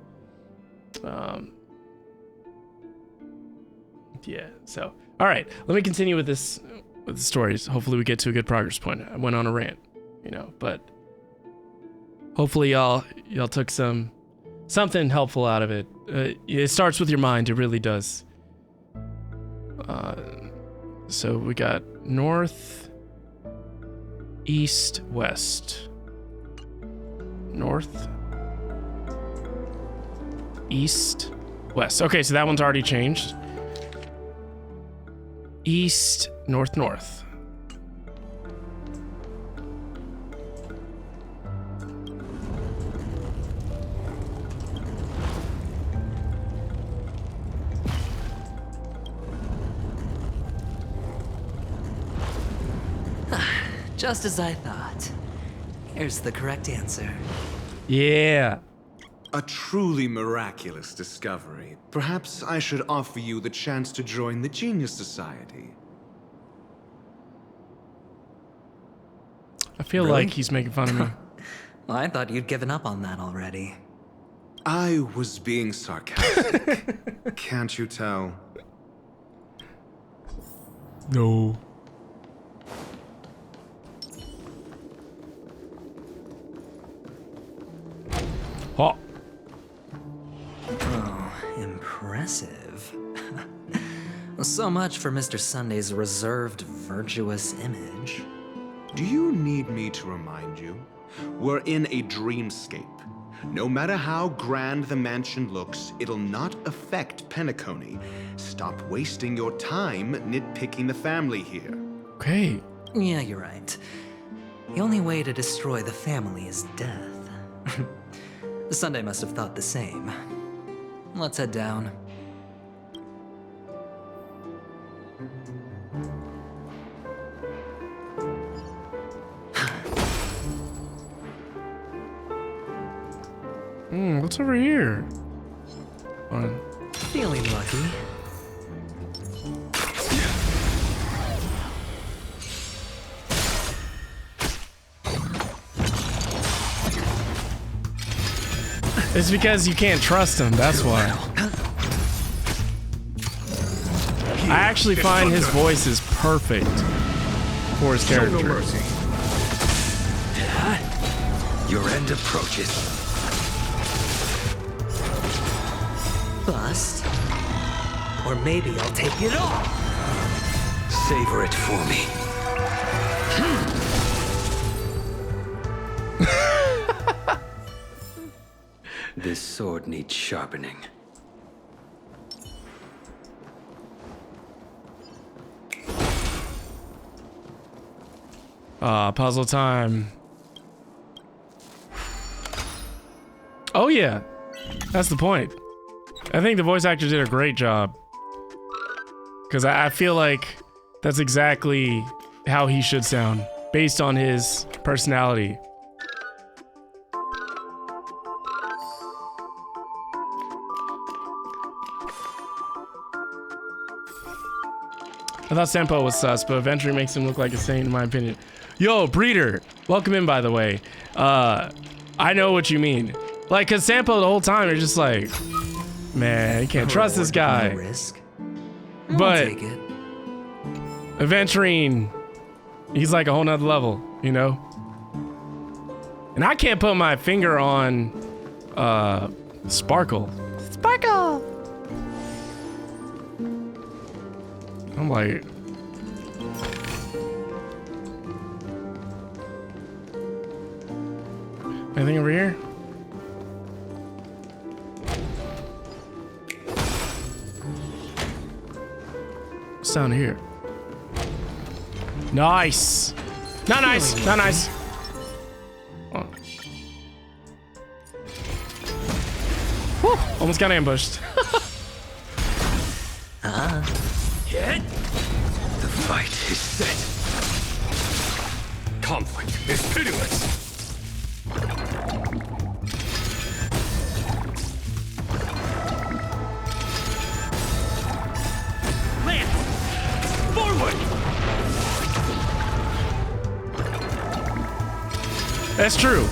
Speaker 1: Yeah, so. All right, let me continue with the stories. Hopefully we get to a good progress point. I went on a rant, you know, but hopefully y'all took something helpful out of it. It starts with your mind, it really does. So we got north, east, west. North, east, west. Okay, so that one's already changed. East, north, north.
Speaker 4: Just as I thought. Here's the correct answer.
Speaker 1: Yeah.
Speaker 18: A truly miraculous discovery. Perhaps I should offer you the chance to join the Genius Society.
Speaker 1: I feel like he's making fun of me.
Speaker 4: Well, I thought you'd given up on that already.
Speaker 18: I was being sarcastic. Can't you tell?
Speaker 1: No. Oh.
Speaker 4: Oh, impressive. So much for Mr. Sunday's reserved, virtuous image.
Speaker 18: Do you need me to remind you? We're in a dreamscape. No matter how grand the mansion looks, it'll not affect Penacony. Stop wasting your time nitpicking the family here.
Speaker 1: Okay.
Speaker 4: Yeah, you're right. The only way to destroy the family is death. Sunday must have thought the same. Let's head down.
Speaker 1: What's over here?
Speaker 4: Feeling lucky.
Speaker 1: It's because you can't trust him, that's why. I actually find his voice is perfect for his character.
Speaker 19: Show no mercy. Your end approaches.
Speaker 4: Bust. Or maybe I'll take it all.
Speaker 19: Savor it for me. This sword needs sharpening.
Speaker 1: Puzzle time. Oh yeah, that's the point. I think the voice actor did a great job. Because I feel like that's exactly how he should sound, based on his personality. I thought Senpo was sus, but eventually makes him look like a saint in my opinion. Yo, Breeder, welcome in by the way. I know what you mean. Like, cause Senpo the whole time you're just like, man, you can't trust this guy.
Speaker 4: Risk.
Speaker 1: But
Speaker 4: take it.
Speaker 1: Aventurine, he's like a whole nother level, you know? And I can't put my finger on Sparkle. Sparkle! I'm like, anything over here? What's down here? Nice! Not nice! Not nice! Oh. Whew, almost got ambushed.
Speaker 19: Hit. The fight is set. Conflict is pitiless.
Speaker 12: Lance! Forward!
Speaker 1: That's true.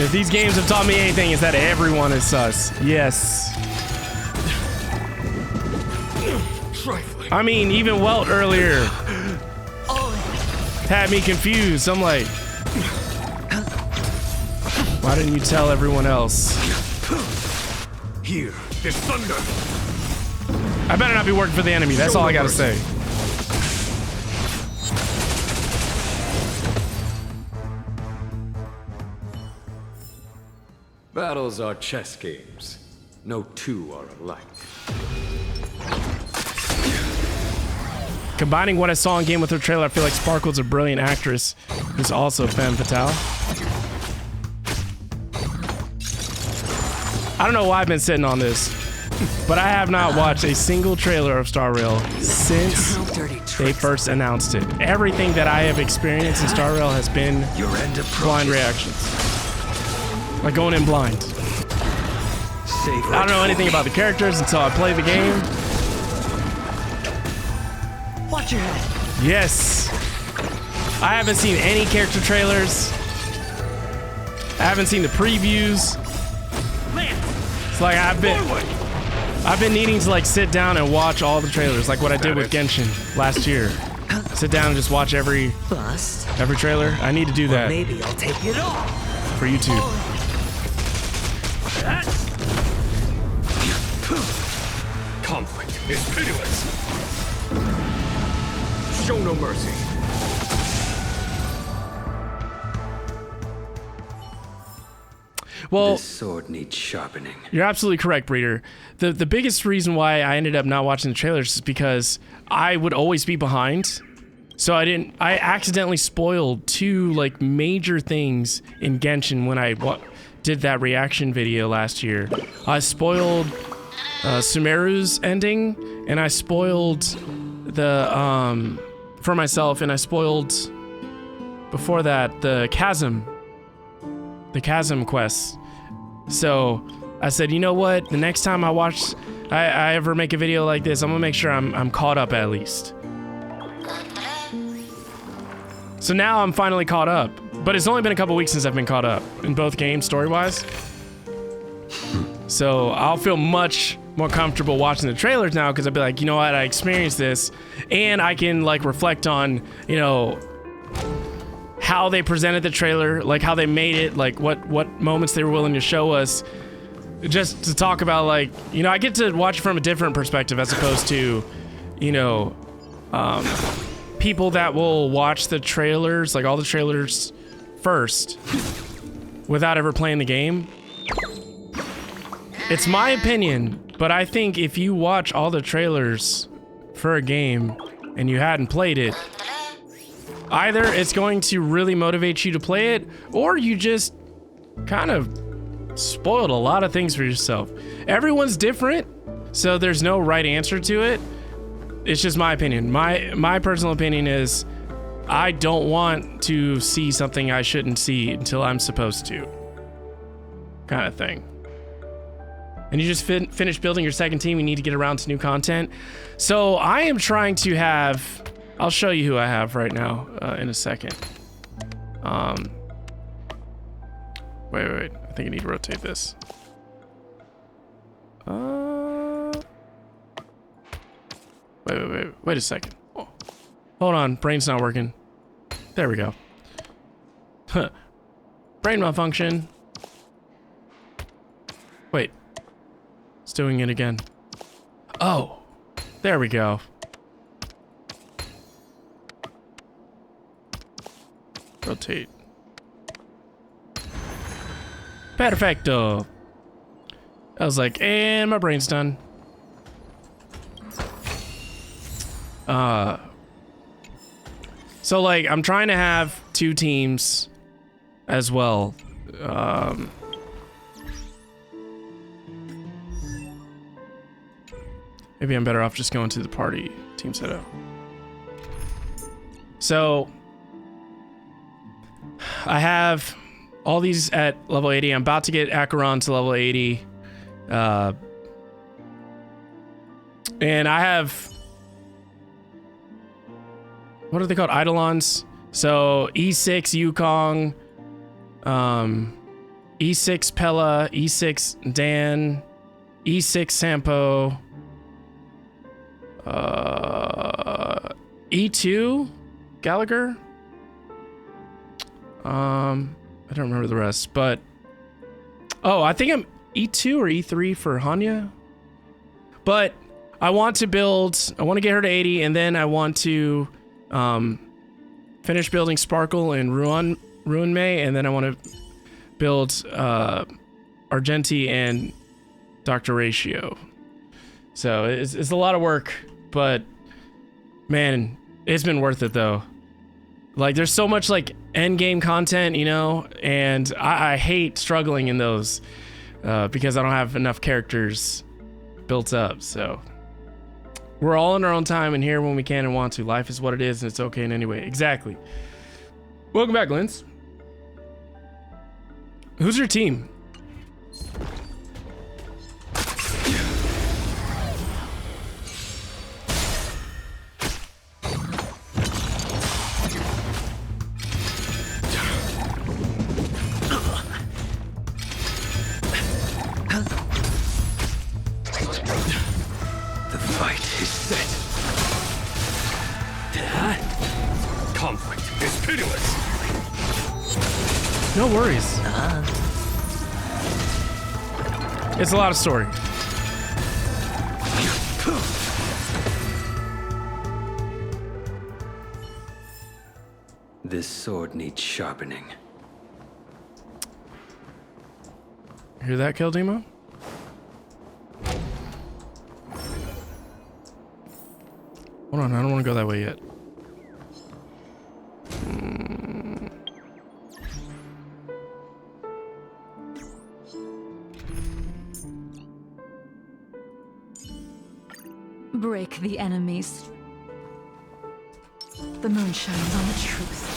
Speaker 1: If these games have taught me anything, it's that everyone is sus. Yes. I mean, even Welt earlier had me confused. I'm like, why didn't you tell everyone else?
Speaker 19: Here is thunder.
Speaker 1: I better not be working for the enemy. That's all I gotta say.
Speaker 21: Battles are chess games. No two are alike.
Speaker 1: Combining what I saw in game with her trailer, I feel like Sparkle's a brilliant actress who's also femme fatale. I don't know why I've been sitting on this, but I have not watched a single trailer of Star Rail since they first announced it. Everything that I have experienced in Star Rail has been blind reactions. Like going in blind. I don't know anything about the characters until I play the game.
Speaker 4: Watch your head.
Speaker 1: Yes. I haven't seen any character trailers. I haven't seen the previews.
Speaker 12: Lance!
Speaker 1: It's like I've been needing to like sit down and watch all the trailers, like what I did with Genshin last year. Sit down and just watch every trailer. I need to do that.
Speaker 4: Maybe I'll take it all
Speaker 1: for YouTube.
Speaker 19: Conflict is pitiless. Show no mercy.
Speaker 1: Well,
Speaker 19: this sword needs sharpening.
Speaker 1: You're absolutely correct, Breeder. The biggest reason why I ended up not watching the trailers is because I would always be behind. So I accidentally spoiled 2 like major things in Genshin when I did that reaction video last year. I spoiled Sumeru's ending, and I spoiled the for myself, and I spoiled before that the chasm quests. So I said, you know what? The next time I ever make a video like this, I'm gonna make sure I'm caught up at least. So now I'm finally caught up, but it's only been a couple weeks since I've been caught up in both games story-wise. So I'll feel much more comfortable watching the trailers now because I'll be like, you know what? I experienced this, and I can like reflect on, you know, how they presented the trailer, like how they made it, like what moments they were willing to show us, just to talk about, like, you know, I get to watch it from a different perspective as opposed to, you know, people that will watch the trailers, like all the trailers first, without ever playing the game. It's my opinion, but I think if you watch all the trailers for a game and you hadn't played it, either it's going to really motivate you to play it, or you just kind of spoiled a lot of things for yourself. Everyone's different, so there's no right answer to it. It's just my opinion. My personal opinion is I don't want to see something I shouldn't see until I'm supposed to, kind of thing. And you just finish building your second team. You need to get around to new content. So I am trying to have... I'll show you who I have right now in a second. Wait. I think I need to rotate this. Wait a second. Oh. Hold on, brain's not working. There we go. Huh. Brain malfunction. Wait. It's doing it again. Oh, there we go. Rotate. Perfecto. I was like, and my brain's done. So like, I'm trying to have 2 teams as well. Maybe I'm better off just going to the party team setup. So I have all these at level 80. I'm about to get Acheron to level 80. And I have... what are they called? Eidolons. So E6 Yukong, E6 Pella, E6 Dan, E6 Sampo, E2 Gallagher. I don't remember the rest, but I think I'm E2 or E3 for Hanya. But I want to get her to 80, and then I want to finish building Sparkle and Ruin May, and then I want to build Argenti and Dr. Ratio. So it's a lot of work, but man, it's been worth it though. Like, there's so much like end game content, you know, and I hate struggling in those because I don't have enough characters built up. So we're all in our own time and here when we can and want to. Life is what it is, and it's okay in any way. Exactly. Welcome back, Linz. Who's your team? No worries. It's a lot of story.
Speaker 19: This sword needs sharpening.
Speaker 1: Hear that, Kill Demo? Hold on, I don't want to go that way yet.
Speaker 7: Break the enemies. The moon shines on the truth.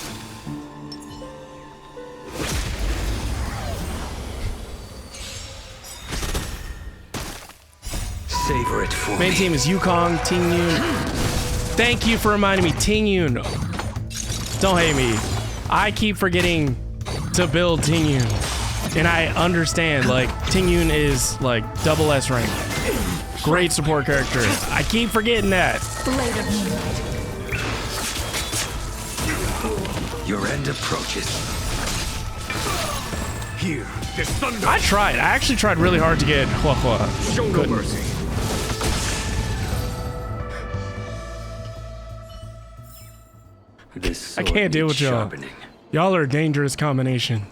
Speaker 19: Savor it for
Speaker 1: Main
Speaker 19: me.
Speaker 1: team is Yukong, Ting Yun. Thank you for reminding me, Ting Yun. Don't hate me. I keep forgetting to build Ting Yun. And I understand, like, Ting Yun is, like, double S rank. Great support character. I keep forgetting that.
Speaker 7: Blade of moonlight.
Speaker 19: Your end approaches. Here, this thunder.
Speaker 1: I tried. I actually tried really hard to get Hua Hua.
Speaker 19: Show no mercy.
Speaker 1: I can't deal with y'all. Y'all are a dangerous combination.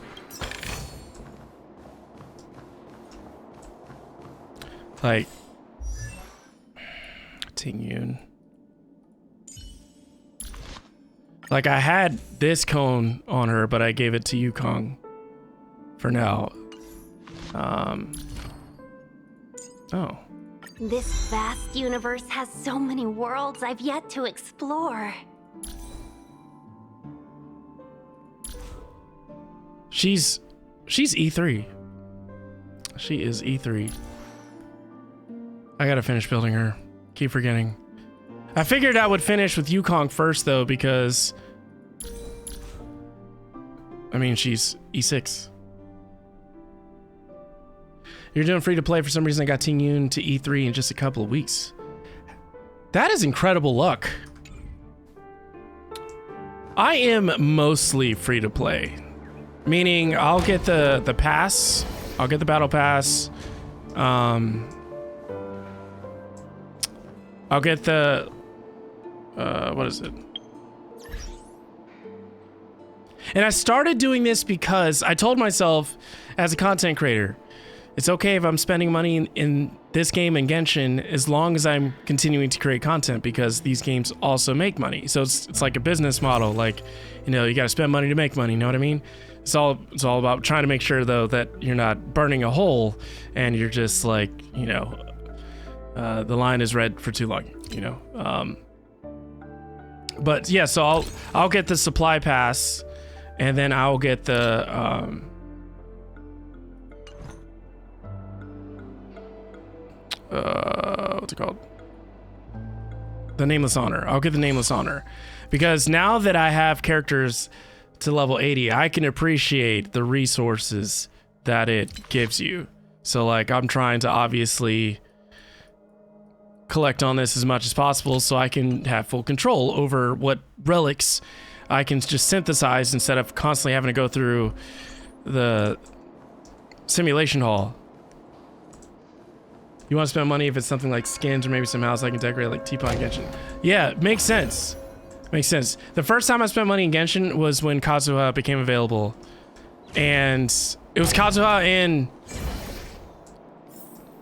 Speaker 1: Like, Ting Yun. Like, I had this cone on her, but I gave it to Yukong for now. Oh.
Speaker 9: This vast universe has so many worlds I've yet to explore.
Speaker 1: She's E3. She is E3. I gotta finish building her. Keep forgetting. I figured I would finish with Yukong first though, because I mean, she's E6. You're doing free to play. For some reason I got Ting Yun to E3 in just a couple of weeks. That is incredible luck. I am mostly free to play. Meaning I'll get the pass. I'll get the battle pass. I'll get the what is it? And I started doing this because I told myself as a content creator, it's okay if I'm spending money in this game and Genshin as long as I'm continuing to create content, because these games also make money. So it's like a business model. Like, you know, you got to spend money to make money. You know what I mean? It's all about trying to make sure though that you're not burning a hole and you're just like, you know, the line is read for too long, you know. But yeah, so I'll get the supply pass, and then I'll get the what's it called? The Nameless Honor. I'll get the Nameless Honor, because now that I have characters to level 80, I can appreciate the resources that it gives you. So like, I'm trying to obviously collect on this as much as possible so I can have full control over what relics I can just synthesize instead of constantly having to go through the simulation hall. You want to spend money if it's something like skins or maybe some house I can decorate like Teapot Genshin. Yeah, makes sense. Makes sense. The first time I spent money in Genshin was when Kazuha became available. And it was Kazuha and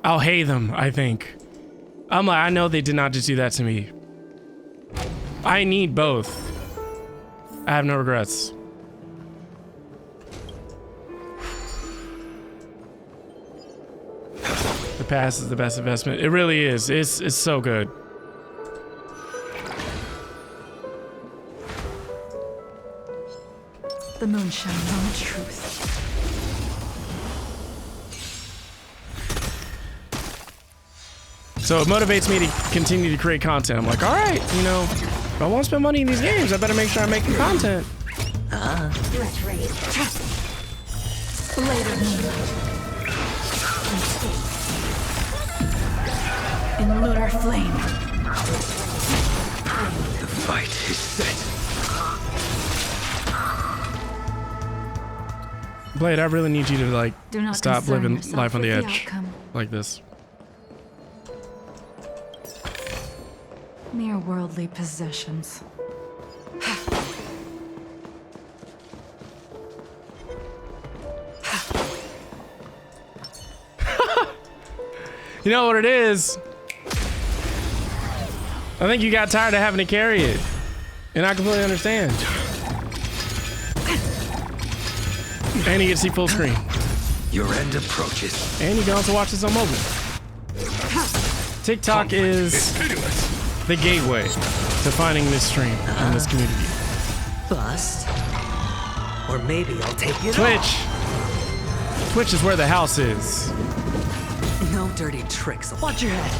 Speaker 1: Alhaitham, I think. I'm like, I know they did not just do that to me. I need both. I have no regrets. The pass is the best investment. It really is. It's so good.
Speaker 7: The moon shines on the truth.
Speaker 1: So it motivates me to continue to create content. I'm like, all right, you know, if I want to spend money in these games, I better make sure I'm making content.
Speaker 7: Let's raise. Blade of moonlight. In lunar flame.
Speaker 19: The fight is set.
Speaker 1: Blade, I really need you to like
Speaker 7: Do not
Speaker 1: stop
Speaker 7: concern
Speaker 1: living
Speaker 7: yourself
Speaker 1: life on the
Speaker 7: with
Speaker 1: edge
Speaker 7: outcome.
Speaker 1: like this.
Speaker 7: Mere worldly possessions.
Speaker 1: You know what it is? I think you got tired of having to carry it. And I completely understand. And you get to see full screen.
Speaker 19: Your end approaches.
Speaker 1: And you can also watch this on mobile. TikTok is the gateway to finding this stream and this community.
Speaker 4: Bust. Or maybe I'll take you
Speaker 1: Twitch. Twitch is where the house is.
Speaker 4: No dirty tricks. Watch your head.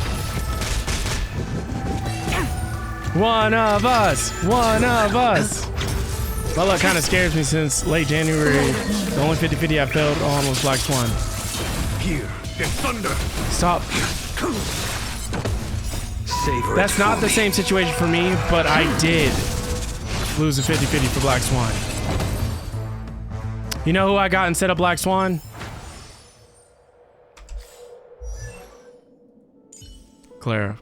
Speaker 1: One of us. One of us. My luck kind of scares me since late January. The only 50-50 I failed on was Black Swan.
Speaker 19: Here, get thunder.
Speaker 1: Stop.
Speaker 19: Savor
Speaker 1: That's not the same situation for me, but I did lose a 50-50 for Black Swan. You know who I got instead of Black Swan? Clara.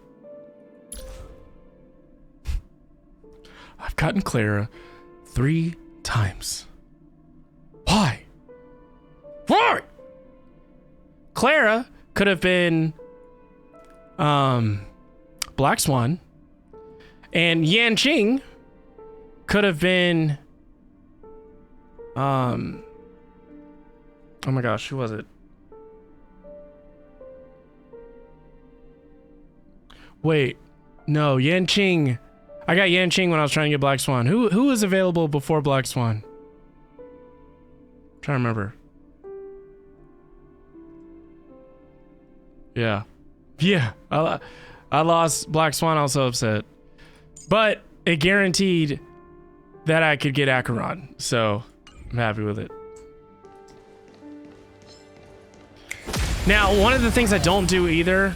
Speaker 1: I've gotten Clara 3 times. Why? Why? Clara could have been Black Swan, and Yan Qing could have been oh my gosh, who was it? Wait, no, Yan Qing. I got Yan Qing when I was trying to get Black Swan. Who was available before Black Swan? I'm trying to remember. Yeah. Yeah. I lost Black Swan, I was so upset. But it guaranteed that I could get Acheron, so I'm happy with it. Now, one of the things I don't do either,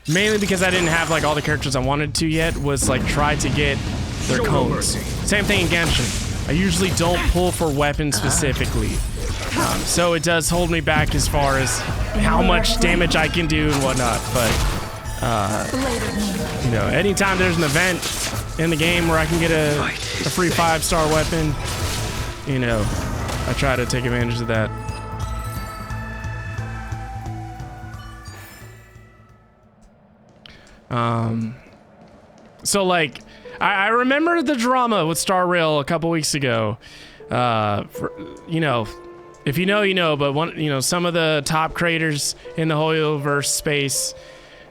Speaker 1: mainly because I didn't have like all the characters I wanted to yet, was like try to get their cones. Same thing in Genshin. I usually don't pull for weapons specifically. So it does hold me back as far as how much damage I can do and whatnot, but you know, anytime there's an event in the game where I can get a free 5-star weapon, you know, I try to take advantage of that. So like, I remember the drama with Star Rail a couple weeks ago. You know, if you know, you know, but some of the top creators in the Hoyoverse space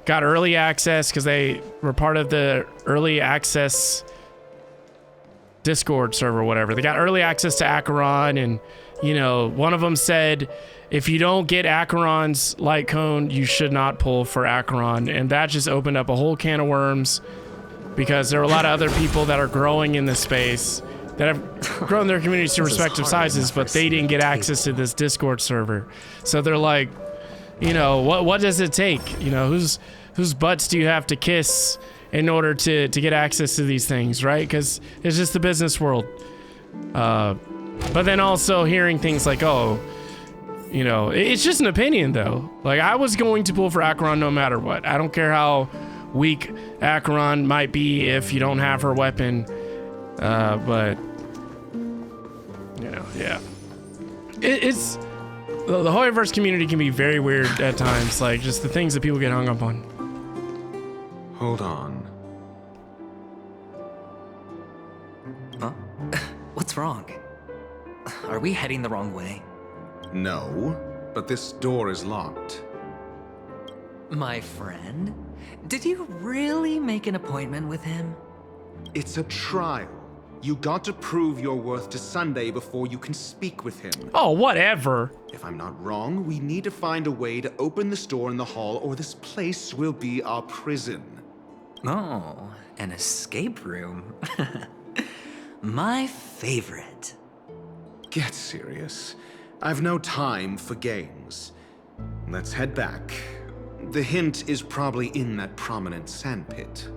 Speaker 1: got early access because they were part of the early access Discord server or whatever. They got early access to Acheron, and you know, one of them said, if you don't get Acheron's light cone, you should not pull for Acheron. And that just opened up a whole can of worms because there are a lot of other people that are growing in this space that have grown their communities to respective sizes, but they didn't get access to this Discord server. So they're like, you know, what does it take? You know, whose butts do you have to kiss in order to get access to these things, right? Because it's just the business world. But then also hearing things like, oh, you know, it's just an opinion though. Like, I was going to pull for Acheron no matter what. I don't care how weak Acheron might be if you don't have her weapon. But, you know, yeah. It's... The Hoyoverse community can be very weird at times. Like, just the things that people get hung up on.
Speaker 18: Hold on.
Speaker 4: Huh? What's wrong? Are we heading the wrong way?
Speaker 18: No, but this door is locked.
Speaker 4: My friend? Did you really make an appointment with him?
Speaker 18: It's a trial. You got to prove your worth to Sunday before you can speak with him.
Speaker 1: Oh, whatever.
Speaker 18: If I'm not wrong, we need to find a way to open this door in the hall, or this place will be our prison.
Speaker 4: Oh, an escape room. My favorite.
Speaker 18: Get serious. I've no time for games. Let's head back. The hint is probably in that prominent sandpit.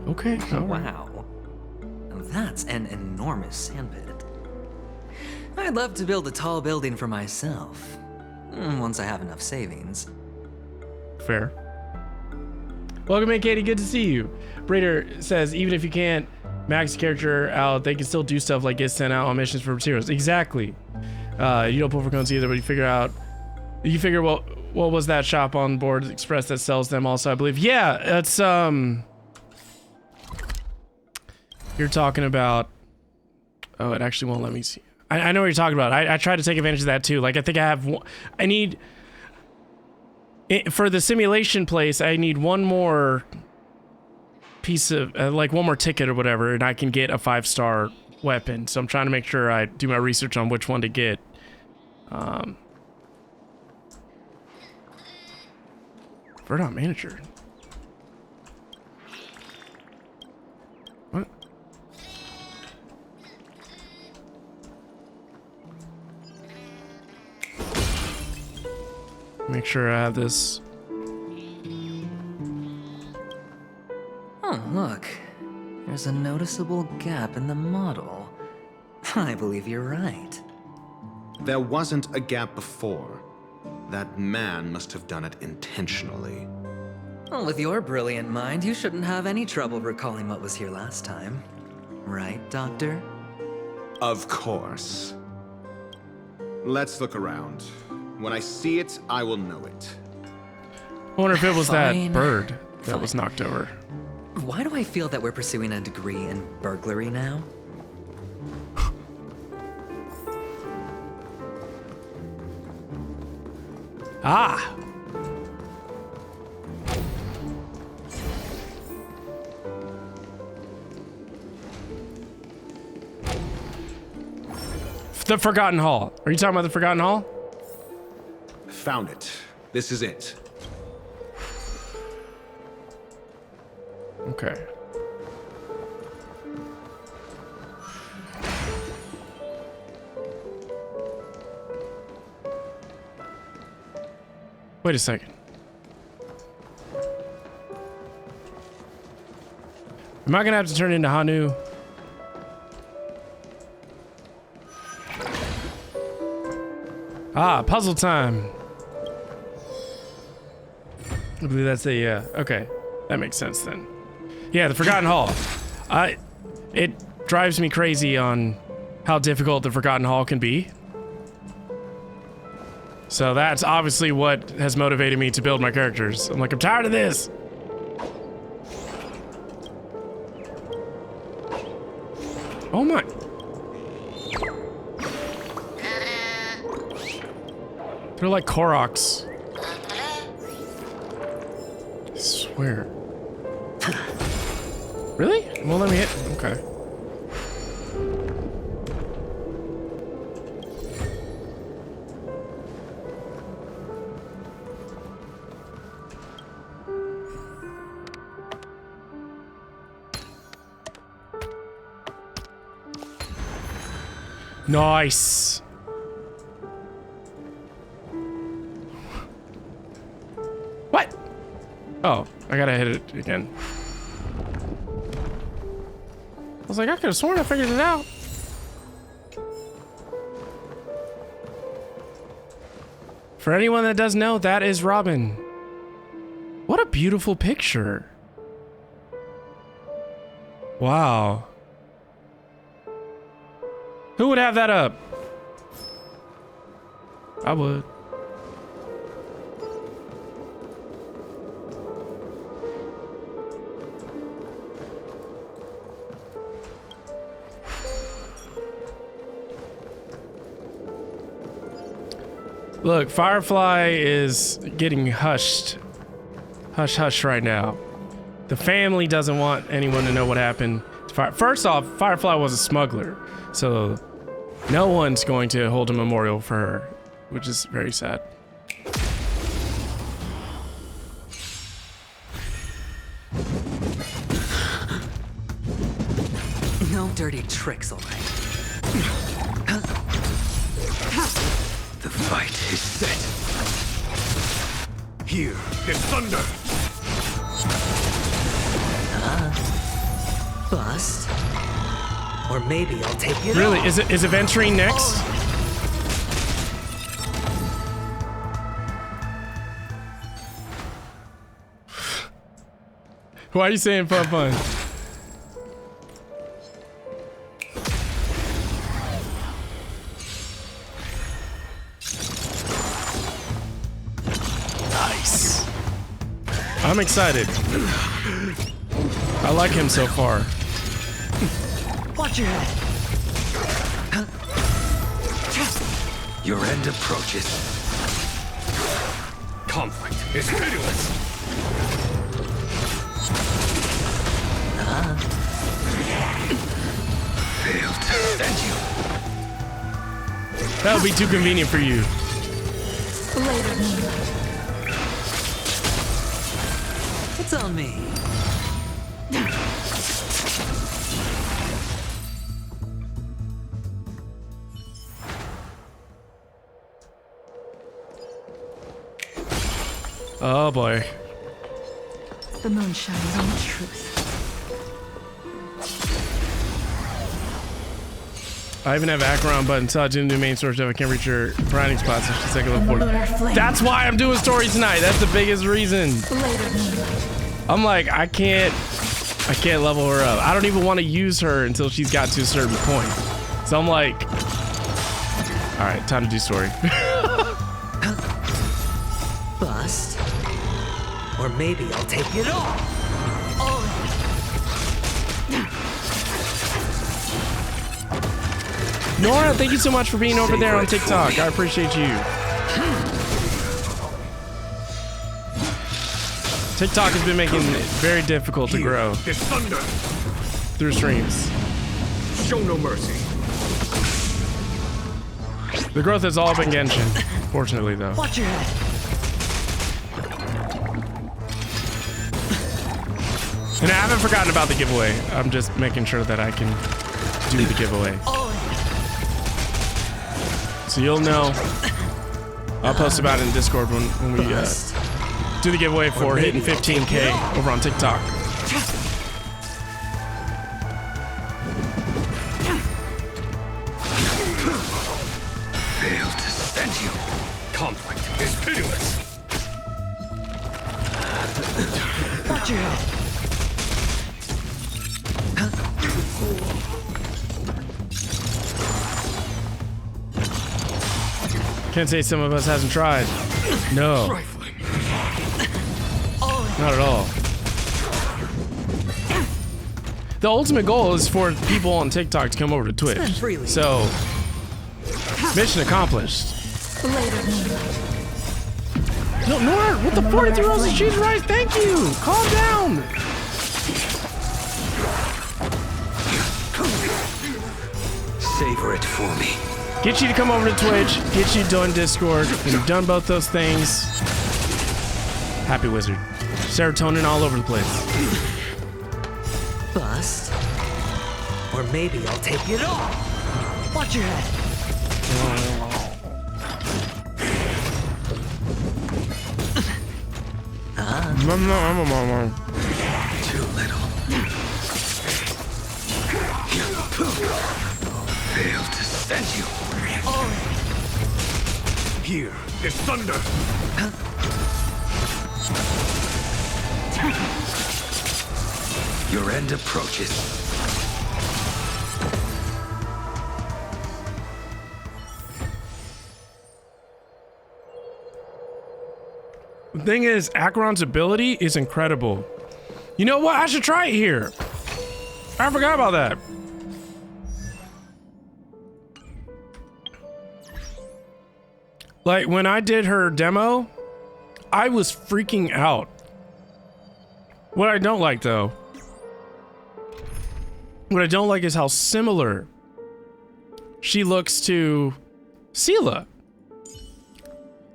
Speaker 1: Okay.
Speaker 4: Wow. That's an enormous sandpit. I'd love to build a tall building for myself. Once I have enough savings.
Speaker 1: Fair. Welcome in, Katie. Good to see you. Brader says, even if you can't max the character out, they can still do stuff like get sent out on missions for materials. Exactly. You don't pull for cones either, but you figure what was that shop on Board Express that sells them also, I believe. Yeah, it's you're talking about, oh, it actually won't let me see. I know what you're talking about. I tried to take advantage of that too. Like, I think I need, for the simulation place, I need one more piece of, like one more ticket or whatever, and I can get a 5-star weapon. So I'm trying to make sure I do my research on which one to get. Verdant manager. What? Make sure I have this.
Speaker 4: Oh, look. There's a noticeable gap in the model. I believe you're right.
Speaker 18: There wasn't a gap before. That man must have done it intentionally.
Speaker 4: Well, with your brilliant mind, you shouldn't have any trouble recalling what was here last time. Right, Doctor?
Speaker 18: Of course. Let's look around. When I see it, I will know it.
Speaker 1: I wonder if it was
Speaker 4: Fine.
Speaker 1: that bird that was knocked over.
Speaker 4: Why do I feel that we're pursuing a degree in burglary now?
Speaker 1: Ah! The Forgotten Hall. Are you talking about the Forgotten Hall?
Speaker 18: Found it. This is it.
Speaker 1: Okay. Wait a second. Am I gonna have to turn into Hanu? Ah, puzzle time. I believe that's a, okay. That makes sense then. Yeah, the Forgotten Hall. It drives me crazy on how difficult the Forgotten Hall can be. So that's obviously what has motivated me to build my characters. I'm like, I'm tired of this. Oh my. They're like Koroks. I swear. Really? It won't let me hit. Okay. Nice. What? Oh, I gotta hit it again. I was like, I could have sworn I figured it out. For anyone that doesn't know, that is Robin. What a beautiful picture. Wow. Who would have that up? I would. Look, Firefly is getting hushed. Hush hush right now. The family doesn't want anyone to know what happened to First off, Firefly was a smuggler, so no one's going to hold a memorial for her, which is very sad.
Speaker 4: No dirty tricks, all right.
Speaker 19: The fight is set. Here is thunder.
Speaker 4: Bust. Or maybe I'll take it
Speaker 1: Really?
Speaker 4: off.
Speaker 1: Is Aventurine next? Why are you saying fun? Nice. I'm excited. I like him so far.
Speaker 19: Watch your head. Your end approaches. Conflict is pitiless. Failed to send you.
Speaker 1: That would be too convenient for you.
Speaker 4: It's on me.
Speaker 1: Oh boy.
Speaker 7: The moon shines on the truth.
Speaker 1: I even have Acheron button until I didn't do main story stuff. I can't reach your grinding spots. So she's taking level 40. That's why I'm doing story tonight. That's the biggest reason. I'm like, I can't level her up. I don't even want to use her until she's got to a certain point. So I'm like, all right, time to do story.
Speaker 4: Bust. Or maybe I'll take it all.
Speaker 1: Nora, thank you so much for being over there on TikTok. I appreciate you. TikTok has been making it very difficult to grow through streams.
Speaker 19: Show no mercy.
Speaker 1: The growth has all been Genshin, fortunately though.
Speaker 4: Watch your head.
Speaker 1: And I haven't forgotten about the giveaway. I'm just making sure that I can do the giveaway. So you'll know. I'll post about it in Discord when we do the giveaway for hitting 15K over on TikTok.
Speaker 19: Failed to send you. Conflict is pitiless.
Speaker 4: Watch your head.
Speaker 1: Can't say some of us hasn't tried. No. Not at all. The ultimate goal is for people on TikTok to come over to Twitch. So, mission accomplished. No, Nora, with the 43 rolls of cheese rice, thank you. Calm down.
Speaker 19: Savor it for me.
Speaker 1: Get you to come over to Twitch, get you done Discord. When you've done both those things, happy wizard. Serotonin all over the place.
Speaker 4: Bust. Or maybe I'll take it all. Watch your head.
Speaker 19: Too little. Failed to send you. Here is thunder. Your end approaches.
Speaker 1: The thing is, Acheron's ability is incredible. You know what? I should try it here. I forgot about that. Like, when I did her demo, I was freaking out. What I don't like, though, what I don't like is how similar she looks to Seela.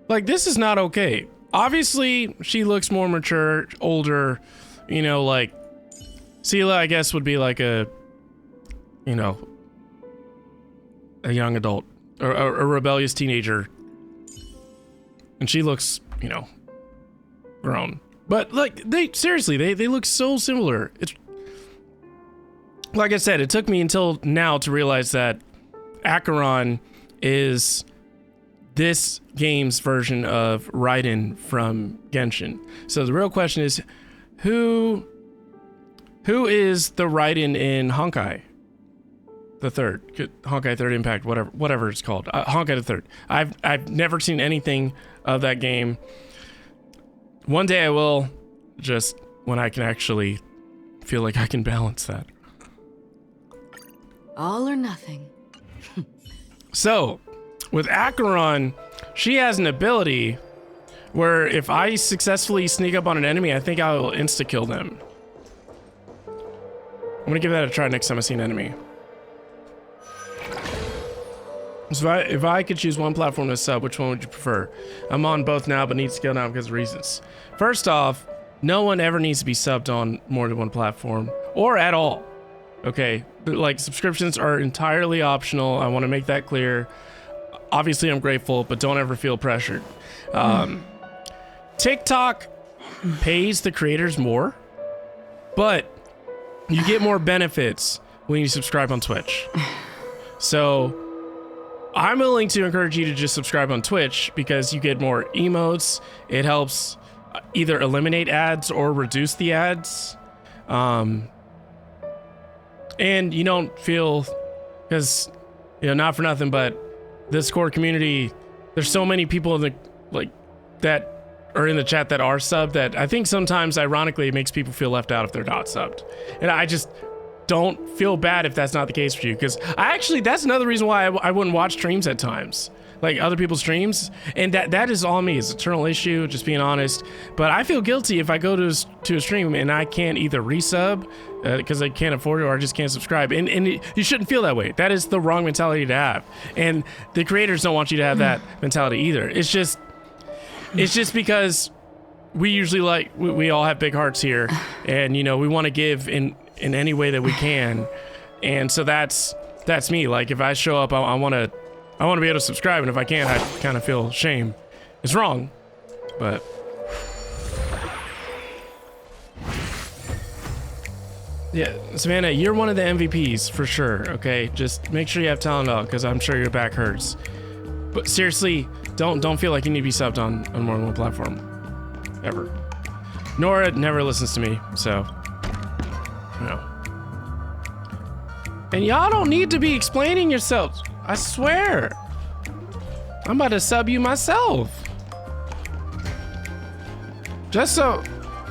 Speaker 1: Like, this is not okay. Obviously, she looks more mature, older, you know, like, Seela, I guess, would be like a, you know, a young adult, or a rebellious teenager. And she looks, you know, grown. But, like, they look so similar. It's, like I said, it took me until now to realize that Acheron is this game's version of Raiden from Genshin. So the real question is, who Who is the Raiden in Honkai? The third. Honkai Third Impact, whatever it's called. Honkai the Third. I've never seen anything of that game. One day I will, just when I can actually feel like I can balance that.
Speaker 7: All or nothing.
Speaker 1: So, with Acheron, she has an ability where if I successfully sneak up on an enemy, I think I will insta-kill them. I'm gonna give that a try next time I see an enemy. So if I could choose one platform to sub, which one would you prefer? I'm on both now, but need to scale down because of reasons. First off, no one ever needs to be subbed on more than one platform, or at all. Okay, like subscriptions are entirely optional. I want to make that clear. Obviously, I'm grateful, but don't ever feel pressured. TikTok pays the creators more, but you get more benefits when you subscribe on Twitch. So I'm willing to encourage you to just subscribe on Twitch because you get more emotes. It helps either eliminate ads or reduce the ads. And you don't feel, because, you know, not for nothing, but this core community, there's so many people in the, like, that are in the chat that are subbed that I think sometimes, ironically, it makes people feel left out if they're not subbed. And I just don't feel bad if that's not the case for you, because that's another reason why I wouldn't watch streams at times, like other people's streams, and that is all me. It's an eternal issue, just being honest. But I feel guilty if I go to a stream and I can't either resub because I can't afford it, or I just can't subscribe. And you shouldn't feel that way. That is the wrong mentality to have. And the creators don't want you to have that mentality either. It's just because we usually we all have big hearts here, and, you know, we want to give in any way that we can. And so that's me. Like, if I show up, I want to be able to subscribe, and if I can't, I kind of feel shame. It's wrong, but yeah, Savannah, you're one of the MVPs for sure. Okay, just make sure you have talent out, because I'm sure your back hurts. But seriously, don't feel like you need to be subbed on more than one platform, ever. Nora never listens to me, so no. And y'all don't need to be explaining yourselves. I swear. I'm about to sub you myself. Just so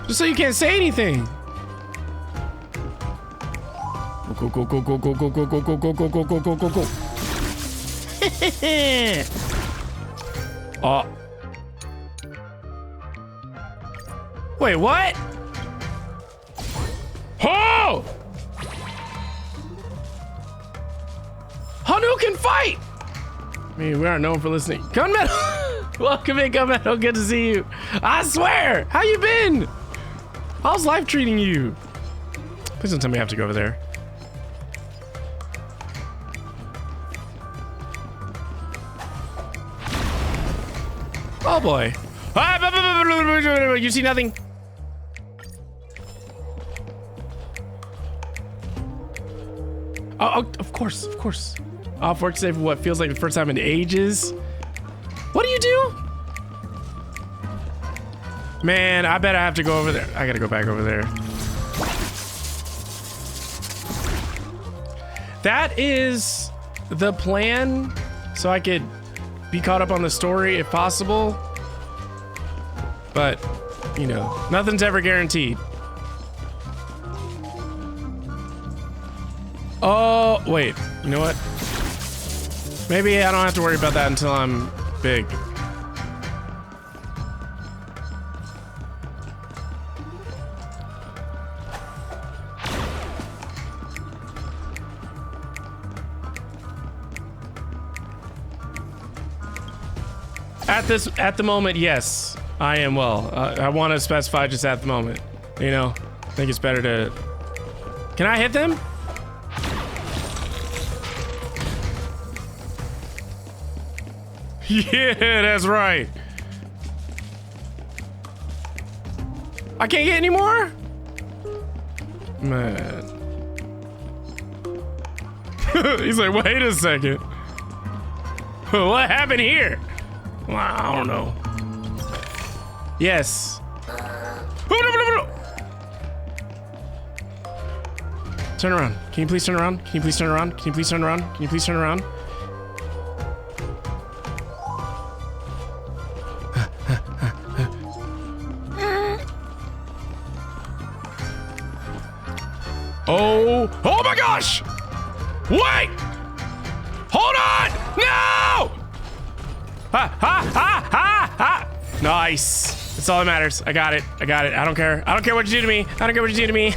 Speaker 1: you can't say anything. Go, go, go, go, go, go, go, go, go, go, go, go, go, go, go, go. Oh. Wait, what? Oh! Hanu can fight! I mean, we aren't known for listening. Gunmetal! Welcome in, Gunmetal. Good to see you. I swear! How you been? How's life treating you? Please don't tell me I have to go over there. Oh boy. You see nothing? Oh, of course. Off work today for what feels like the first time in ages. What do you do? Man, I bet I have to go over there. I gotta go back over there. That is the plan, so I could be caught up on the story if possible. But, you know, nothing's ever guaranteed. Oh, wait. You know what? Maybe I don't have to worry about that until I'm big. At the moment, yes, I am well. I want to specify just at the moment. You know, I think it's better to. Can I hit them? Yeah, that's right. I can't get any more? Man. He's like, wait a second. What happened here? Well, I don't know. Yes. Turn around. Can you please turn around? Can you please turn around? Can you please turn around? Can you please turn around? Oh my gosh! Wait! Hold on! No! Ha! Nice. That's all that matters. I got it. I don't care. I don't care what you do to me. I don't care what you do to me.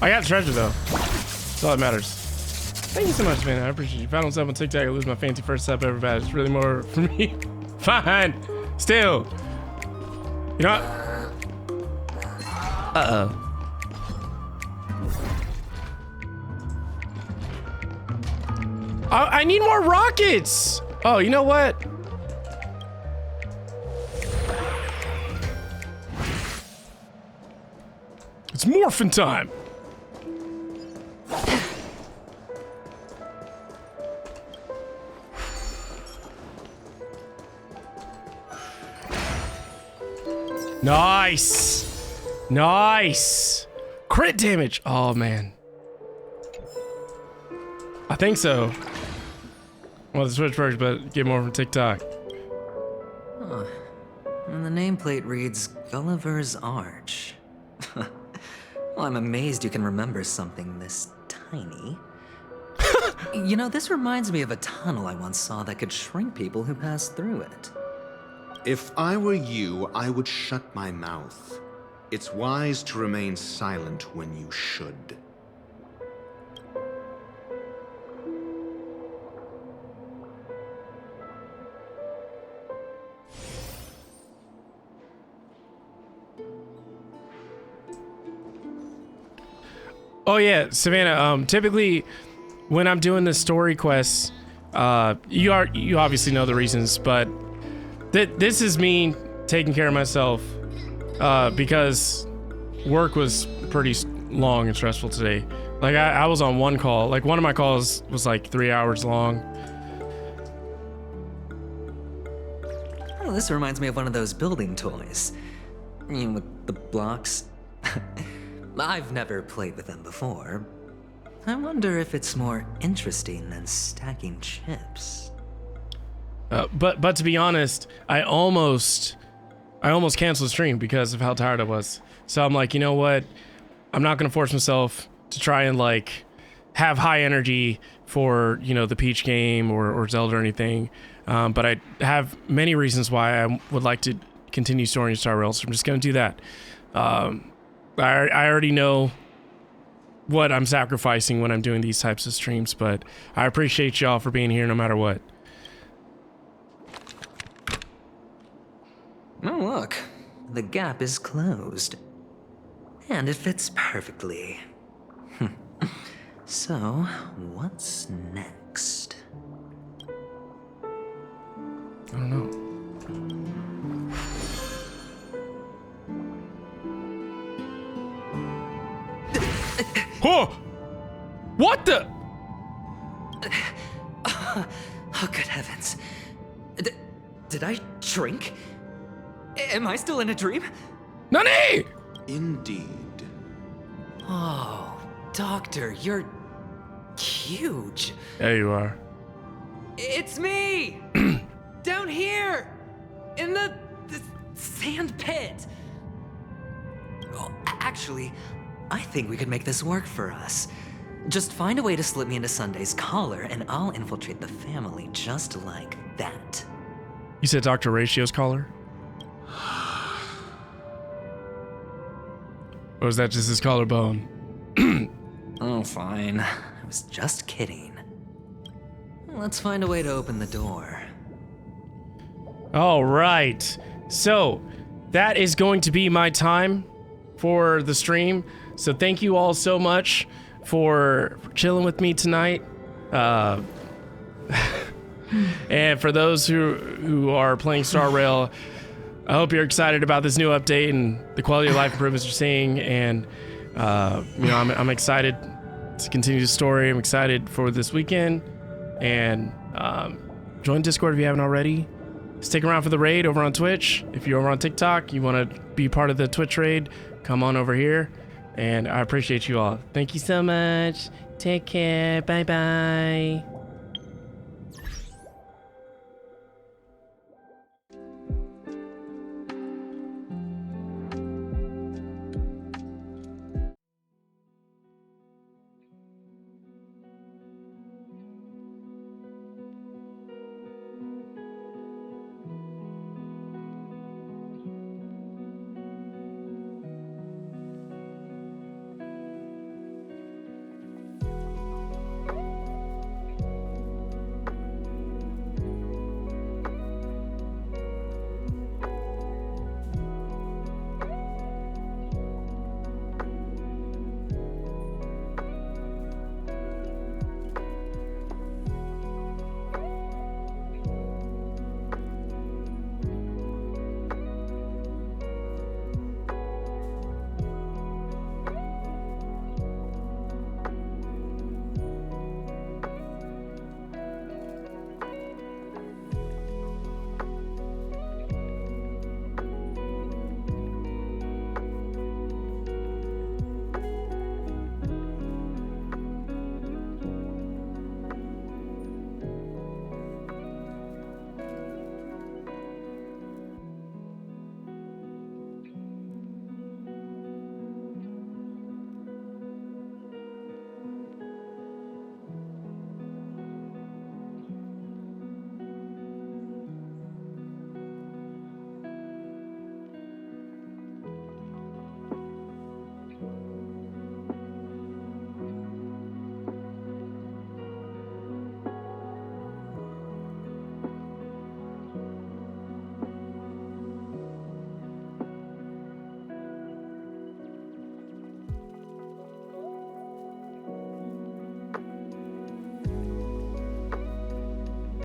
Speaker 1: I got the treasure though. That's all that matters. Thank you so much, man. I appreciate you. If I don't sub on TikTok, I lose my fancy first sub ever bad. It's really more for me. Fine. Still. You know what? Uh-oh. I need more rockets. Oh, you know what? It's morphin' time. Nice. Nice. Crit damage. Oh, man. I think so. Well, the Switch first, but get more from TikTok.
Speaker 4: Huh. And the nameplate reads Gulliver's Arch. Well, I'm amazed you can remember something this tiny. You know, this reminds me of a tunnel I once saw that could shrink people who passed through it.
Speaker 18: If I were you, I would shut my mouth. It's wise to remain silent when you should.
Speaker 1: Oh yeah, Savannah, typically when I'm doing the story quests, you obviously know the reasons, but this is me taking care of myself because work was pretty long and stressful today. Like I was on one call, like one of my calls was like 3 hours long.
Speaker 4: Oh, this reminds me of one of those building toys. You know, with the blocks. I've never played with them before. I wonder if it's more interesting than stacking chips.
Speaker 1: But to be honest, I almost canceled the stream because of how tired I was. So I'm like, you know what? I'm not gonna force myself to try and like have high energy for, you know, the Peach game or Zelda or anything. But I have many reasons why I would like to continue storing Star Rail, so I'm just gonna do that. I already know what I'm sacrificing when I'm doing these types of streams, but I appreciate y'all for being here no matter what.
Speaker 4: Oh, look. The gap is closed. And it fits perfectly. So, what's next?
Speaker 1: I don't know. Oh! What the?
Speaker 4: Oh, good heavens. Did I shrink? Am I still in a dream?
Speaker 1: Nani?
Speaker 18: Indeed.
Speaker 4: Oh, Doctor, you're huge.
Speaker 1: There you are.
Speaker 4: It's me! Down here! In the sand pit! Oh, actually, I think we could make this work for us. Just find a way to slip me into Sunday's collar, and I'll infiltrate the family just like that.
Speaker 1: You said Dr. Ratio's collar? Or was that just his collarbone?
Speaker 4: Oh, fine. I was just kidding. Let's find a way to open the door.
Speaker 1: All right. So, that is going to be my time for the stream. So thank you all so much for chilling with me tonight. And for those who are playing Star Rail, I hope you're excited about this new update and the quality of life improvements you're seeing. And I'm excited to continue the story. I'm excited for this weekend, and join Discord if you haven't already. Stick around for the raid over on Twitch. If you're over on TikTok, you want to be part of the Twitch raid, come on over here. And I appreciate you all. Thank you so much. Take care. Bye-bye.